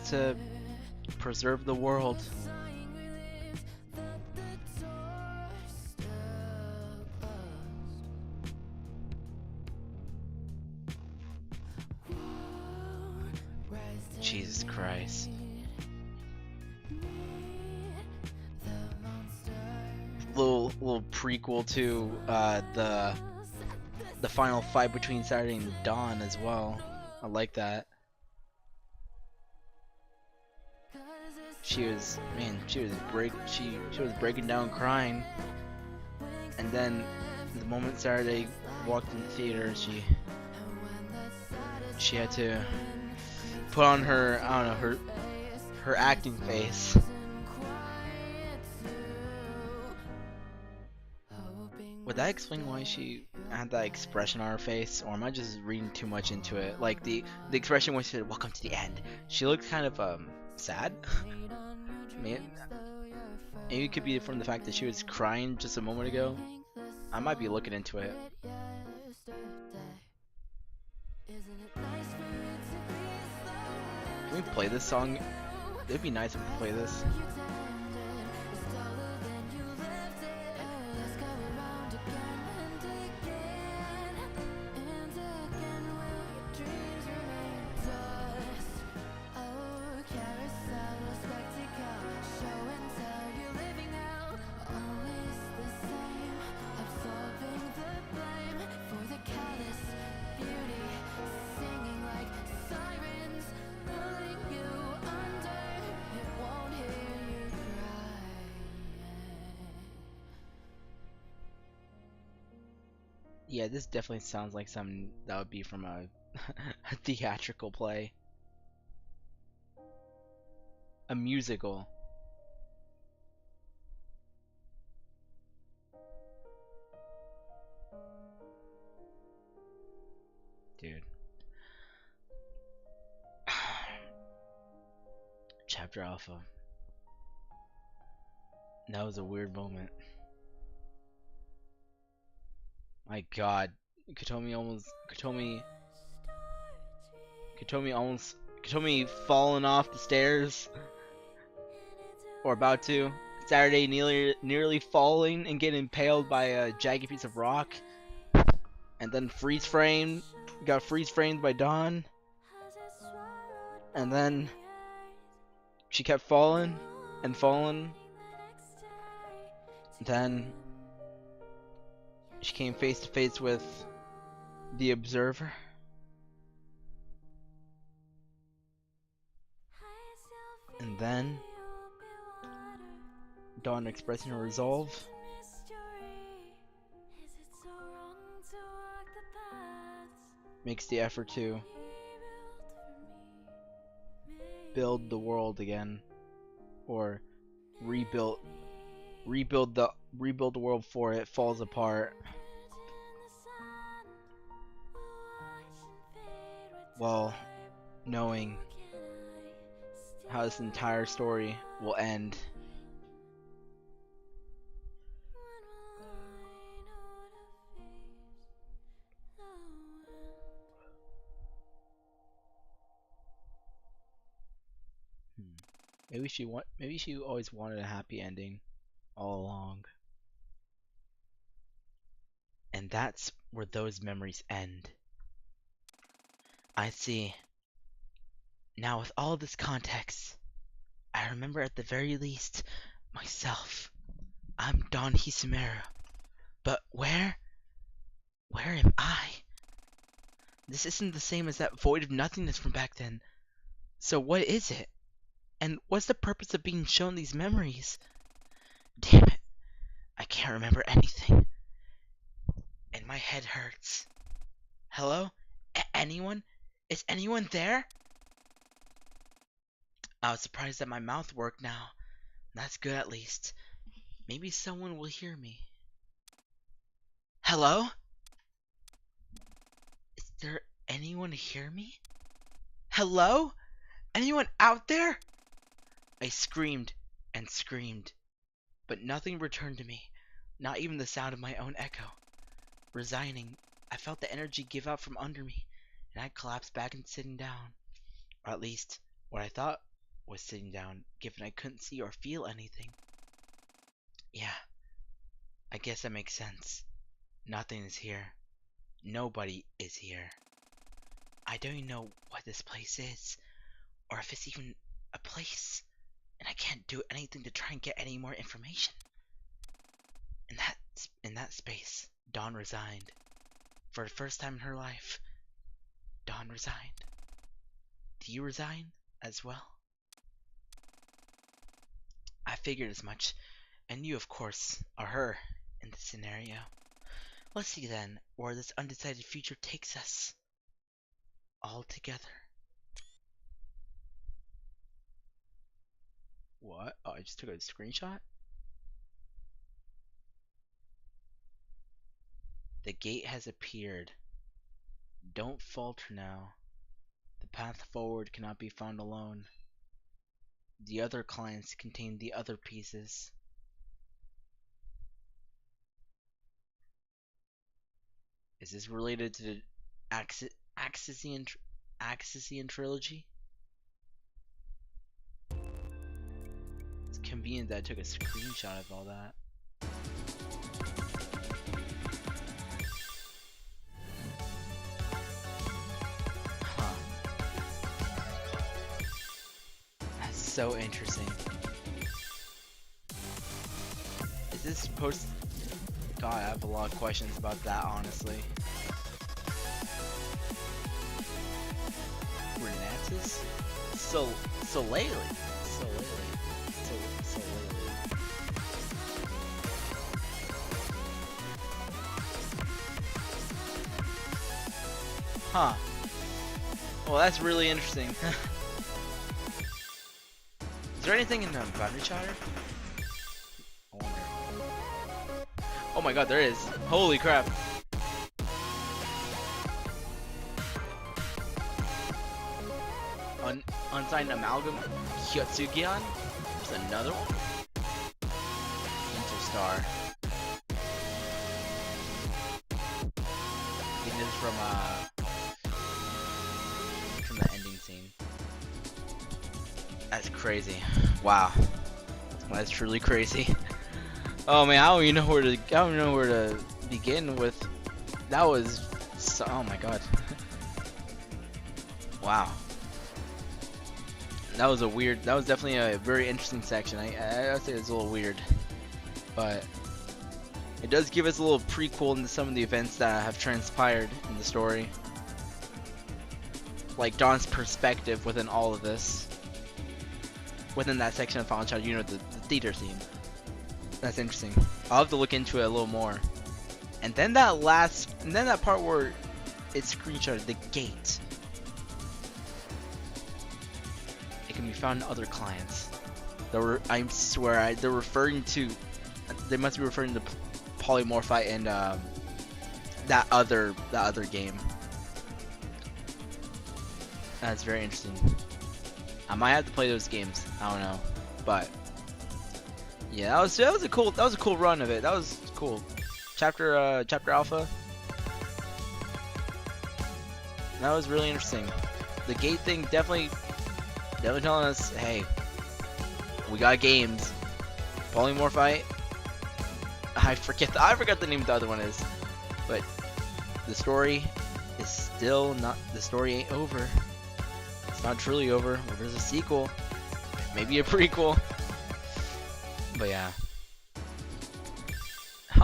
to preserve the world. Jesus Christ. Little prequel to the final fight between Saturday and Dawn as well. I like that. She was breaking down crying, and then the moment Saturday walked in the theater, she had to put on her, I don't know, her acting face. Would that explain why she had that expression on her face, or am I just reading too much into it? Like the expression when she said "Welcome to the end," she looked kind of sad. Maybe it could be from the fact that she was crying just a moment ago. I might be looking into it. Can we play this song? It'd be nice if we play this. Yeah, this definitely sounds like something that would be from a theatrical play. A musical. Dude. Chapter Alpha. That was a weird moment. My God. Katomi falling off the stairs. Or about to. Saturday nearly falling and getting impaled by a jagged piece of rock. And then got freeze framed by Dawn. And then she kept falling and falling. Then she came face to face with the Observer. And then Dawn, expressing her resolve, makes the effort to build the world again, or rebuild the world before it falls apart, while knowing how this entire story will end. Maybe she always wanted a happy ending all along. And that's where those memories end. I see. Now with all this context, I remember at the very least myself. I'm Don Hisamera, But where? Where am I? This isn't the same as that void of nothingness from back then. So what is it? And what's the purpose of being shown these memories? Damn it. I can't remember anything. And my head hurts. Hello? Anyone? Is anyone there? I was surprised that my mouth worked now. That's good at least. Maybe someone will hear me. Hello? Is there anyone to hear me? Hello? Anyone out there? I screamed and screamed, but nothing returned to me, not even the sound of my own echo. Resigning, I felt the energy give out from under me, and I collapsed back into sitting down. Or at least, what I thought was sitting down, given I couldn't see or feel anything. Yeah, I guess that makes sense. Nothing is here. Nobody is here. I don't even know what this place is, or if it's even a place, and I can't do anything to try and get any more information. In that space, Dawn resigned. For the first time in her life, Dawn resigned. Do you resign as well? I figured as much, and you, of course, are her in this scenario. Let's see then where this undecided future takes us. All together. What? Oh, I just took a screenshot? The gate has appeared. Don't falter now. The path forward cannot be found alone. The other clients contain the other pieces. Is this related to the Axisian trilogy? It's convenient that I took a screenshot of all that. Huh. That's so interesting. Is this supposed... God, I have a lot of questions about that, honestly. Renatus? Soleil. Huh. Well, that's really interesting. Is there anything in the boundary chatter? I wonder. Oh my god, there is. Holy crap. Unsigned amalgam Hyotsugian. There's another one. Interstar. I think this is from the ending scene. That's crazy. Wow. That's truly crazy. Oh man, I don't even know where to begin with. That was so, oh my god. Wow. That was definitely a very interesting section. I'd say it's a little weird, but it does give us a little prequel into some of the events that have transpired in the story. Like Dawn's perspective within all of this. Within that section of Final Child, you know, the theater theme. That's interesting. I'll have to look into it a little more. And then that part where it's screenshotted, the gate. It can be found in other clients. I swear, they're referring to. They must be referring to Polymorphite and that other game. That's very interesting. I might have to play those games. I don't know, but yeah, that was a cool run of it. That was cool. Chapter Alpha. That was really interesting. The gate thing definitely telling us, hey, we got games. Polymorphite. I forget the name of the other one is, but the story is still not. The story ain't over. It's not truly over. Well, there's a sequel, maybe a prequel. But yeah.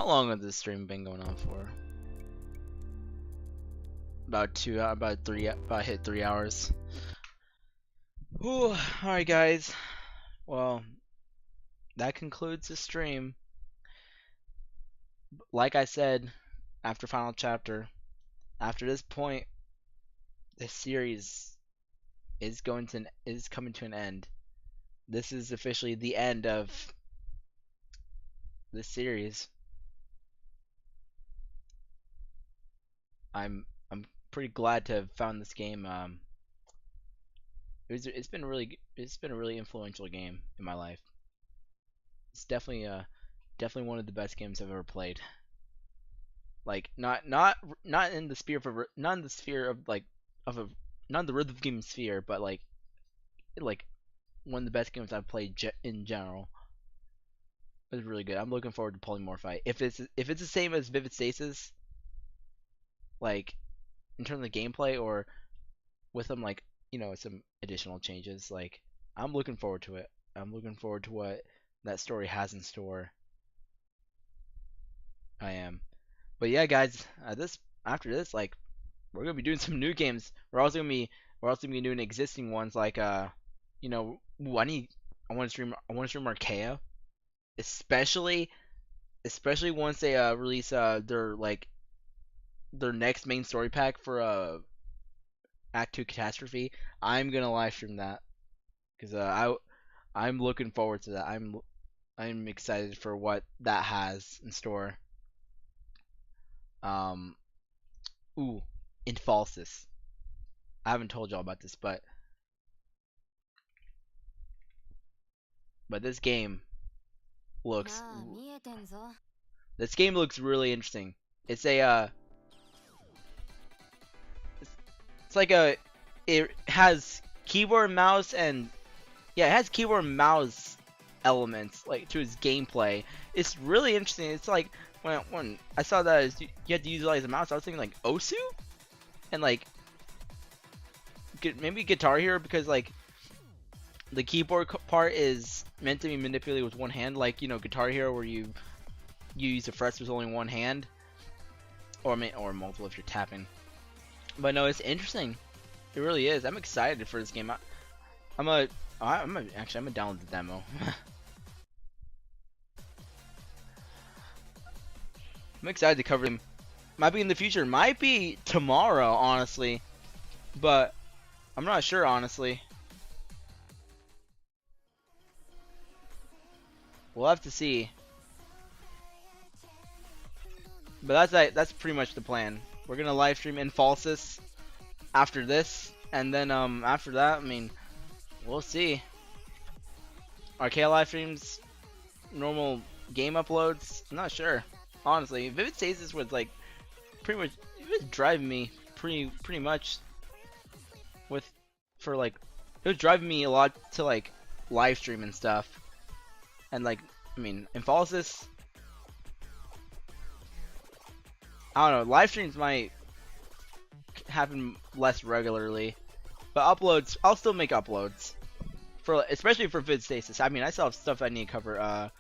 How long has this stream been going on for? About 2, about 3, about hit 3 hours. Whew. Alright, guys. Well, that concludes the stream. Like I said, after final chapter, after this point, this series is coming to an end. This is officially the end of this series. I'm pretty glad to have found this game. It's been a really influential game in my life. It's definitely one of the best games I've ever played. Like not in the not in the sphere of like of a not in the rhythm game sphere, but like one of the best games I've played in general. It was really good. I'm looking forward to Polymorphite. If it's the same as Vivid Stasis, like in terms of gameplay or with them like some additional changes, like I'm looking forward to it. I'm looking forward to what that story has in store. I am. But yeah, guys, this after this, like we're gonna be doing some new games. We're also gonna be doing existing ones like ooh, I want to stream Archaea, especially once they release their next main story pack for Act 2 Catastrophe. I'm gonna live stream that because I'm looking forward to that. I'm excited for what that has in store. Um, ooh, Infalsis. I haven't told y'all about this, but looks this game looks really interesting. It's a it's like it has keyboard mouse and yeah, it has keyboard mouse elements like to its gameplay. It's really interesting. It's like when I saw that you had to utilize a mouse, I was thinking like Osu and like maybe Guitar Hero because like the keyboard part is meant to be manipulated with one hand, like Guitar Hero where you use the frets with only one hand, or multiple if you're tapping. But no, it's interesting. It really is. I'm excited for this game. I'm gonna download the demo. I'm excited to cover them. Might be in the future. Might be tomorrow, honestly. But I'm not sure, honestly. We'll have to see. But that's pretty much the plan. We're gonna live stream Infalsis after this, and then after that, I mean, we'll see. Archaea live streams, normal game uploads. I'm not sure, honestly. Vivid Stasis was like pretty much it was driving me pretty much with for like it was driving me a lot to like live stream and stuff. And like I mean, Infalsis, I don't know, live streams might happen less regularly, but uploads, I'll still make uploads for especially for Vid Stasis. I mean, I still have stuff I need to cover.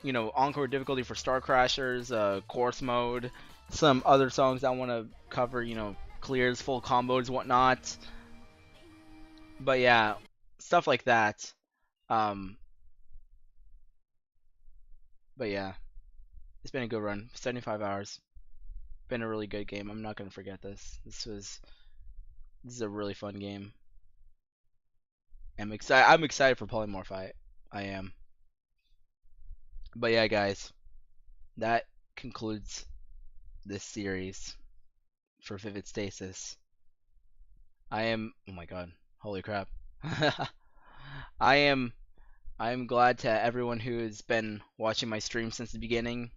Encore difficulty for Star Crashers, course mode, some other songs I want to cover. Clears, full combos, whatnot. But yeah, stuff like that. But yeah, it's been a good run. 75 hours. Been a really good game. I'm not gonna forget this. This is a really fun game. I'm excited for Polymorphite. I am. But yeah, guys, that concludes this series for Vivid Stasis. I am. Oh my God! Holy crap! I am glad to everyone who has been watching my stream since the beginning.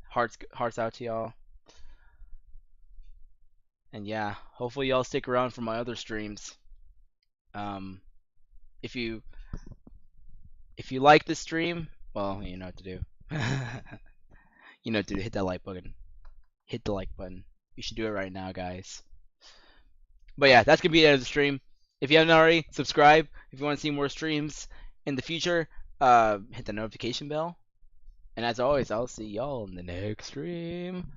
Hearts out to y'all. And yeah, hopefully y'all stick around for my other streams. If you like this stream, well, you know what to do. You know what to do. Hit that like button. Hit the like button. You should do it right now, guys. But yeah, that's gonna be the end of the stream. If you haven't already, subscribe. If you want to see more streams in the future, hit the notification bell. And as always, I'll see y'all in the next stream.